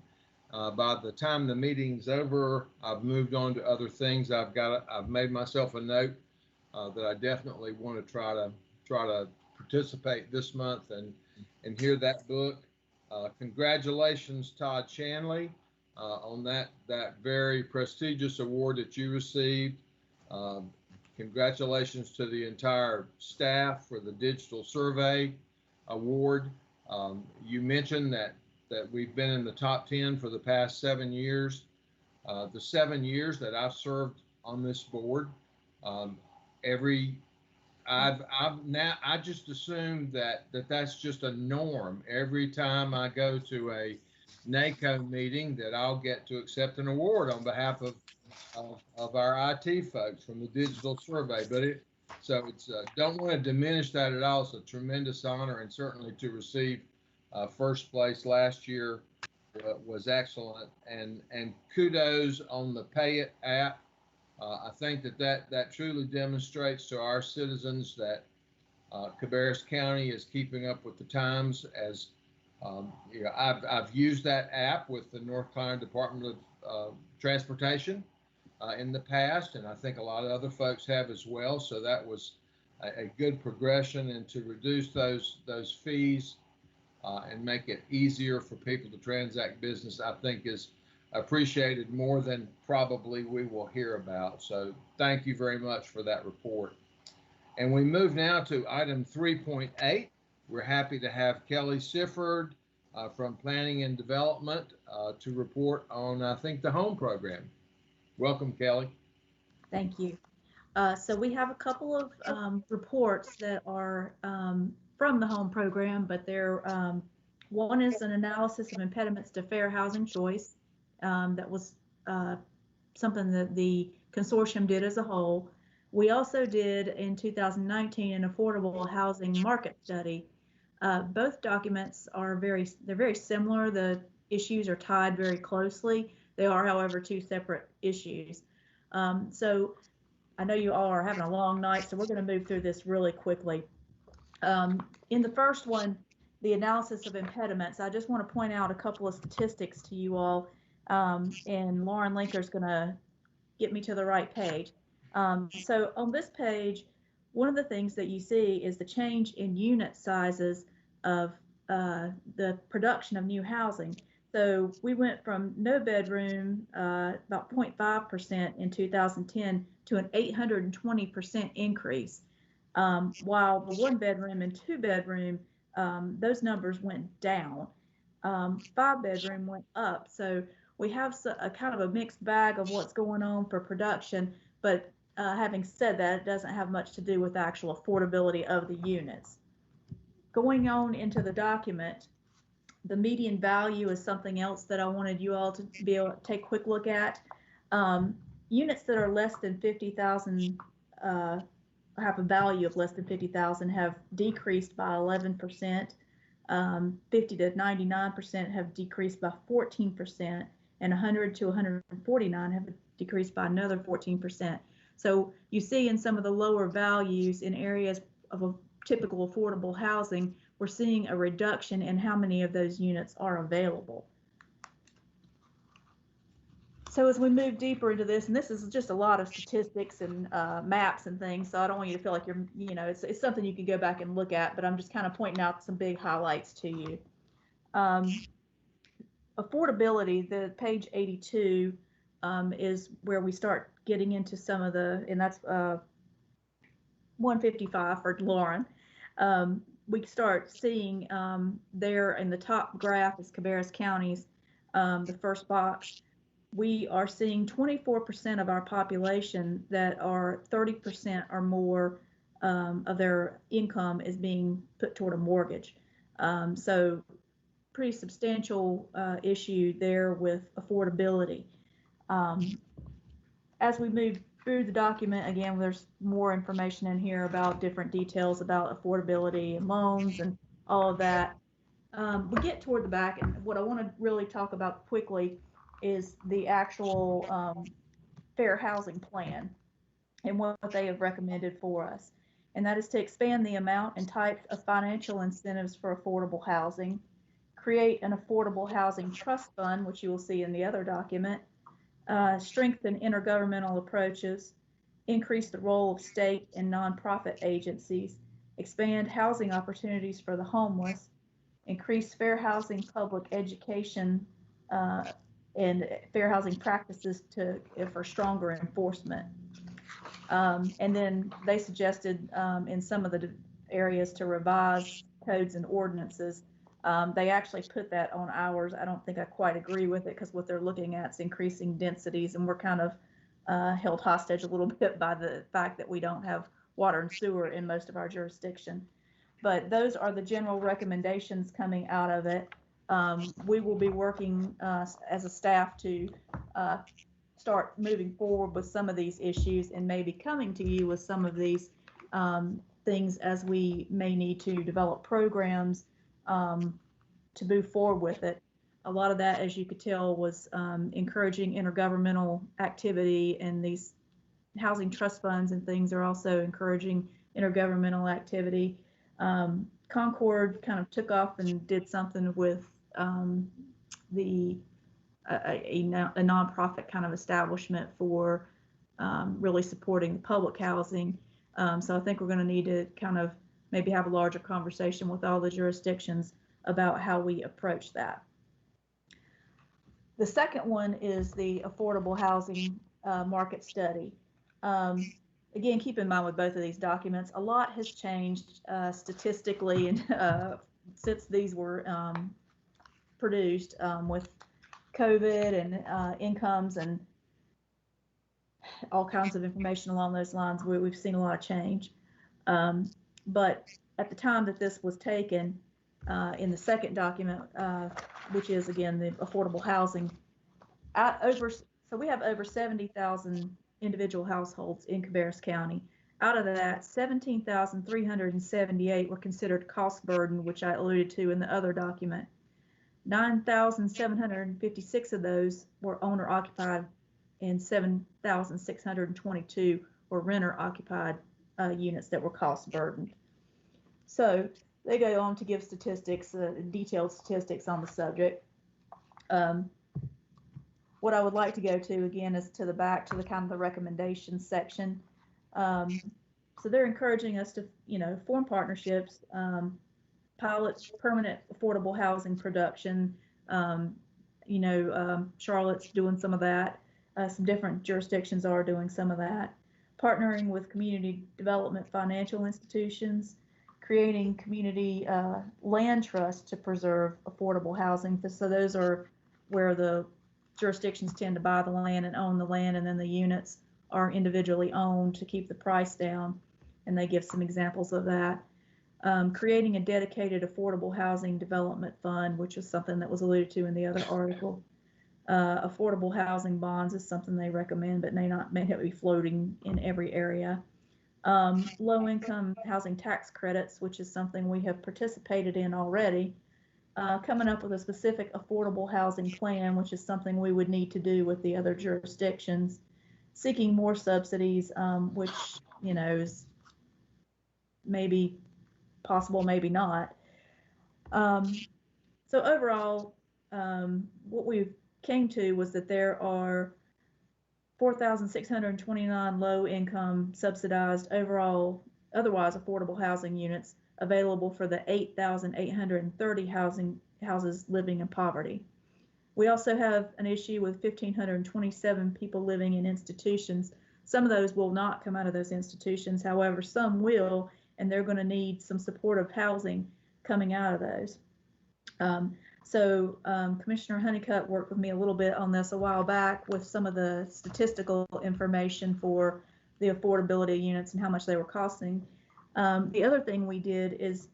A: by the time the meeting's over, I've moved on to other things. I've made myself a note that I definitely want to try to participate this month and hear that book. Congratulations, Todd Chanley, on that very prestigious award that you received. Congratulations to the entire staff for the Digital Survey Award. You mentioned that we've been in the top 10 for the past 7 years. The 7 years that I've served on this board, I just assumed that's just a norm. Every time I go to a NACO meeting, that I'll get to accept an award on behalf of our IT folks from the Digital Survey. But don't want to diminish that at all. It's a tremendous honor, and certainly to receive first place last year was excellent. And kudos on the Pay It app. I think that truly demonstrates to our citizens that Cabarrus County is keeping up with the times. As I've used that app with the North Carolina Department of Transportation in the past, and I think a lot of other folks have as well. So that was a good progression, and to reduce those fees and make it easier for people to transact business, I think is appreciated more than probably we will hear about. So thank you very much for that report. And we move now to item 3.8. We're happy to have Kelly Sifford from Planning and Development to report on, I think, the home program. Welcome, Kelly.
M: Thank you. So we have a couple of reports that are from the home program, but they're one is an analysis of impediments to fair housing choice. That was something that the consortium did as a whole. We also did in 2019 an affordable housing market study. Both documents are very similar. The issues are tied very closely. They are, however, two separate issues. So I know you all are having a long night, so we're going to move through this really quickly. In the first one, the analysis of impediments, I just want to point out a couple of statistics to you all. And Lauren Linker's going to get me to the right page. So on this page, one of the things that you see is the change in unit sizes of the production of new housing. So we went from no bedroom, about 0.5% in 2010 to an 820% increase, while the 1 bedroom and 2 bedroom, those numbers went down. 5 bedroom went up. So we have a kind of a mixed bag of what's going on for production, but having said that, it doesn't have much to do with the actual affordability of the units. Going on into the document, the median value is something else that I wanted you all to be able to take a quick look at. Units that are less than 50,000, have a value of less than 50,000 have decreased by 11%. 50 to 99% have decreased by 14%, and 100 to 149 have decreased by another 14%. So you see in some of the lower values in areas of a typical affordable housing, we're seeing a reduction in how many of those units are available. So as we move deeper into this, and this is just a lot of statistics and maps and things, so I don't want you to feel like you're, it's something you can go back and look at, but I'm just kind of pointing out some big highlights to you. Affordability, the page 82 is where we start getting into some of the, and that's 155 for Lauren. We start seeing there in the top graph is Cabarrus County's, the first box. We are seeing 24% of our population that are 30% or more of their income is being put toward a mortgage. So pretty substantial issue there with affordability. As we move through the document, again, there's more information in here about different details about affordability and loans and all of that. We get toward the back, and what I want to really talk about quickly is the actual fair housing plan and what they have recommended for us. And that is to expand the amount and types of financial incentives for affordable housing, create an affordable housing trust fund, which you will see in the other document, strengthen intergovernmental approaches, increase the role of state and nonprofit agencies, expand housing opportunities for the homeless, increase fair housing public education and fair housing practices for stronger enforcement. And then they suggested in some of the areas to revise codes and ordinances. They actually put that on ours. I don't think I quite agree with it because what they're looking at is increasing densities, and we're kind of held hostage a little bit by the fact that we don't have water and sewer in most of our jurisdiction. But those are the general recommendations coming out of it. We will be working as a staff to start moving forward with some of these issues and maybe coming to you with some of these things as we may need to develop programs to move forward with it. A lot of that, as you could tell, was encouraging intergovernmental activity, and these housing trust funds and things are also encouraging intergovernmental activity. Concord kind of took off and did something with a nonprofit kind of establishment for really supporting public housing. So I think we're going to need to kind of maybe have a larger conversation with all the jurisdictions about how we approach that. The second one is the affordable housing market study. Again, keep in mind with both of these documents, a lot has changed statistically and since these were produced with COVID and incomes and all kinds of information along those lines. We've seen a lot of change. But at the time that this was taken, in the second document, which is again the affordable housing, so we have over 70,000 individual households in Cabarrus County. Out of that, 17,378 were considered cost burden, which I alluded to in the other document. 9,756 of those were owner occupied, and 7,622 were renter occupied units that were cost burdened. So they go on to give statistics, detailed statistics on the subject. What I would like to go to again is to the back to the kind of the recommendations section. So they're encouraging us to, form partnerships, pilot permanent affordable housing production. Charlotte's doing some of that. Some different jurisdictions are doing some of that. Partnering with community development financial institutions, creating community land trusts to preserve affordable housing. So those are where the jurisdictions tend to buy the land and own the land, and then the units are individually owned to keep the price down. And they give some examples of that. Creating a dedicated affordable housing development fund, which is something that was alluded to in the other article. Affordable housing bonds is something they recommend, but may not be floating in every area. Low-income housing tax credits, which is something we have participated in already. Coming up with a specific affordable housing plan, which is something we would need to do with the other jurisdictions. Seeking more subsidies, which, is maybe possible, maybe not. So overall, what we came to was that there are 4,629 low-income subsidized overall otherwise affordable housing units available for the 8,830 houses living in poverty. We also have an issue with 1,527 people living in institutions. Some of those will not come out of those institutions. However, some will, and they're going to need some supportive housing coming out of those. Commissioner Honeycutt worked with me a little bit on this a while back with some of the statistical information for the affordability units and how much they were costing. The other thing we did is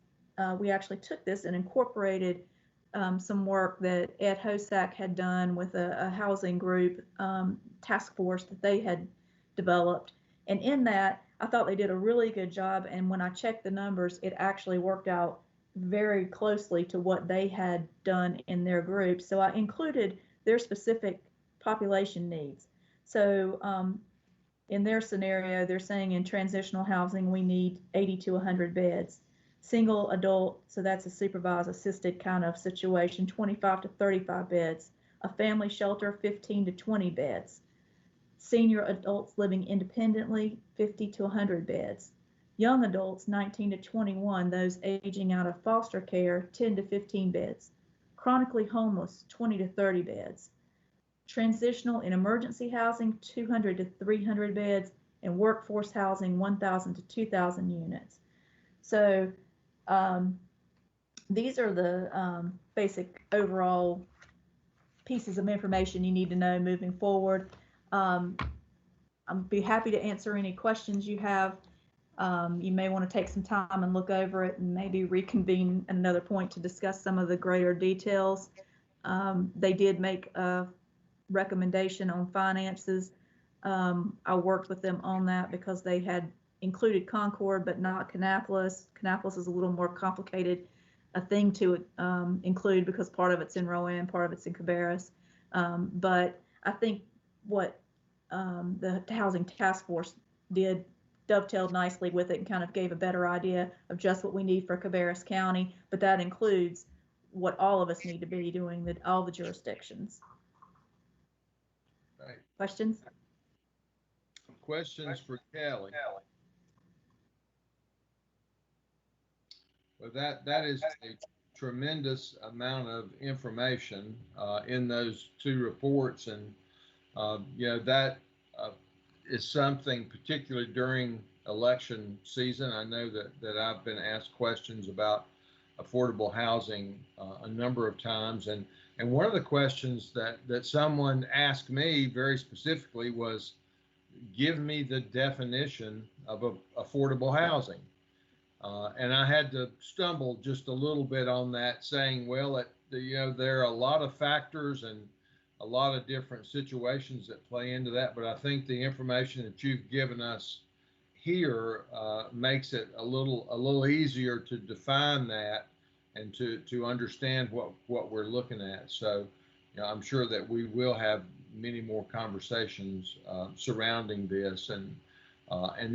M: we actually took this and incorporated some work that Ed Hosack had done with a housing group task force that they had developed. And in that, I thought they did a really good job. And when I checked the numbers, it actually worked out very closely to what they had done in their group. So I included their specific population needs. So in their scenario, they're saying in transitional housing, we need 80 to 100 beds. Single adult, so that's a supervised assisted kind of situation, 25 to 35 beds. A family shelter, 15 to 20 beds. Senior adults living independently, 50 to 100 beds. Young adults 19 to 21, those aging out of foster care, 10 to 15 beds. Chronically homeless, 20 to 30 beds. Transitional and emergency housing, 200 to 300 beds, and workforce housing, 1,000 to 2,000 units. So these are the basic overall pieces of information you need to know moving forward. I'll be happy to answer any questions you have. You may want to take some time and look over it and maybe reconvene at another point to discuss some of the greater details. They did make a recommendation on finances. I worked with them on that because they had included Concord, but not Kannapolis. Kannapolis is a little more complicated a thing to include because part of it's in Rowan, part of it's in Cabarrus. But I think what the Housing Task Force did dovetailed nicely with it and kind of gave a better idea of just what we need for Cabarrus County, but that includes what all of us need to be doing, all the jurisdictions.
A: Right.
M: Questions?
A: Questions for Kelly? Well, that is a tremendous amount of information in those two reports, and you know, that is something particularly during election season. I know that I've been asked questions about affordable housing a number of times, and one of the questions that someone asked me very specifically was, give me the definition of affordable housing. And I had to stumble just a little bit on that, saying, well, you know, there are a lot of factors and a lot of different situations that play into that, but I think the information that you've given us here makes it a little easier to define that and to understand what we're looking at. So, you know, I'm sure that we will have many more conversations surrounding this, and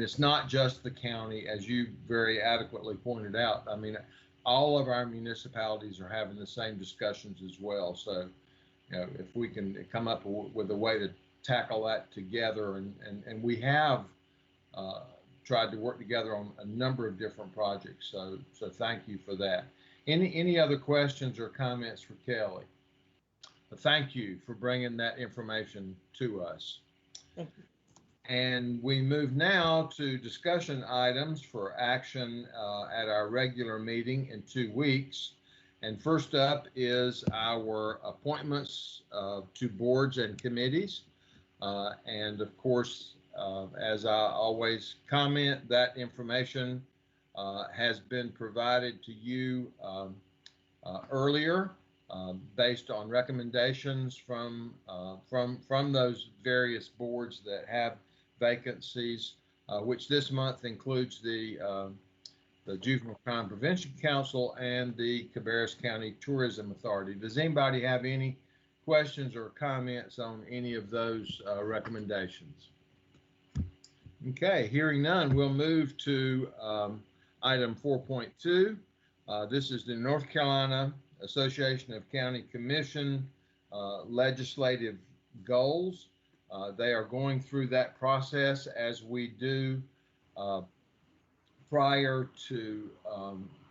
A: it's not just the county, as you very adequately pointed out. I mean, all of our municipalities are having the same discussions as well. So, you know, if we can come up with a way to tackle that together, and we have tried to work together on a number of different projects. So thank you for that. Any other questions or comments for Kelly? Thank you for bringing that information to us.
M: Thank you.
A: And we move now to discussion items for action at our regular meeting in 2 weeks. And first up is our appointments to boards and committees. And of course, as I always comment, that information has been provided to you earlier based on recommendations from those various boards that have vacancies, which this month includes the Juvenile Crime Prevention Council and the Cabarrus County Tourism Authority. Does anybody have any questions or comments on any of those recommendations? Okay, hearing none, we'll move to item 4.2. This is the North Carolina Association of County Commission legislative goals. They are going through that process as we do prior to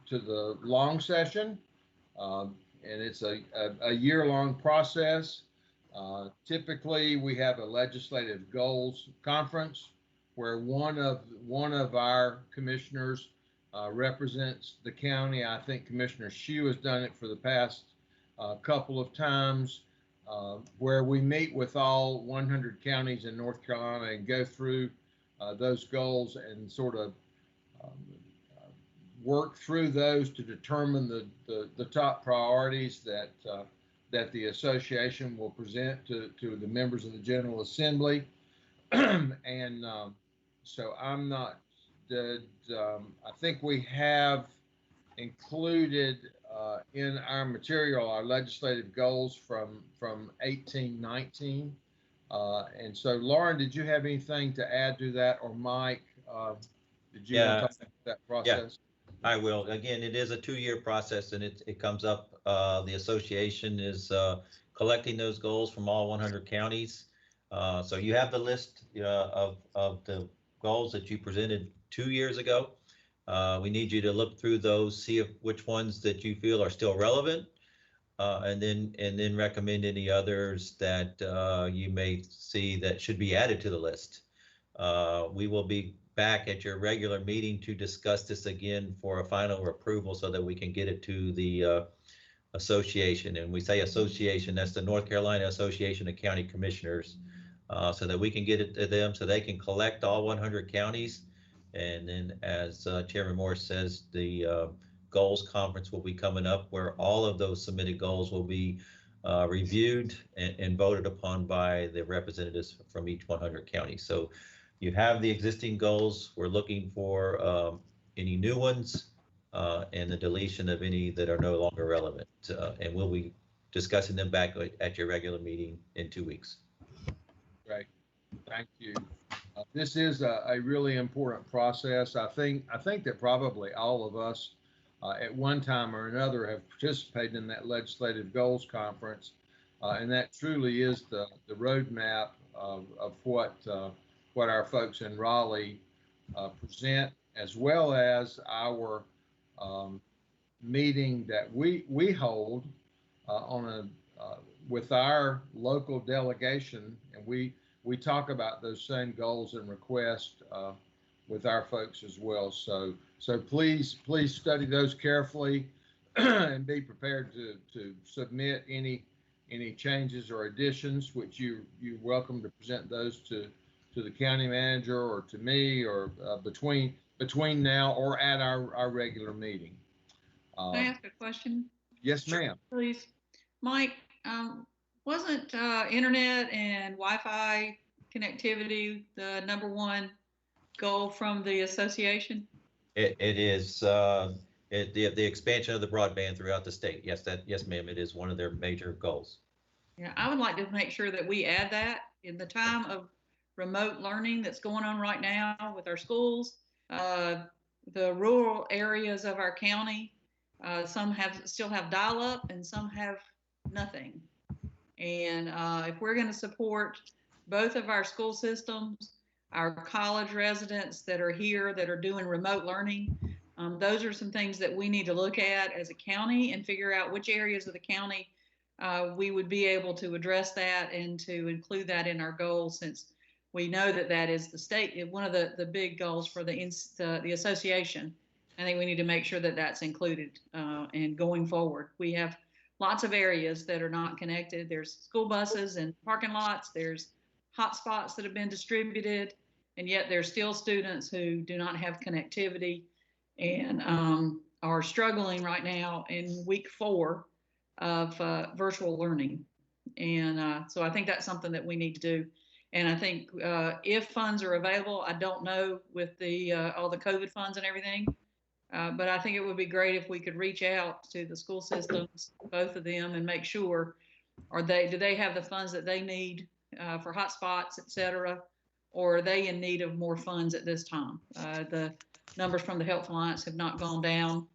A: the long session, and it's a year-long process. Typically, we have a legislative goals conference where one of our commissioners represents the county. I think Commissioner Shue has done it for the past couple of times, where we meet with all 100 counties in North Carolina and go through those goals and sort of work through those to determine the top priorities that the association will present to the members of the General Assembly. And so I'm not, I think we have included in our material our legislative goals from 1819. And so, Lauren, did you have anything to add to that, or Mike, did you want to talk about that process?
H: Yeah, I will. Again, it is a 2-year process, and it comes up. The association is collecting those goals from all 100 counties. So you have the list of the goals that you presented 2 years ago. We need you to look through those, see which ones that you feel are still relevant, and then recommend any others that you may see that should be added to the list. We will be back at your regular meeting to discuss this again for a final approval so that we can get it to the association. And we say association, that's the North Carolina Association of County Commissioners, so that we can get it to them so they can collect all 100 counties. And then, as Chairman Morris says, the goals conference will be coming up where all of those submitted goals will be reviewed and voted upon by the representatives from each 100 counties. So you have the existing goals. We're looking for any new ones and the deletion of any that are no longer relevant. And we'll be discussing them back at your regular meeting in 2 weeks.
A: Great, thank you. This is a really important process. I think that probably all of us at one time or another have participated in that legislative goals conference, and that truly is the roadmap of what our folks in Raleigh present, as well as our meeting that we hold with our local delegation, and we talk about those same goals and requests with our folks as well. So please study those carefully and be prepared to submit any changes or additions, which you're welcome to present those to the county manager or to me, or between now or at our regular meeting.
N: Can I ask a question?
A: Yes, ma'am.
N: Please. Mike, wasn't internet and Wi-Fi connectivity the #1 goal from the association?
H: It is the expansion of the broadband throughout the state. Yes, ma'am. It is one of their major goals.
N: Yeah, I would like to make sure that we add that in the time of remote learning that's going on right now with our schools. The rural areas of our county, some still have dial-up and some have nothing. And if we're going to support both of our school systems, our college residents that are here that are doing remote learning, those are some things that we need to look at as a county and figure out which areas of the county we would be able to address that and to include that in our goals, since we know that is the state, one of the big goals for the association. I think we need to make sure that that's included and going forward. We have lots of areas that are not connected. There's school buses and parking lots. There's hotspots that have been distributed, and yet there's still students who do not have connectivity and are struggling right now in week 4 of virtual learning. And so I think that's something that we need to do. And I think if funds are available, I don't know with the all the COVID funds and everything, but I think it would be great if we could reach out to the school systems, both of them, and make sure, do they have the funds that they need for hotspots, et cetera, or are they in need of more funds at this time? The numbers from the Health Alliance have not gone down.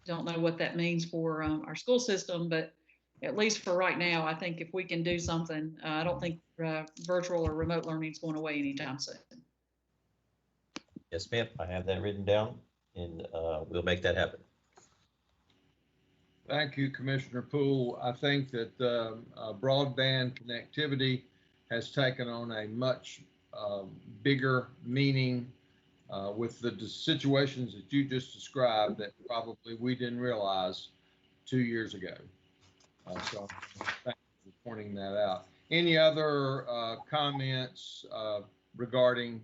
N: Don't know what that means for our school system, but at least for right now, I think if we can do something, I don't think virtual or remote learning is going away anytime soon.
H: Yes, ma'am. I have that written down, and we'll make that happen.
A: Thank you, Commissioner Poole. I think that broadband connectivity has taken on a much bigger meaning with the situations that you just described that probably we didn't realize 2 years ago. So thank you for pointing that out. Any other comments regarding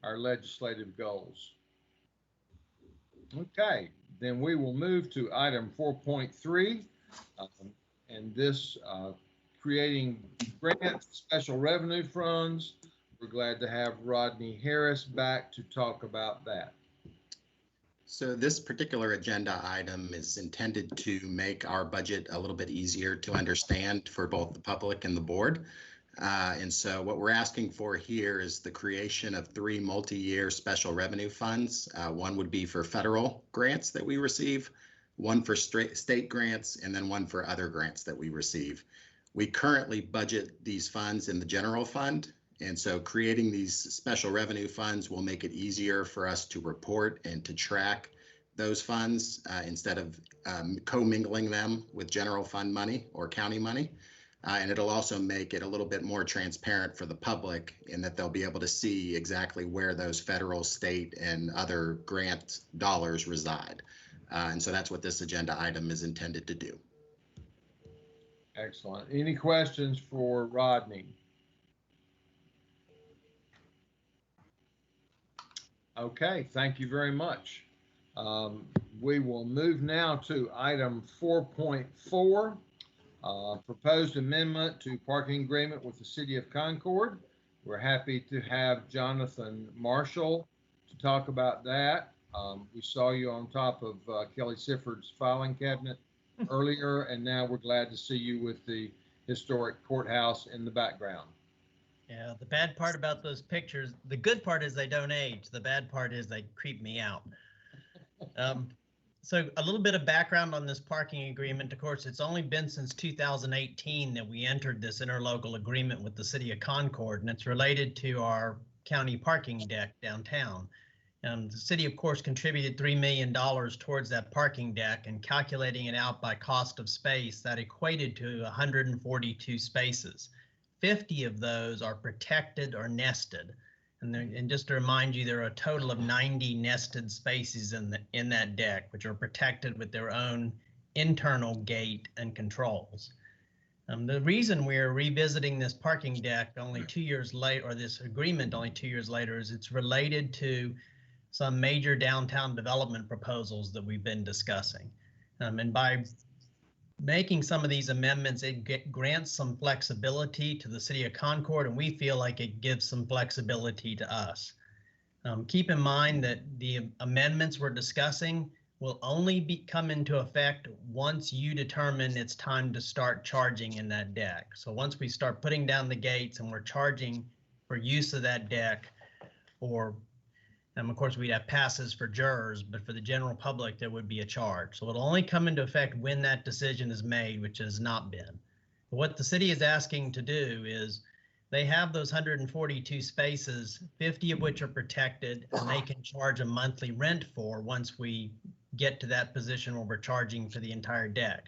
A: our legislative goals? Okay, then we will move to item 4.3, and this creating grants, special revenue funds. We're glad to have Rodney Harris back to talk about that.
O: So this particular agenda item is intended to make our budget a little bit easier to understand for both the public and the board. And so what we're asking for here is the creation of 3 multi-year special revenue funds. One would be for federal grants that we receive, one for state grants, and then one for other grants that we receive. We currently budget these funds in the general fund. And so creating these special revenue funds will make it easier for us to report and to track those funds instead of commingling them with general fund money or county money. And it'll also make it a little bit more transparent for the public in that they'll be able to see exactly where those federal, state, and other grant dollars reside. And so that's what this agenda item is intended to do.
A: Excellent. Any questions for Rodney? Okay, thank you very much. We will move now to item 4.4, proposed amendment to parking agreement with the City of Concord. We're happy to have Jonathan Marshall to talk about that. We saw you on top of Kelly Sifford's filing cabinet earlier, and now we're glad to see you with the historic courthouse in the background.
P: Yeah, the bad part about those pictures, the good part is they don't age. The bad part is they creep me out. So a little bit of background on this parking agreement. Of course, it's only been since 2018 that we entered this interlocal agreement with the City of Concord, and it's related to our county parking deck downtown. The city, of course, contributed $3 million towards that parking deck, and calculating it out by cost of space, that equated to 142 spaces. 50 of those are protected or nested. And just to remind you, there are a total of 90 nested spaces in that deck, which are protected with their own internal gate and controls. The reason we're revisiting this parking deck only 2 years later, or this agreement only 2 years later, is it's related to some major downtown development proposals that we've been discussing. And by making some of these amendments, it grants some flexibility to the City of Concord, and we feel like it gives some flexibility to us. Keep in mind that the amendments we're discussing will only come into effect once you determine it's time to start charging in that deck. So once we start putting down the gates and we're charging for use of that deck, or of course, we'd have passes for jurors, but for the general public, there would be a charge. So it'll only come into effect when that decision is made, which has not been. But what the city is asking to do is they have those 142 spaces, 50 of which are protected, and they can charge a monthly rent for once we get to that position where we're charging for the entire deck.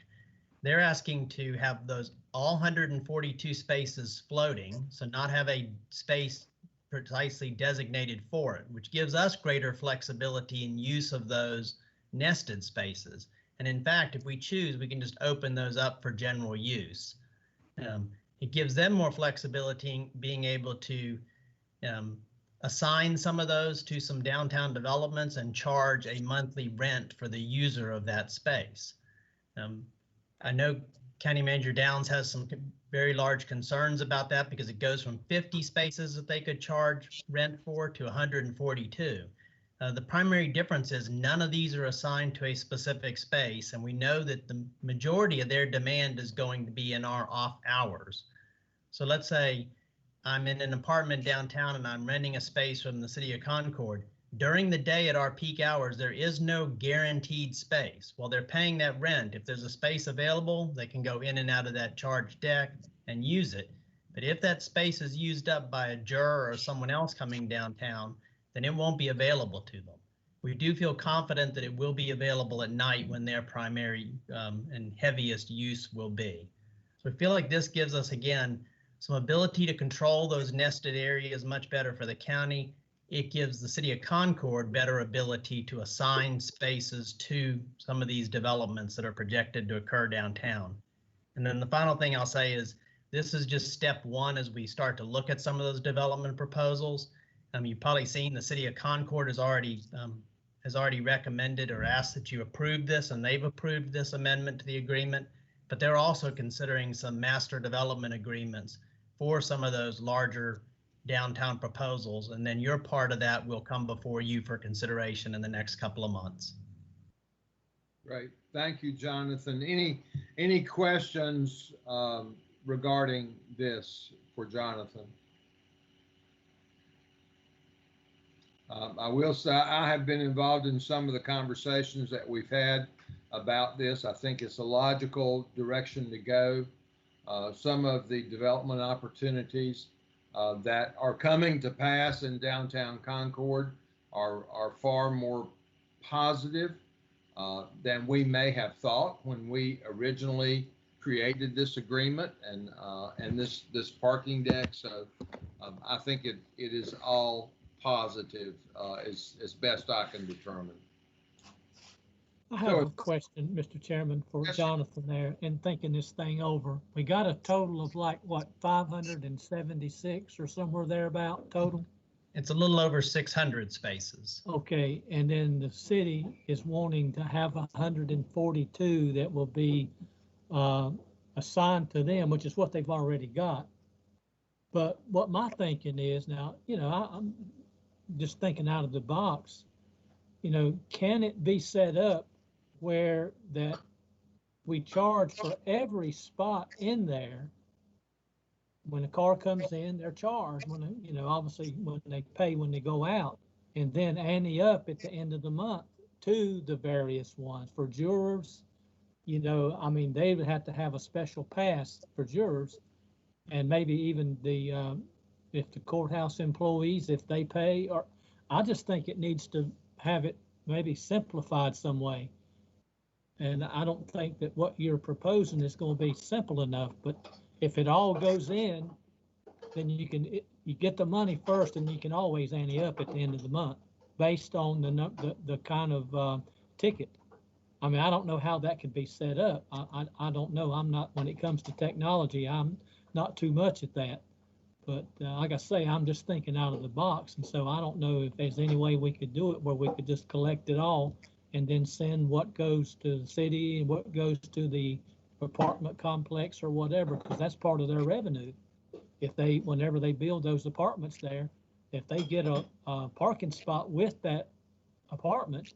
P: They're asking to have those all 142 spaces floating, so not have a space precisely designated for it, which gives us greater flexibility in use of those nested spaces. And in fact, if we choose, we can just open those up for general use. It gives them more flexibility in being able to assign some of those to some downtown developments and charge a monthly rent for the user of that space. I know County Manager Downs has some very large concerns about that because it goes from 50 spaces that they could charge rent for to 142. The primary difference is none of these are assigned to a specific space, and we know that the majority of their demand is going to be in our off hours. So let's say I'm in an apartment downtown and I'm renting a space from the City of Concord. During the day at our peak hours, there is no guaranteed space. While they're paying that rent, if there's a space available, they can go in and out of that charged deck and use it. But if that space is used up by a juror or someone else coming downtown, then it won't be available to them. We do feel confident that it will be available at night when their primary and heaviest use will be. So I feel like this gives us, again, some ability to control those nested areas much better for the county. It gives the City of Concord better ability to assign spaces to some of these developments that are projected to occur downtown. And then the final thing I'll say is this is just step one as we start to look at some of those development proposals. You've probably seen the City of Concord has already recommended or asked that you approve this, and they've approved this amendment to the agreement, but they're also considering some master development agreements for some of those larger downtown proposals, and then your part of that will come before you for consideration in the next couple of months.
A: Great, thank you, Jonathan. Any questions regarding this for Jonathan? I will say I have been involved in some of the conversations that we've had about this. I think it's a logical direction to go. Some of the development opportunities that are coming to pass in downtown Concord are far more positive than we may have thought when we originally created this agreement and this parking deck. So I think it is all positive as best I can determine.
B: I have a question, Mr. Chairman, for Jonathan there, in thinking this thing over. We got a total of like, what, 576 or somewhere thereabout total?
P: It's a little over 600 spaces.
B: Okay, and then the city is wanting to have 142 that will be assigned to them, which is what they've already got. But what my thinking is now, I'm just thinking out of the box, can it be set up where that we charge for every spot in there? When a car comes in, they're charged. Obviously when they pay when they go out, and then ante up at the end of the month to the various ones. For jurors, they would have to have a special pass for jurors, and maybe even if the courthouse employees, if they pay. Or I just think it needs to have it maybe simplified some way. And I don't think that what you're proposing is going to be simple enough, but if it all goes in, then you get the money first, and you can always ante up at the end of the month based on the kind of ticket. I mean, I don't know how that could be set up. I don't know. I'm not, when it comes to technology, I'm not too much at that. But like I say, I'm just thinking out of the box. And so I don't know if there's any way we could do it where we could just collect it all and then send what goes to the city and what goes to the apartment complex or whatever, because that's part of their revenue. Whenever they build those apartments there, if they get a parking spot with that apartment,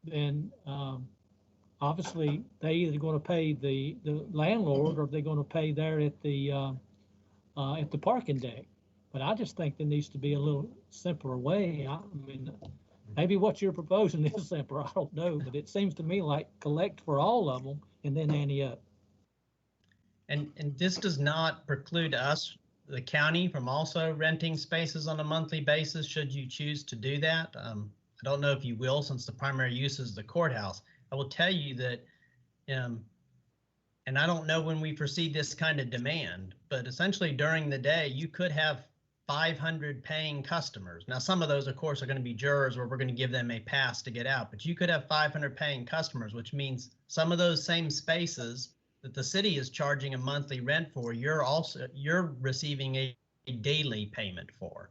B: then obviously they either going to pay the landlord, or they're going to pay there at the parking deck. But I just think there needs to be a little simpler way. I mean, maybe what you're proposing is simpler, I don't know, but it seems to me like collect for all of them and then ante up.
P: And this does not preclude us, the county, from also renting spaces on a monthly basis should you choose to do that. I don't know if you will, since the primary use is the courthouse. I will tell you that, and I don't know when we foresee this kind of demand, but essentially during the day, you could have 500 paying customers. Now, some of those, of course, are going to be jurors where we're going to give them a pass to get out, but you could have 500 paying customers, which means some of those same spaces that the city is charging a monthly rent for, you're receiving a daily payment for.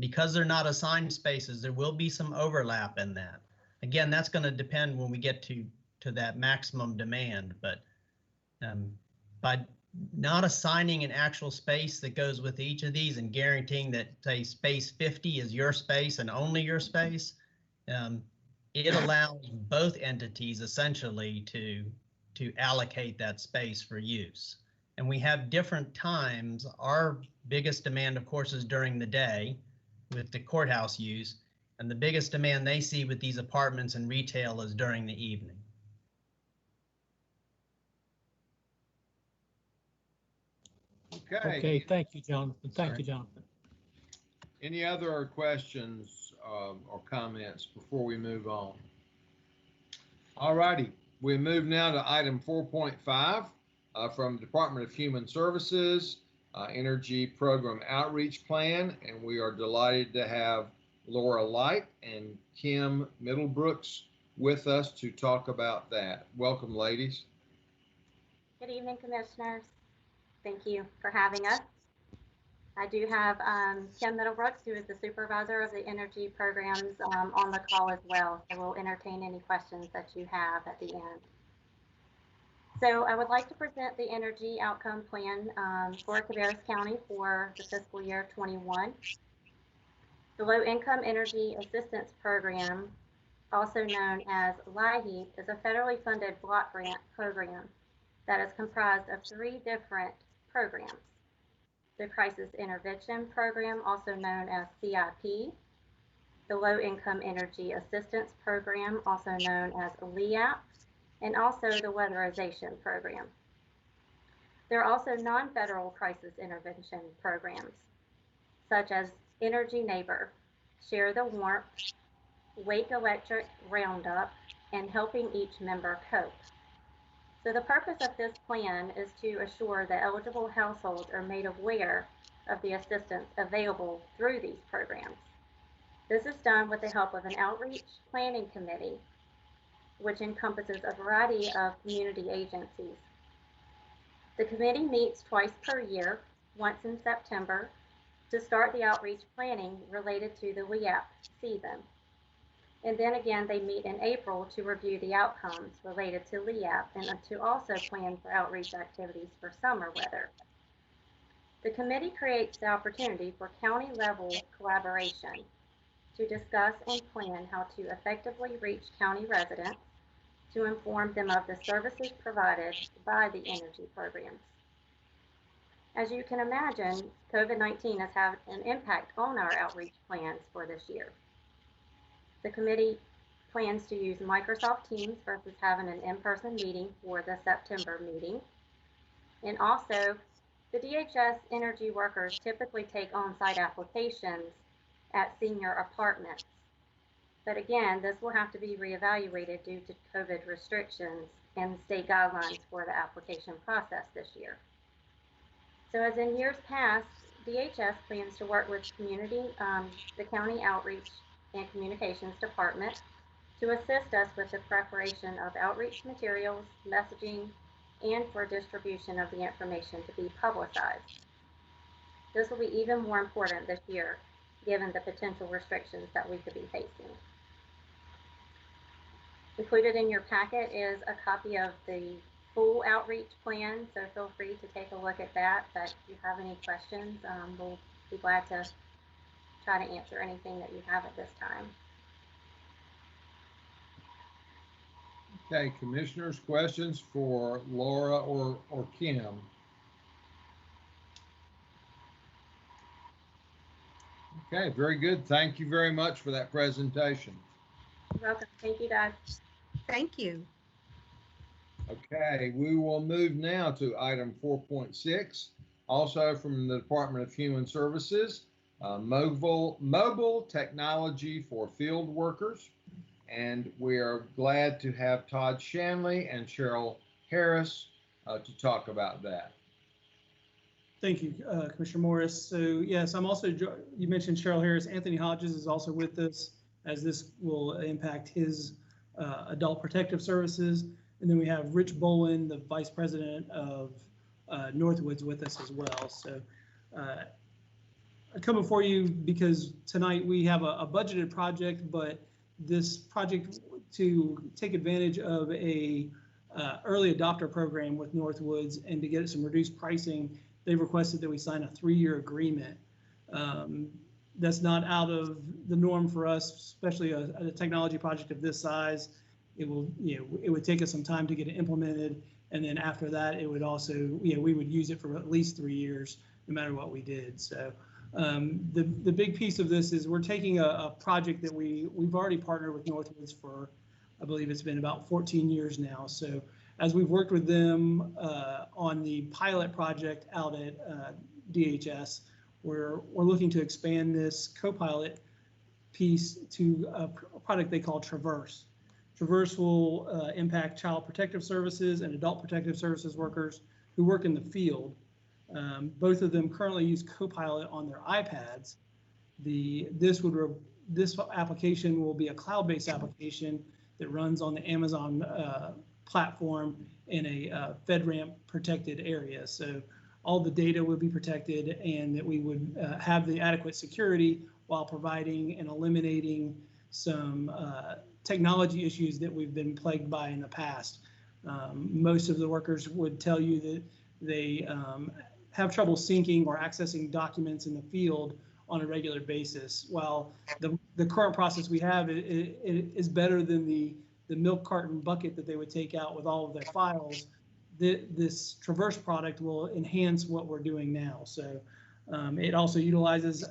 P: Because they're not assigned spaces, there will be some overlap in that. Again, that's going to depend when we get to that maximum demand, but by not assigning an actual space that goes with each of these and guaranteeing that, say, space 50 is your space and only your space, it allows both entities essentially to allocate that space for use. And we have different times. Our biggest demand, of course, is during the day with the courthouse use, and the biggest demand they see with these apartments and retail is during the evening.
B: Okay, thank you, Jonathan. Thank you, Jonathan.
A: Any other questions or comments before we move on? All righty, we move now to item 4.5 from the Department of Human Services, Energy Program Outreach Plan, and we are delighted to have Laura Light and Kim Middlebrooks with us to talk about that. Welcome, ladies.
Q: Good evening, Commissioners. Thank you for having us. I do have Kim Middlebrooks, who is the supervisor of the energy programs, on the call as well. So we'll entertain any questions that you have at the end. So I would like to present the energy outcome plan for Cabarrus County for the fiscal year 21. The Low Income Energy Assistance Program, also known as LIHEAP, is a federally funded block grant program that is comprised of 3 different programs. The Crisis Intervention Program, also known as CIP, the Low Income Energy Assistance Program, also known as LEAP, and also the Weatherization Program. There are also non-federal crisis intervention programs, such as Energy Neighbor, Share the Warmth, Wake Electric Roundup, and helping each member cope. So the purpose of this plan is to assure that eligible households are made aware of the assistance available through these programs. This is done with the help of an outreach planning committee, which encompasses a variety of community agencies. The committee meets twice per year, once in September, to start the outreach planning related to the WEAP season. And then again, they meet in April to review the outcomes related to LEAP and to also plan for outreach activities for summer weather. The committee creates the opportunity for county-level collaboration to discuss and plan how to effectively reach county residents, to inform them of the services provided by the energy programs. As you can imagine, COVID-19 has had an impact on our outreach plans for this year. The committee plans to use Microsoft Teams versus having an in-person meeting for the September meeting. And also, the DHS energy workers typically take on-site applications at senior apartments. But again, this will have to be reevaluated due to COVID restrictions and state guidelines for the application process this year. So as in years past, DHS plans to work with the county outreach and communications department to assist us with the preparation of outreach materials, messaging, and for distribution of the information to be publicized. This will be even more important this year, given the potential restrictions that we could be facing. Included in your packet is a copy of the full outreach plan, so feel free to take a look at that. But if you have any questions, we'll be glad to try to answer anything that you have at this time.
A: Okay, commissioners, questions for Laura or Kim? Okay, very good. Thank you very much for that presentation.
Q: You're welcome. Thank you, guys.
D: Thank you.
A: Okay, we will move now to item 4.6, also from the Department of Human Services, mobile technology for field workers. And we are glad to have Todd Shanley and Cheryl Harris to talk about that.
R: Thank you, Commissioner Morris. So yes, I'm also, you mentioned Cheryl Harris. Anthony Hodges is also with us, as this will impact his adult protective services. And then we have Rich Bolin, the Vice President of Northwoods, with us as well. So I come before you because tonight we have a budgeted project, but this project to take advantage of a early adopter program with Northwoods and to get some reduced pricing, they've requested that we sign a 3-year agreement. That's not out of the norm for us, especially a technology project of this size. It will, it would take us some time to get it implemented, and then after that, it would also, we would use it for at least 3 years, no matter what we did. So the big piece of this is we're taking a project that we've already partnered with Northwoods for, I believe it's been about 14 years now. So as we've worked with them on the pilot project out at DHS, we're looking to expand this co-pilot piece to a product they call Traverse. Traverse will impact child protective services and adult protective services workers who work in the field. Both of them currently use Copilot on their iPads. This application will be a cloud-based application that runs on the Amazon platform in a FedRAMP protected area. So all the data would be protected, and that we would have the adequate security while providing and eliminating some technology issues that we've been plagued by in the past. Most of the workers would tell you that they have trouble syncing or accessing documents in the field on a regular basis. While the current process we have is better than the milk carton bucket that they would take out with all of their files, this Traverse product will enhance what we're doing now. So it also utilizes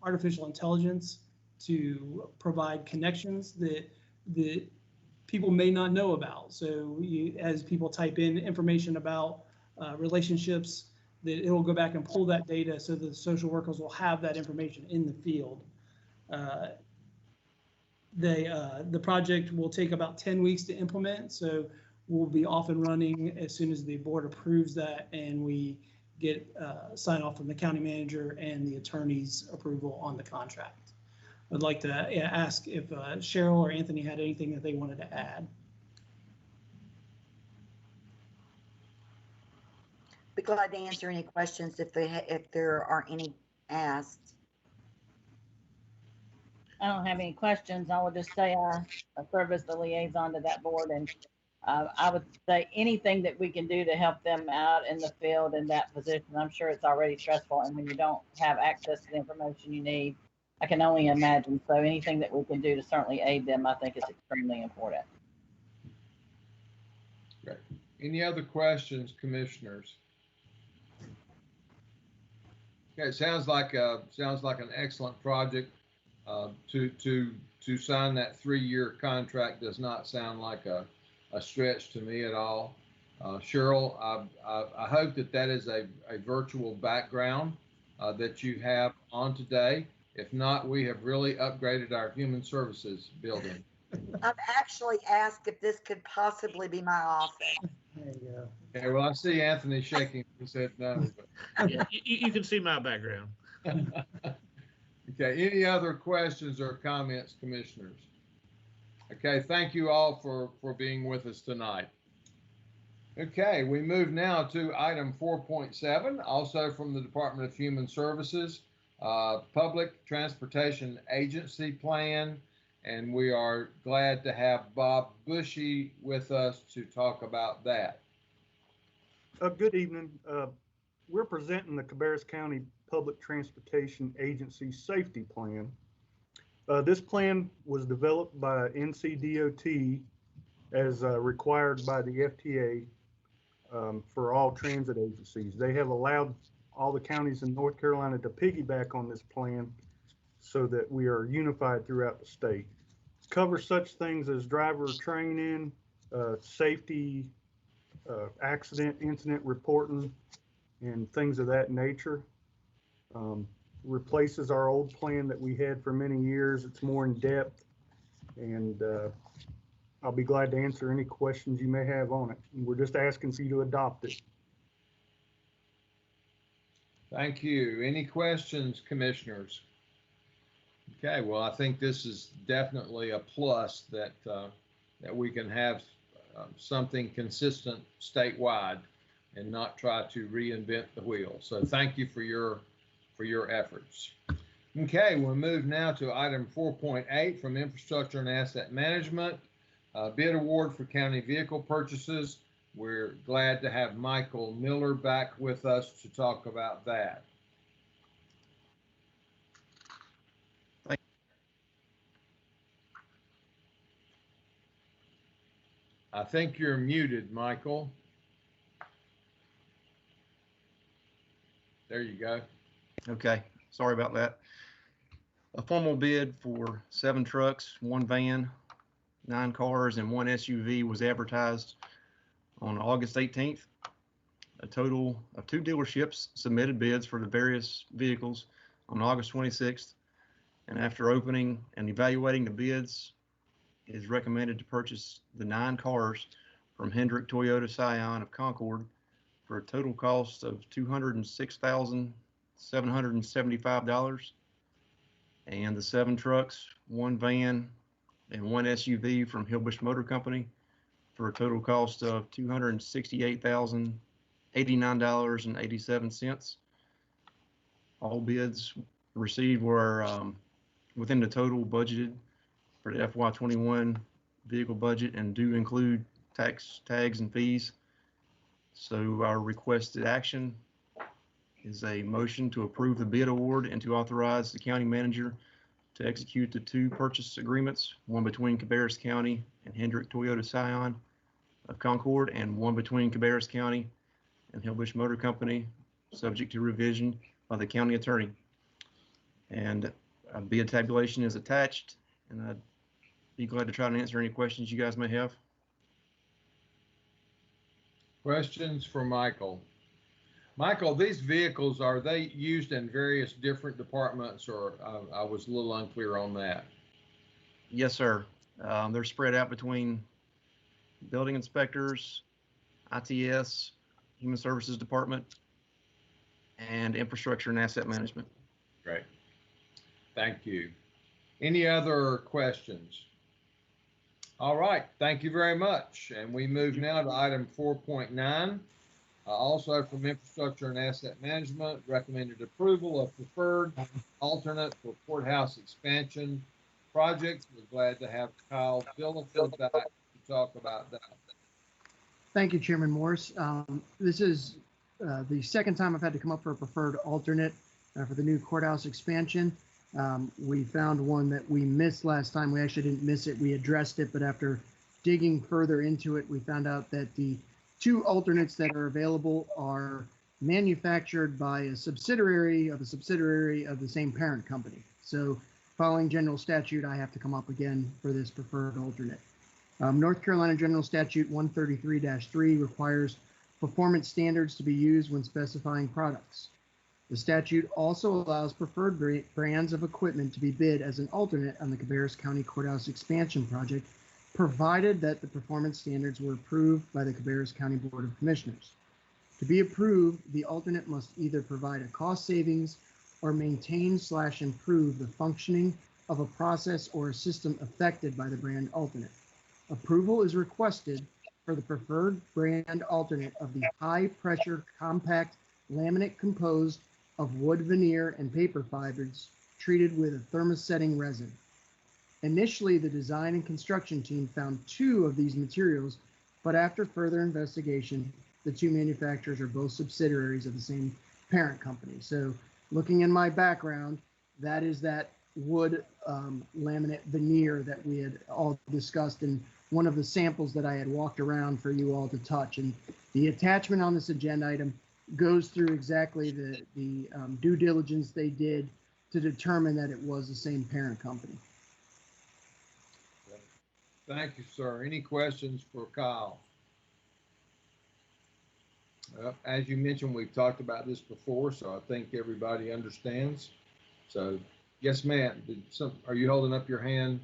R: artificial intelligence to provide connections that people may not know about. So as people type in information about relationships, that it will go back and pull that data so the social workers will have that information in the field. the project will take about 10 weeks to implement. So we'll be off and running as soon as the board approves that and we get sign off from the county manager and the attorney's approval on the contract. I'd like to ask if Cheryl or Anthony had anything that they wanted to add.
D: Be glad to answer any questions if there are any asked.
S: I don't have any questions. I will just say I serve as the liaison to that board, and I would say anything that we can do to help them out in the field in that position. I'm sure it's already stressful, and when you don't have access to the information you need, I can only imagine. So anything that we can do to certainly aid them, I think is extremely important.
A: Great. Any other questions, commissioners? Okay, it sounds like an excellent project. To sign that 3-year contract does not sound like a stretch to me at all. Cheryl, I hope that is a virtual background that you have on today. If not, we have really upgraded our human services building.
D: I've actually asked if this could possibly be my office.
R: There you go.
A: Okay, well, I see Anthony shaking. He said no. But...
W: Yeah, you can see my background.
A: Okay, any other questions or comments, commissioners? Okay, thank you all for being with us tonight. Okay, we move now to item 4.7, also from the Department of Human Services, Public Transportation Agency Plan, and we are glad to have Bob Bushy with us to talk about that.
X: Good evening. We're presenting the Cabarrus County Public Transportation Agency Safety Plan. This plan was developed by NCDOT as required by the FTA for all transit agencies. They have allowed all the counties in North Carolina to piggyback on this plan so that we are unified throughout the state. It covers such things as driver training, safety, accident, incident reporting, and things of that nature. Replaces our old plan that we had for many years. It's more in depth, and I'll be glad to answer any questions you may have on it. We're just asking for you to adopt it.
A: Thank you. Any questions, commissioners? Okay, well, I think this is definitely a plus that that we can have something consistent statewide and not try to reinvent the wheel. So thank you for your efforts. Okay, we'll move now to item 4.8 from Infrastructure and Asset Management, bid award for county vehicle purchases. We're glad to have Michael Miller back with us to talk about that. I think you're muted, Michael. There you go.
F: Okay, sorry about that. A formal bid for 7 trucks, 1 van, 9 cars, and 1 SUV was advertised on August 18th. A total of 2 dealerships submitted bids for the various vehicles on August 26th. And after opening and evaluating the bids, it is recommended to purchase the 9 cars from Hendrick Toyota Scion of Concord for a total cost of $206,775, and the 7 trucks, 1 van, and 1 SUV from Hillbush Motor Company for a total cost of $268,089.87. All bids received were within the total budgeted for the FY21 vehicle budget and do include tags and fees. So our requested action is a motion to approve the bid award and to authorize the county manager to execute the 2 purchase agreements, one between Cabarrus County and Hendrick Toyota Scion of Concord, and one between Cabarrus County and Hillbush Motor Company, subject to revision by the county attorney. And a bid tabulation is attached, and I'd be glad to try to answer any questions you guys may have.
A: Questions for Michael? Michael, these vehicles, are they used in various different departments, or I was a little unclear on that?
F: Yes, sir. They're spread out between building inspectors, ITS, Human Services Department, and Infrastructure and Asset Management.
A: Great. Thank you. Any other questions? All right, thank you very much. And we move now to item 4.9. Also from Infrastructure and Asset Management, recommended approval of preferred alternate for courthouse expansion project. We're glad to have Kyle Billiford back to talk about that.
C: Thank you, Chairman Morris. This is the second time I've had to come up for a preferred alternate for the new courthouse expansion. We found one that we missed last time. We actually didn't miss it. We addressed it, but after digging further into it, we found out that the two alternates that are available are manufactured by a subsidiary of the same parent company. So following general statute, I have to come up again for this preferred alternate. North Carolina General Statute 133-3 requires performance standards to be used when specifying products. The statute also allows preferred brands of equipment to be bid as an alternate on the Cabarrus County Courthouse Expansion Project, provided that the performance standards were approved by the Cabarrus County Board of Commissioners. To be approved, the alternate must either provide a cost savings or maintain/improve the functioning of a process or a system affected by the brand alternate. Approval is requested for the preferred brand alternate of the high-pressure compact laminate composed of wood veneer and paper fibers treated with a thermosetting resin. Initially, the design and construction team found two of these materials, but after further investigation, the two manufacturers are both subsidiaries of the same parent company. So looking in my background, that is that wood laminate veneer that we had all discussed in one of the samples that I had walked around for you all to touch. And the attachment on this agenda item goes through exactly the due diligence they did to determine that it was the same parent company.
A: Thank you, sir. Any questions for Kyle? As you mentioned, we've talked about this before, so I think everybody understands. So, yes, ma'am. Are you holding up your hand?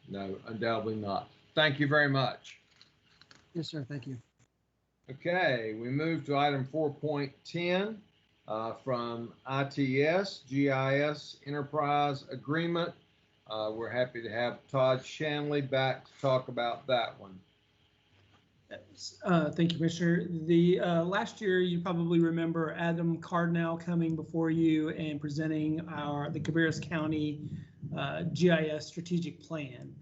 A: No, undoubtedly not. Thank you very much.
C: Yes, sir. Thank you.
A: Okay, we move to item 4.10 from ITS, GIS Enterprise Agreement. We're happy to have Todd Shanley back to talk about that one.
R: Thank you, Commissioner. The last year, you probably remember Adam Cardinal coming before you and presenting the Cabarrus County GIS strategic plan.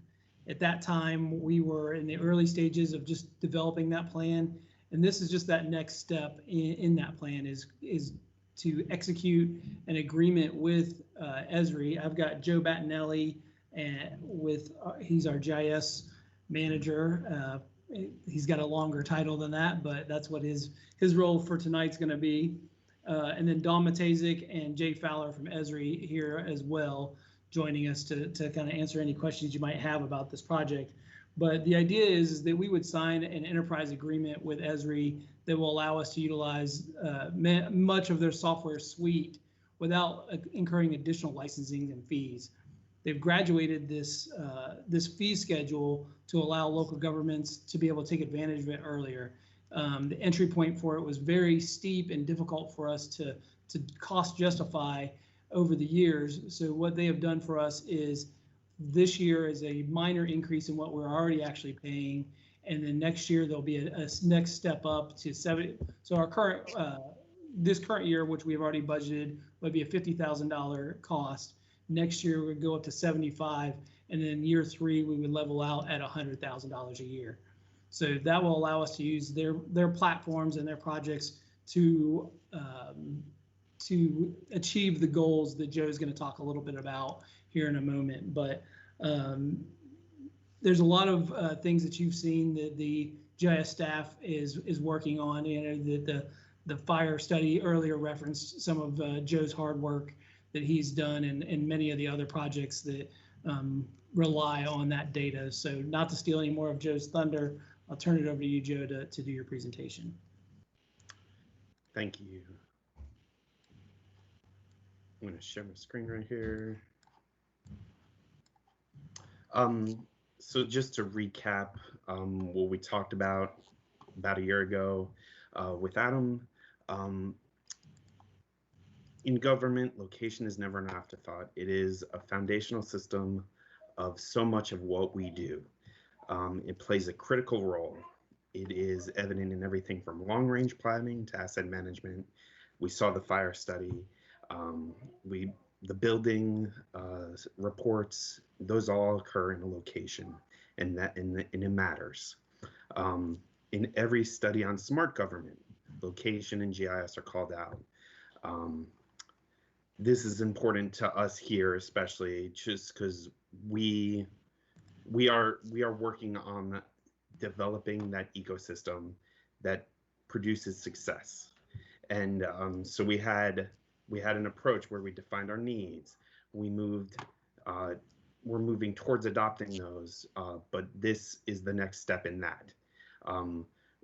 R: At that time, we were in the early stages of just developing that plan, and this is just that next step in that plan is to execute an agreement with Esri. I've got Joe Battinelli, and he's our GIS manager. He's got a longer title than that, but that's what his role for tonight's going to be. And then Don Matejzik and Jay Fowler from Esri here as well, joining us to kind of answer any questions you might have about this project. But the idea is that we would sign an enterprise agreement with Esri that will allow us to utilize much of their software suite without incurring additional licensing and fees. They've graduated this fee schedule to allow local governments to be able to take advantage of it earlier. The entry point for it was very steep and difficult for us to cost justify over the years. So what they have done for us is this year is a minor increase in what we're already actually paying. And then next year, there'll be a next step up to 70. So our current, this current year, which we've already budgeted, would be a $50,000 cost. Next year, we'd go up to 75. And then year 3, we would level out at $100,000 a year. So that will allow us to use their platforms and their projects to achieve the goals that Joe's going to talk a little bit about here in a moment. But there's a lot of things that you've seen that the GIS staff is working on. You know, the fire study earlier referenced some of Joe's hard work that he's done and many of the other projects that rely on that data. So not to steal any more of Joe's thunder, I'll turn it over to you, Joe, to do your presentation.
L: Thank you. I'm going to share my screen right here. So just to recap what we talked about a year ago with Adam, in government, location is never an afterthought. It is a foundational system of so much of what we do. It plays a critical role. It is evident in everything from long-range planning to asset management. We saw the fire study. The building reports, those all occur in a location, and it matters. In every study on smart government, location and GIS are called out. This is important to us here, especially just because we are working on developing that ecosystem that produces success. And so we had an approach where we defined our needs. We're moving towards adopting those, but this is the next step in that.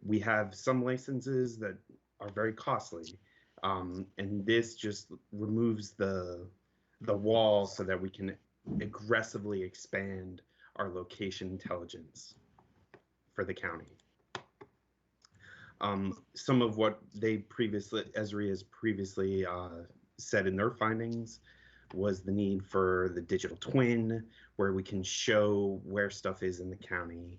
L: We have some licenses that are very costly, and this just removes the wall so that we can aggressively expand our location intelligence for the county. Some of what Esri has previously said in their findings was the need for the digital twin, where we can show where stuff is in the county.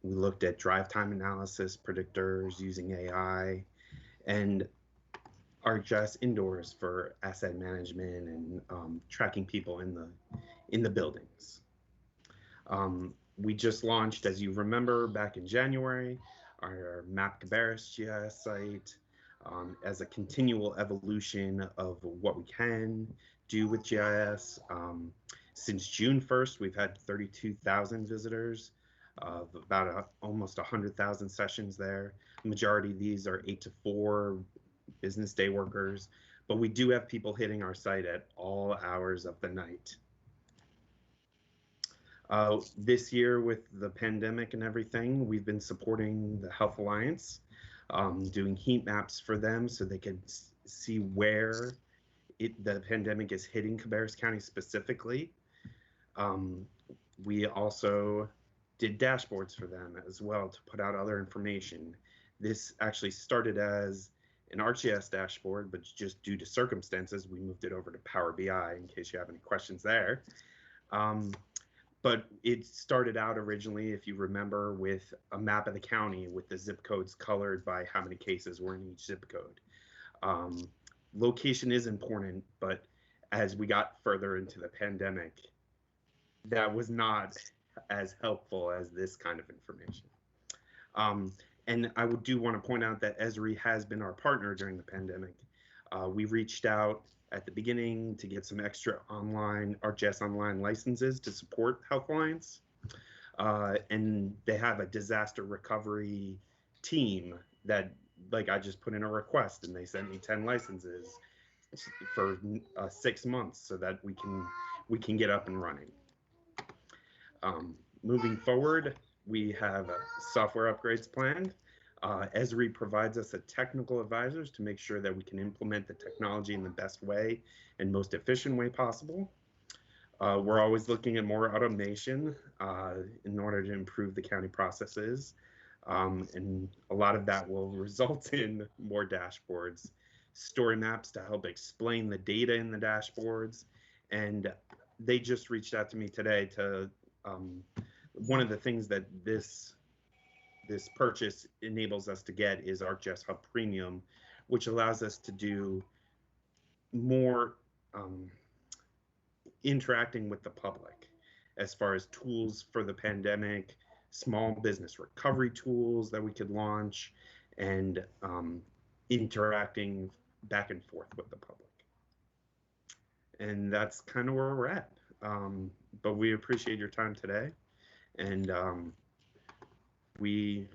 L: We looked at drive time analysis predictors using AI, and ArcGIS indoors for asset management and tracking people in the buildings. We just launched, as you remember, back in January, our Map Cabarrus GIS site as a continual evolution of what we can do with GIS. Since June 1st, we've had 32,000 visitors, about almost 100,000 sessions there. The majority of these are 8 to 4 business day workers, but we do have people hitting our site at all hours of the night. This year, with the pandemic and everything, we've been supporting the Health Alliance, doing heat maps for them so they can see where the pandemic is hitting Cabarrus County specifically. We also did dashboards for them as well to put out other information. This actually started as an ArcGIS dashboard, but just due to circumstances, we moved it over to Power BI in case you have any questions there. But it started out originally, if you remember, with a map of the county with the zip codes colored by how many cases were in each zip code. Location is important, but as we got further into the pandemic, that was not as helpful as this kind of information. And I do want to point out that Esri has been our partner during the pandemic. We reached out at the beginning to get some extra ArcGIS online licenses to support Health Alliance. And they have a disaster recovery team that, like, I just put in a request and they sent me 10 licenses for 6 months so that we can get up and running. Moving forward, we have software upgrades planned. Esri provides us a technical advisors to make sure that we can implement the technology in the best way and most efficient way possible. We're always looking at more automation in order to improve the county processes. And a lot of that will result in more dashboards, story maps to help explain the data in the dashboards. And they just reached out to me today to, one of the things that this purchase enables us to get is ArcGIS Hub Premium, which allows us to do more interacting with the public as far as tools for the pandemic, small business recovery tools that we could launch, and interacting back and forth with the public. And that's kind of where we're at. But we appreciate your time today. And we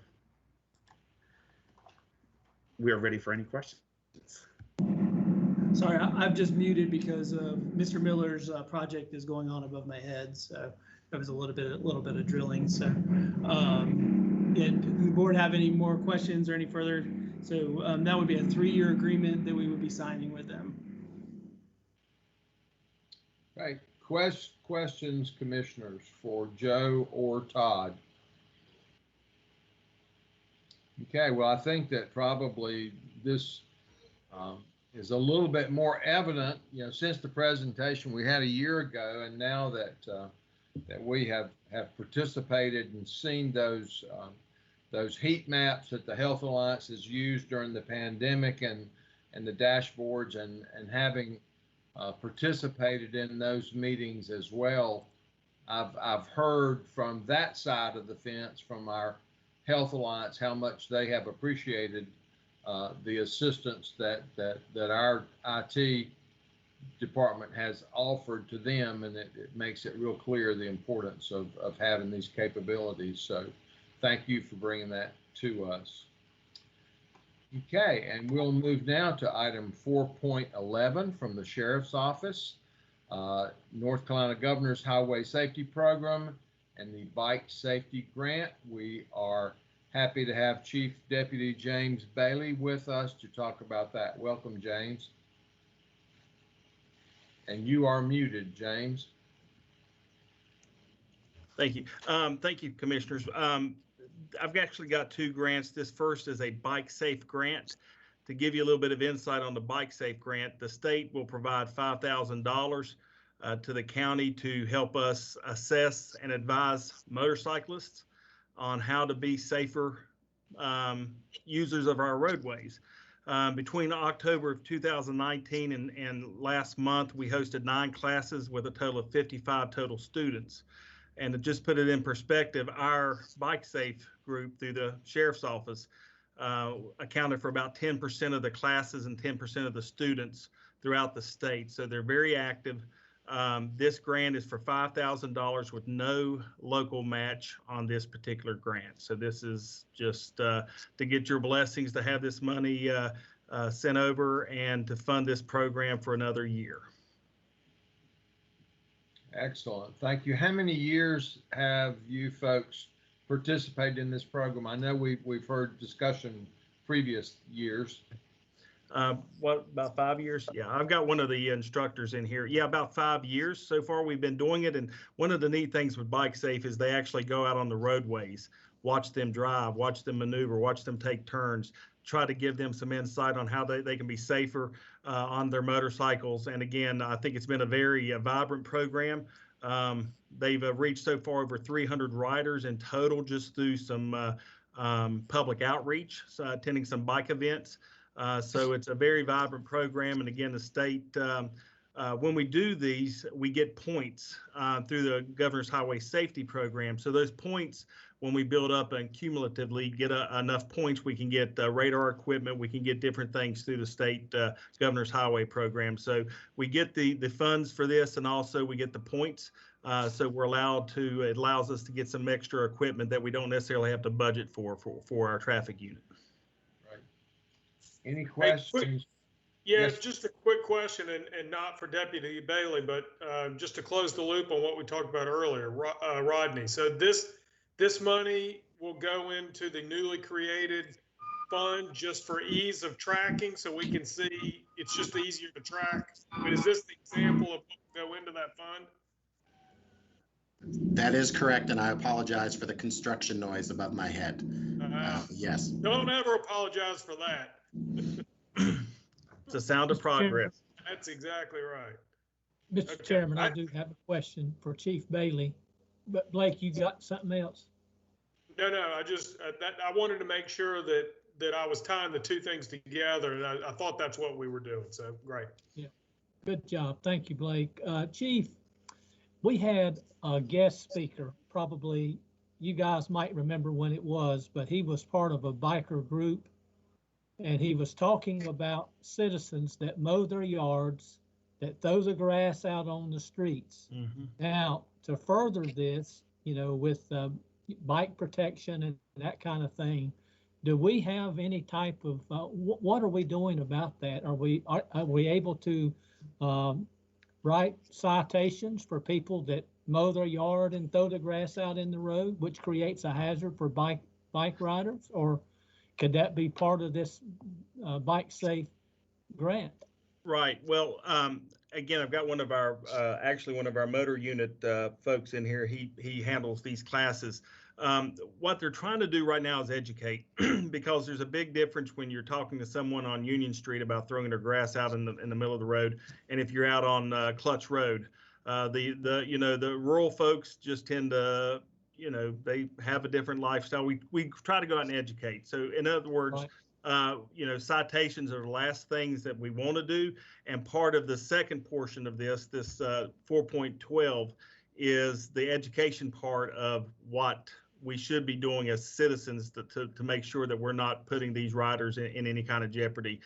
L: are ready for any questions.
R: Sorry, I've just muted because Mr. Miller's project is going on above my head, so that was a little bit of drilling. So, did the board have any more questions or any further? So that would be a 3-year agreement that we would be signing with them.
A: Right, questions, commissioners, for Joe or Todd? Okay, well, I think that probably this is a little bit more evident, since the presentation we had a year ago, and now that that we have participated and seen those heat maps that the Health Alliance has used during the pandemic and the dashboards, and having participated in those meetings as well. I've heard from that side of the fence, from our Health Alliance, how much they have appreciated the assistance that our IT department has offered to them, and it makes it real clear the importance of having these capabilities. So thank you for bringing that to us. Okay, and we'll move now to item 4.11 from the Sheriff's Office, North Carolina Governor's Highway Safety Program and the Bike Safety Grant. We are happy to have Chief Deputy James Bailey with us to talk about that. Welcome, James. And you are muted, James.
W: Thank you. Thank you, Commissioners. I've actually got two grants. This first is a Bike Safe Grant. To give you a little bit of insight on the Bike Safe Grant, the state will provide $5,000 to the county to help us assess and advise motorcyclists on how to be safer users of our roadways. Between October of 2019 and last month, we hosted 9 classes with a total of 55 total students. And to just put it in perspective, our Bike Safe group through the Sheriff's Office accounted for about 10% of the classes and 10% of the students throughout the state. So they're very active. This grant is for $5,000 with no local match on this particular grant. So this is just to get your blessings to have this money sent over and to fund this program for another year.
A: Excellent. Thank you. How many years have you folks participated in this program? I know we've heard discussion previous years.
W: What, about 5 years? Yeah, I've got one of the instructors in here. Yeah, about 5 years so far we've been doing it. And one of the neat things with Bike Safe is they actually go out on the roadways, watch them drive, watch them maneuver, watch them take turns, try to give them some insight on how they can be safer on their motorcycles. And again, I think it's been a very vibrant program. They've reached so far over 300 riders in total just through some public outreach, so attending some bike events. So it's a very vibrant program. And again, the state, when we do these, we get points through the Governor's Highway Safety Program. So those points, when we build up and cumulatively get enough points, we can get radar equipment, we can get different things through the state Governor's Highway Program. So we get the funds for this, and also we get the points. So we're allowed to, it allows us to get some extra equipment that we don't necessarily have to budget for our traffic unit.
A: Right. Any questions?
I: Yes, just a quick question, and not for Deputy Bailey, but just to close the loop on what we talked about earlier, Rodney. So this money will go into the newly created fund just for ease of tracking, so we can see it's just easier to track. I mean, is this the example of what will go into that fund?
O: That is correct, and I apologize for the construction noise above my head. Yes.
I: Don't ever apologize for that.
W: It's a sound of progress.
I: That's exactly right.
B: Mr. Chairman, I do have a question for Chief Bailey, but Blake, you got something else?
I: No, I just, I wanted to make sure that I was tying the two things together, and I thought that's what we were doing, so great.
B: Yeah, good job. Thank you, Blake. Chief, we had a guest speaker, probably you guys might remember when it was, but he was part of a biker group, and he was talking about citizens that mow their yards, that throw the grass out on the streets. Mm-hmm. Now, to further this, with bike protection and that kind of thing, do we have any type of, what are we doing about that? Are we able to write citations for people that mow their yard and throw the grass out in the road, which creates a hazard for bike riders? Or could that be part of this Bike Safe grant?
W: Right. Well, again, I've got one of our actually one of our motor unit folks in here. He handles these classes. What they're trying to do right now is educate, because there's a big difference when you're talking to someone on Union Street about throwing their grass out in the middle of the road, and if you're out on Clutch Road. The rural folks just tend to, they have a different lifestyle. We try to go out and educate. So in other words, citations are the last things that we want to do. And part of the second portion of this 4.12 is the education part of what we should be doing as citizens to make sure that we're not putting these riders in any kind of jeopardy.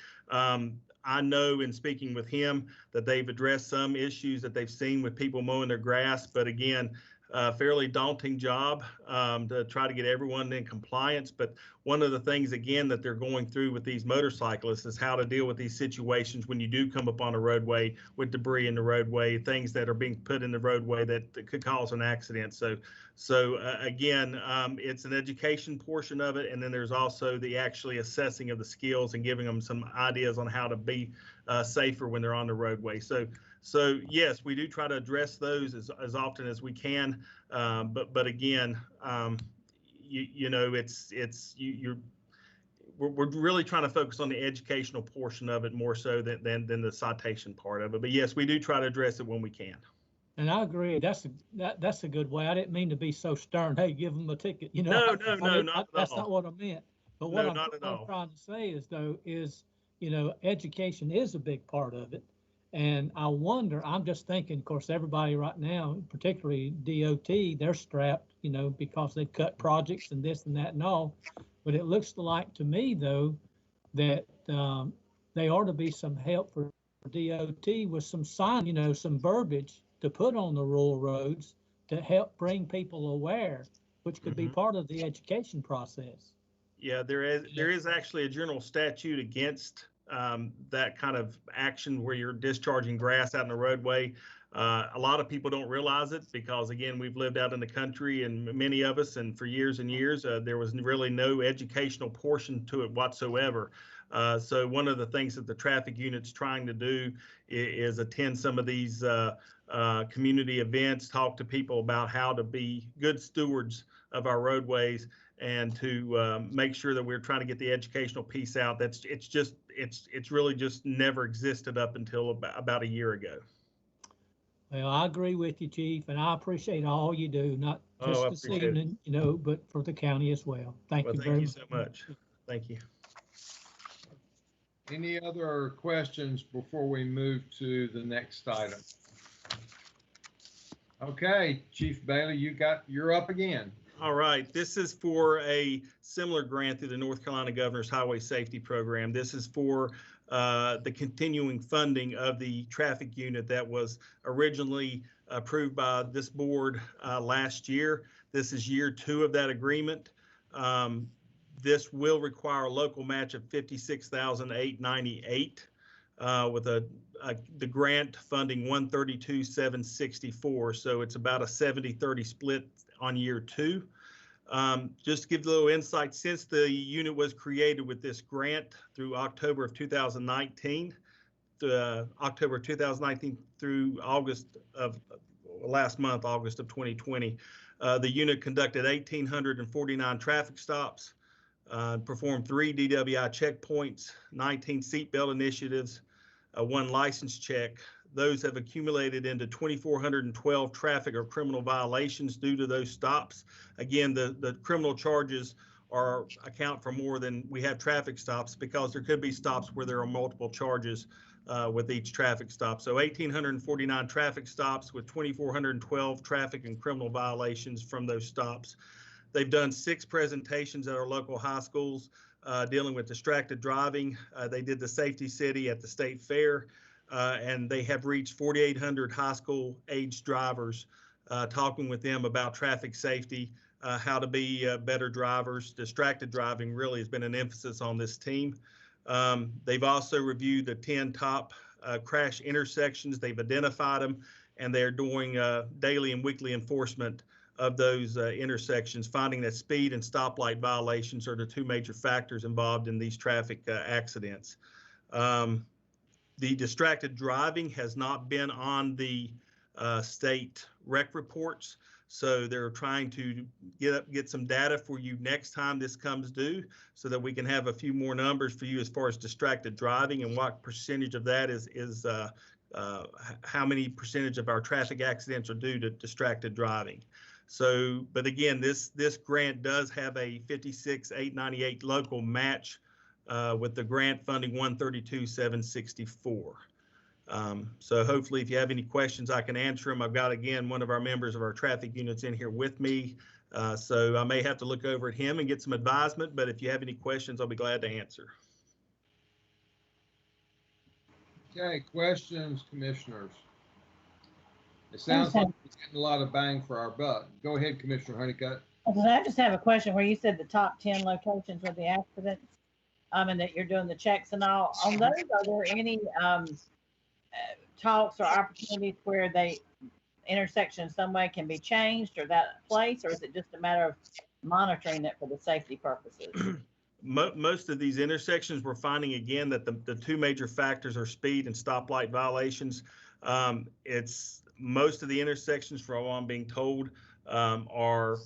W: I know in speaking with him that they've addressed some issues that they've seen with people mowing their grass, but again, fairly daunting job to try to get everyone in compliance. But one of the things, again, that they're going through with these motorcyclists is how to deal with these situations when you do come upon a roadway with debris in the roadway, things that are being put in the roadway that could cause an accident. So again, it's an education portion of it. And then there's also the actually assessing of the skills and giving them some ideas on how to be safer when they're on the roadway. So yes, we do try to address those as often as we can, but again, we're really trying to focus on the educational portion of it more so than the citation part of it. But yes, we do try to address it when we can.
B: And I agree. That's a good way. I didn't mean to be so stern. Hey, give them a ticket.
W: No, not at all.
B: That's not what I meant. But what I'm trying to say is, education is a big part of it. And I wonder, I'm just thinking, of course, everybody right now, particularly DOT, they're strapped, because they've cut projects and this and that and all. But it looks like to me, though, that they ought to be some help for DOT with some sign, some verbiage to put on the rural roads to help bring people aware, which could be part of the education process.
W: Yeah, there is actually a general statute against that kind of action where you're discharging grass out in the roadway. A lot of people don't realize it because, again, we've lived out in the country, and many of us, and for years and years, there was really no educational portion to it whatsoever. So one of the things that the traffic unit's trying to do is attend some of these community events, talk to people about how to be good stewards of our roadways, and to make sure that we're trying to get the educational piece out. It's really just never existed up until about a year ago.
B: Well, I agree with you, Chief, and I appreciate all you do, not just this evening, but for the county as well. Thank you very much.
W: Thank you so much. Thank you.
A: Any other questions before we move to the next item? Okay, Chief Bailey, you're up again.
W: All right, this is for a similar grant through the North Carolina Governor's Highway Safety Program. This is for the continuing funding of the traffic unit that was originally approved by this board last year. This is year 2 of that agreement. This will require a local match of $56,898 with the grant funding $132,764. So it's about a 70-30 split on year 2. Just to give a little insight, since the unit was created with this grant through October of 2019, October 2019 through August of last month, August of 2020, the unit conducted 1,849 traffic stops, performed 3 DWI checkpoints, 19 seatbelt initiatives, 1 license check. Those have accumulated into 2,412 traffic or criminal violations due to those stops. Again, the criminal charges account for more than we have traffic stops, because there could be stops where there are multiple charges with each traffic stop. So 1,849 traffic stops with 2,412 traffic and criminal violations from those stops. They've done 6 presentations at our local high schools dealing with distracted driving. They did the Safety City at the State Fair. And they have reached 4,800 high school age drivers, talking with them about traffic safety, how to be better drivers. Distracted driving really has been an emphasis on this team. They've also reviewed the 10 top crash intersections. They've identified them, and they're doing daily and weekly enforcement of those intersections, finding that speed and stoplight violations are the 2 major factors involved in these traffic accidents. The distracted driving has not been on the state rec reports. So they're trying to get some data for you next time this comes due so that we can have a few more numbers for you as far as distracted driving and what percentage of that is how many percentage of our traffic accidents are due to distracted driving. So, but again, this grant does have a 56,898 local match with the grant funding 132,764. So hopefully if you have any questions, I can answer them. I've got, again, one of our members of our traffic units in here with me. So I may have to look over at him and get some advisement, but if you have any questions, I'll be glad to answer.
A: Okay, questions, commissioners? It sounds like we're getting a lot of bang for our buck. Go ahead, Commissioner Honeycutt.
S: I just have a question where you said the top 10 locations with the accidents, and that you're doing the checks and all. On those, are there any talks or opportunities where they intersection in some way can be changed or that place, or is it just a matter of monitoring it for the safety purposes?
W: Most of these intersections, we're finding again that the two major factors are speed and stoplight violations. It's most of the intersections, for all I'm being told, are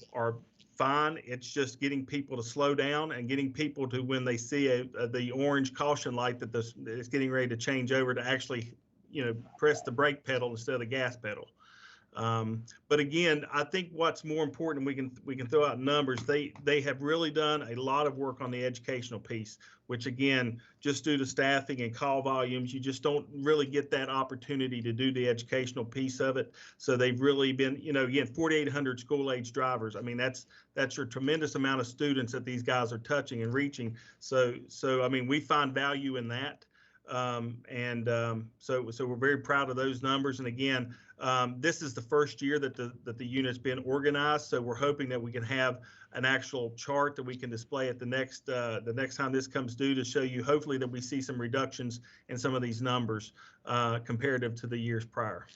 W: fine. It's just getting people to slow down and getting people to, when they see the orange caution light that it's getting ready to change over, to actually, press the brake pedal instead of the gas pedal. But again, I think what's more important, we can throw out numbers. They have really done a lot of work on the educational piece, which again, just due to staffing and call volumes, you just don't really get that opportunity to do the educational piece of it. So they've really been, again, 4,800 school-age drivers. I mean, that's a tremendous amount of students that these guys are touching and reaching. So I mean, we find value in that. So we're very proud of those numbers. And again, this is the first year that the unit's been organized. So we're hoping that we can have an actual chart that we can display at the next time this comes due, to show you hopefully that we see some reductions in some of these numbers comparative to the years prior.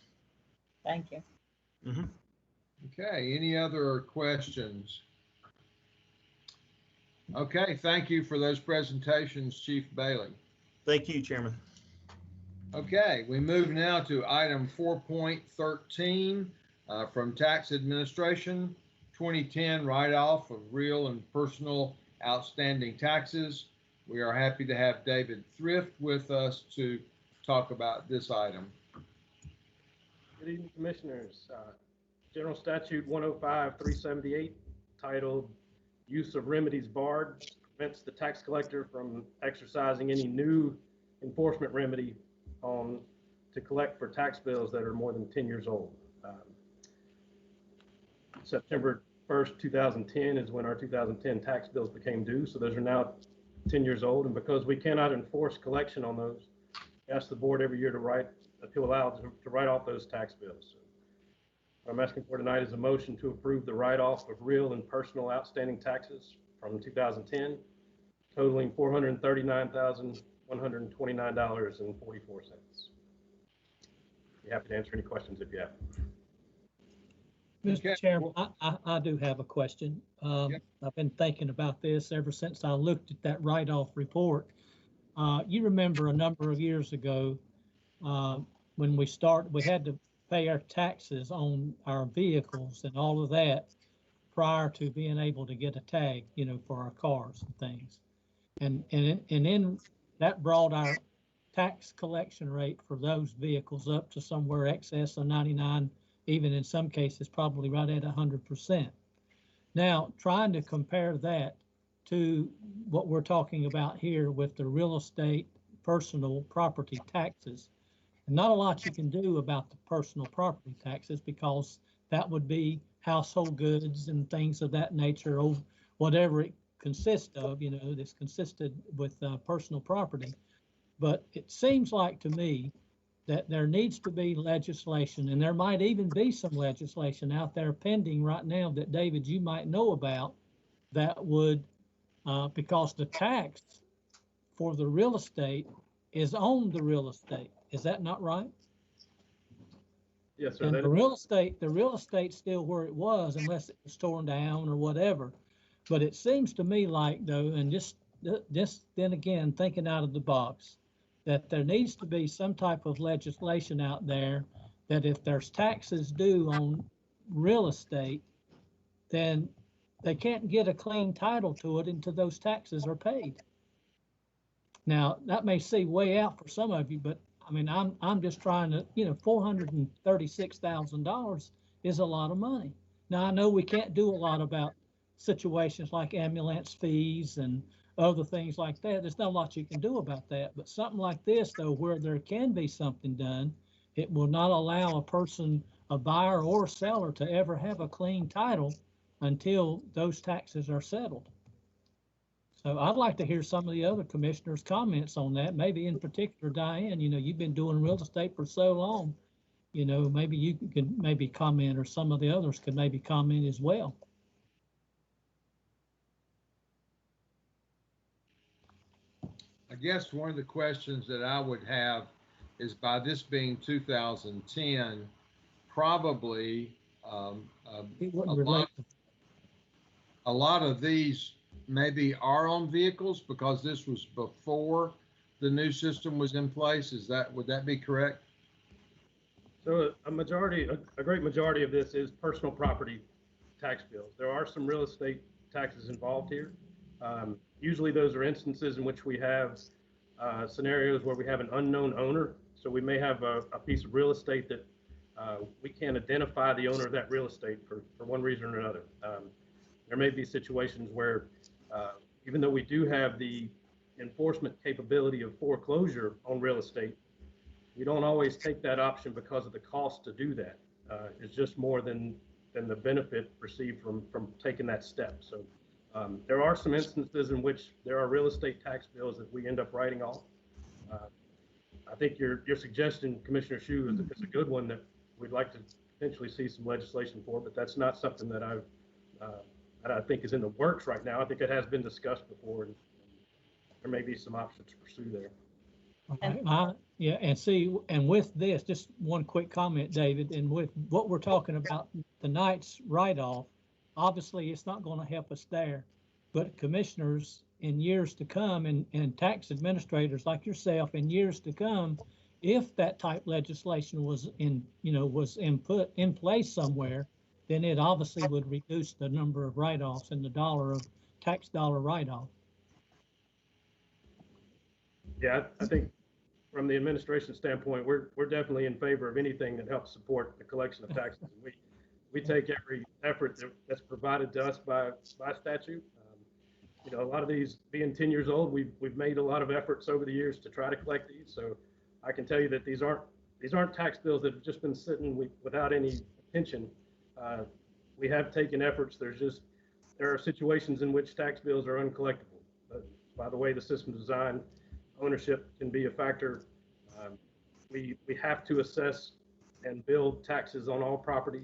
S: Thank you.
W: Mm-hmm.
A: Okay, any other questions? Okay, thank you for those presentations, Chief Bailey.
W: Thank you, Chairman.
A: Okay, we move now to item 4.13 from Tax Administration, 2010 write-off of real and personal outstanding taxes. We are happy to have David Thrift with us to talk about this item.
J: Good evening, Commissioners. General Statute 105-378, titled Use of Remedies Barred, prevents the tax collector from exercising any new enforcement remedy to collect for tax bills that are more than 10 years old. September 1st, 2010 is when our 2010 tax bills became due. So those are now 10 years old. And because we cannot enforce collection on those, we ask the board every year to write off those tax bills. So what I'm asking for tonight is a motion to approve the write-off of real and personal outstanding taxes from 2010, totaling $439,129.44. Be happy to answer any questions if you have.
B: Mr. Chairman, I do have a question. I've been thinking about this ever since I looked at that write-off report. You remember a number of years ago when we had to pay our taxes on our vehicles and all of that prior to being able to get a tag, for our cars and things. And then that brought our tax collection rate for those vehicles up to somewhere excess of 99, even in some cases probably right at 100%. Now, trying to compare that to what we're talking about here with the real estate personal property taxes, not a lot you can do about the personal property taxes, because that would be household goods and things of that nature, or whatever it consists of, that's consisted with personal property. But it seems like to me that there needs to be legislation, and there might even be some legislation out there pending right now that, David, you might know about, that would, because the tax for the real estate is on the real estate. Is that not right?
J: Yes, sir.
B: And the real estate's still where it was, unless it was torn down or whatever. But it seems to me like, though, and just then again, thinking out of the box, that there needs to be some type of legislation out there that if there's taxes due on real estate, then they can't get a clean title to it until those taxes are paid. Now, that may seem way out for some of you, but I mean, I'm just trying to, you know, $436,000 is a lot of money. Now, I know we can't do a lot about situations like ambulance fees and other things like that. There's not a lot you can do about that, but something like this, though, where there can be something done, it will not allow a person, a buyer or seller, to ever have a clean title until those taxes are settled. So I'd like to hear some of the other commissioners' comments on that. Maybe in particular, Diane, you know, you've been doing real estate for so long, you know, maybe you could maybe comment, or some of the others could maybe comment as well.
A: I guess one of the questions that I would have is, by this being 2010, probably a lot of these maybe are on vehicles because this was before the new system was in place. Would that be correct?
J: So a great majority of this is personal property tax bills. There are some real estate taxes involved here. Usually those are instances in which we have scenarios where we have an unknown owner. So we may have a piece of real estate that we can't identify the owner of that real estate for one reason or another. There may be situations where even though we do have the enforcement capability of foreclosure on real estate, we don't always take that option because of the cost to do that. It's just more than the benefit received from taking that step. So there are some instances in which there are real estate tax bills that we end up writing off. I think your suggestion, Commissioner Hsu, is a good one that we'd like to potentially see some legislation for, but that's not something that I think is in the works right now. I think it has been discussed before, and there may be some options to pursue there.
B: Yeah, and see, and with this, just one quick comment, David, and with what we're talking about tonight's write-off, obviously it's not going to help us there, but commissioners in years to come, and tax administrators like yourself in years to come, if that type legislation was in place somewhere, then it obviously would reduce the number of write-offs and the tax dollar write-off.
J: Yeah, I think from the administration standpoint, we're definitely in favor of anything that helps support the collection of taxes. We take every effort that's provided to us by statute. You know, a lot of these being 10 years old, we've made a lot of efforts over the years to try to collect these. So I can tell you that these aren't tax bills that have just been sitting without any attention. We have taken efforts. There are situations in which tax bills are uncollectible. But by the way the system is designed, ownership can be a factor. We have to assess and build taxes on all property.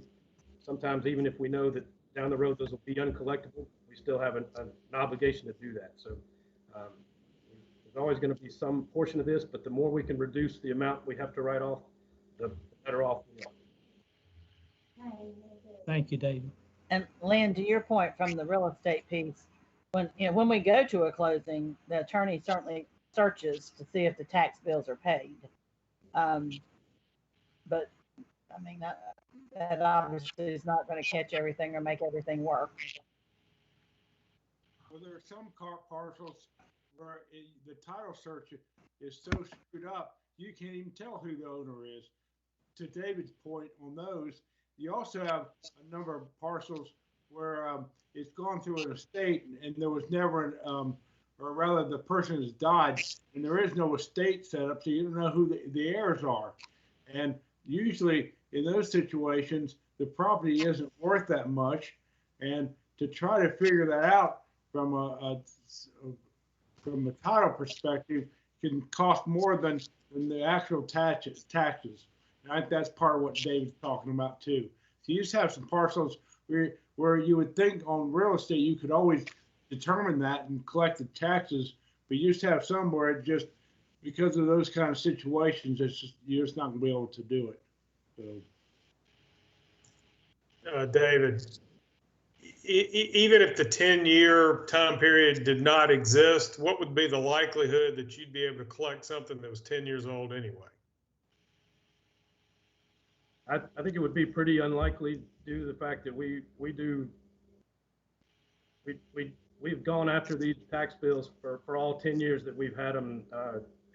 J: Sometimes even if we know that down the road those will be uncollectible, we still have an obligation to do that. So there's always going to be some portion of this, but the more we can reduce the amount we have to write off, the better off we are.
B: Thank you, David.
S: And Lynn, to your point from the real estate piece, when we go to a closing, the attorney certainly searches to see if the tax bills are paid. But I mean, that obviously is not going to catch everything or make everything work.
E: Well, there are some parcels where the title search is so screwed up, you can't even tell who the owner is. To David's point on those, you also have a number of parcels where it's gone through an estate and there was never or rather the person has died and there is no estate set up, so you don't know who the heirs are. And usually in those situations, the property isn't worth that much. And to try to figure that out from a title perspective can cost more than the actual taxes. And I think that's part of what David's talking about too. So you just have some parcels where you would think on real estate, you could always determine that and collect the taxes, but you just have some where it just, because of those kind of situations, you're just not going to be able to do it. So.
I: David, even if the 10-year time period did not exist, what would be the likelihood that you'd be able to collect something that was 10 years old anyway?
J: I think it would be pretty unlikely due to the fact that we've gone after these tax bills for all 10 years that we've had them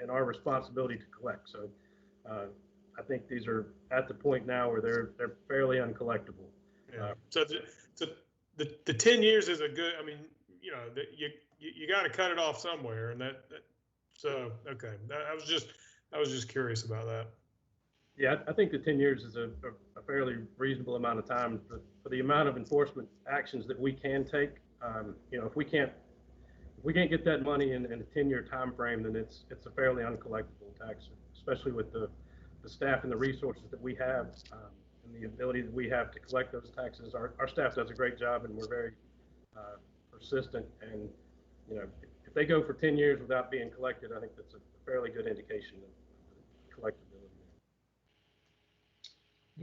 J: in our responsibility to collect. So I think these are at the point now where they're fairly uncollectible.
I: Yeah. So the 10 years is a good, I mean, you know, that you got to cut it off somewhere, and so okay. I was just curious about that.
J: Yeah, I think the 10 years is a fairly reasonable amount of time for the amount of enforcement actions that we can take. You know, if we can't get that money in a 10-year time frame, then it's a fairly uncollectible tax, especially with the staff and the resources that we have and the ability that we have to collect those taxes. Our staff does a great job, and we're very persistent. And you know, if they go for 10 years without being collected, I think that's a fairly good indication of collectability.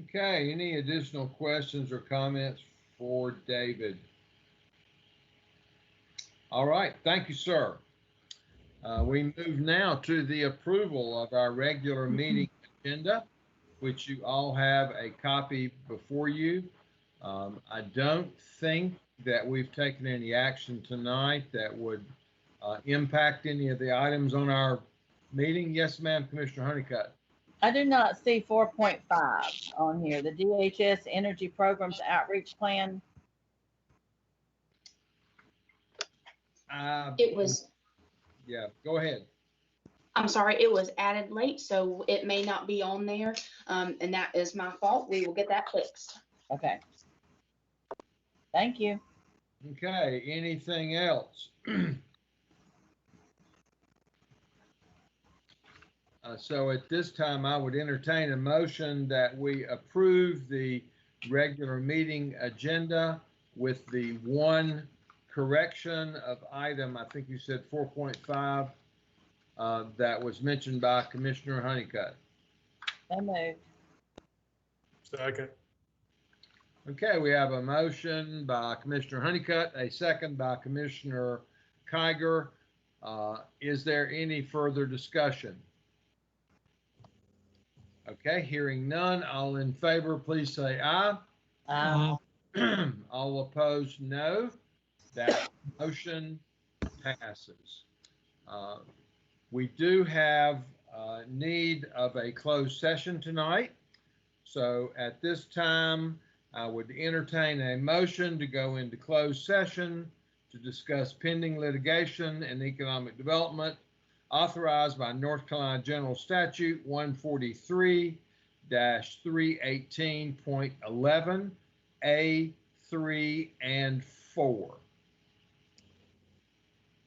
A: Okay, any additional questions or comments for David? All right, thank you, sir. We move now to the approval of our regular meeting agenda, which you all have a copy before you. I don't think that we've taken any action tonight that would impact any of the items on our meeting. Yes, ma'am, Commissioner Honeycutt.
S: I do not see 4.5 on here, the DHS Energy Programs Outreach Plan.
K: It was,
A: yeah, go ahead.
K: I'm sorry, it was added late, so it may not be on there, and that is my fault. We will get that fixed.
S: Okay. Thank you.
A: Okay, anything else? So at this time, I would entertain a motion that we approve the regular meeting agenda with the one correction of item, I think you said 4.5, that was mentioned by Commissioner Honeycutt.
S: So moved.
I: Second.
A: Okay, we have a motion by Commissioner Honeycutt, a second by Commissioner Kiger. Is there any further discussion? Okay, hearing none, all in favor, please say aye.
S: Aye.
A: All opposed, no. That motion passes. We do have need of a closed session tonight. So at this time, I would entertain a motion to go into closed session to discuss pending litigation and economic development authorized by North Carolina General Statute 143-318.11 A, 3, and 4.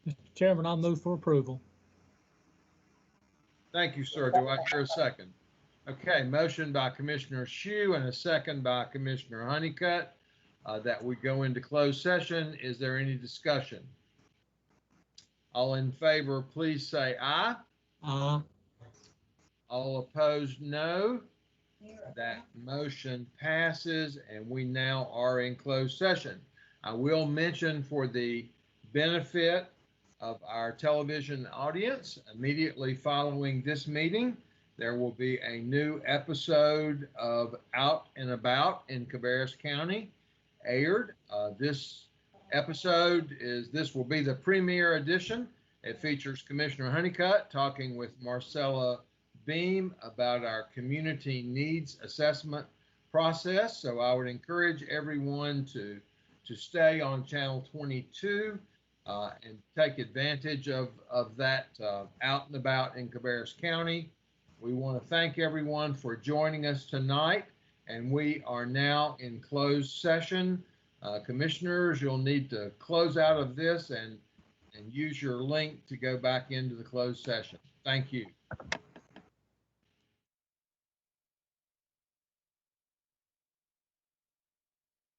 B: Mr. Chairman, I'll move for approval.
A: Thank you, sir. Do I hear a second? Okay, motion by Commissioner Shue and a second by Commissioner Honeycutt that we go into closed session. Is there any discussion? All in favor, please say aye.
B: Aye.
A: All opposed, no. That motion passes, and we now are in closed session. I will mention for the benefit of our television audience, immediately following this meeting, there will be a new episode of Out and About in Cabarrus County aired. This will be the premiere edition. It features Commissioner Honeycutt talking with Marcella Beam about our community needs assessment process. So I would encourage everyone to stay on channel 22 and take advantage of that Out and About in Cabarrus County. We want to thank everyone for joining us tonight, and we are now in closed session. Commissioners, you'll need to close out of this and use your link to go back into the closed session. Thank you.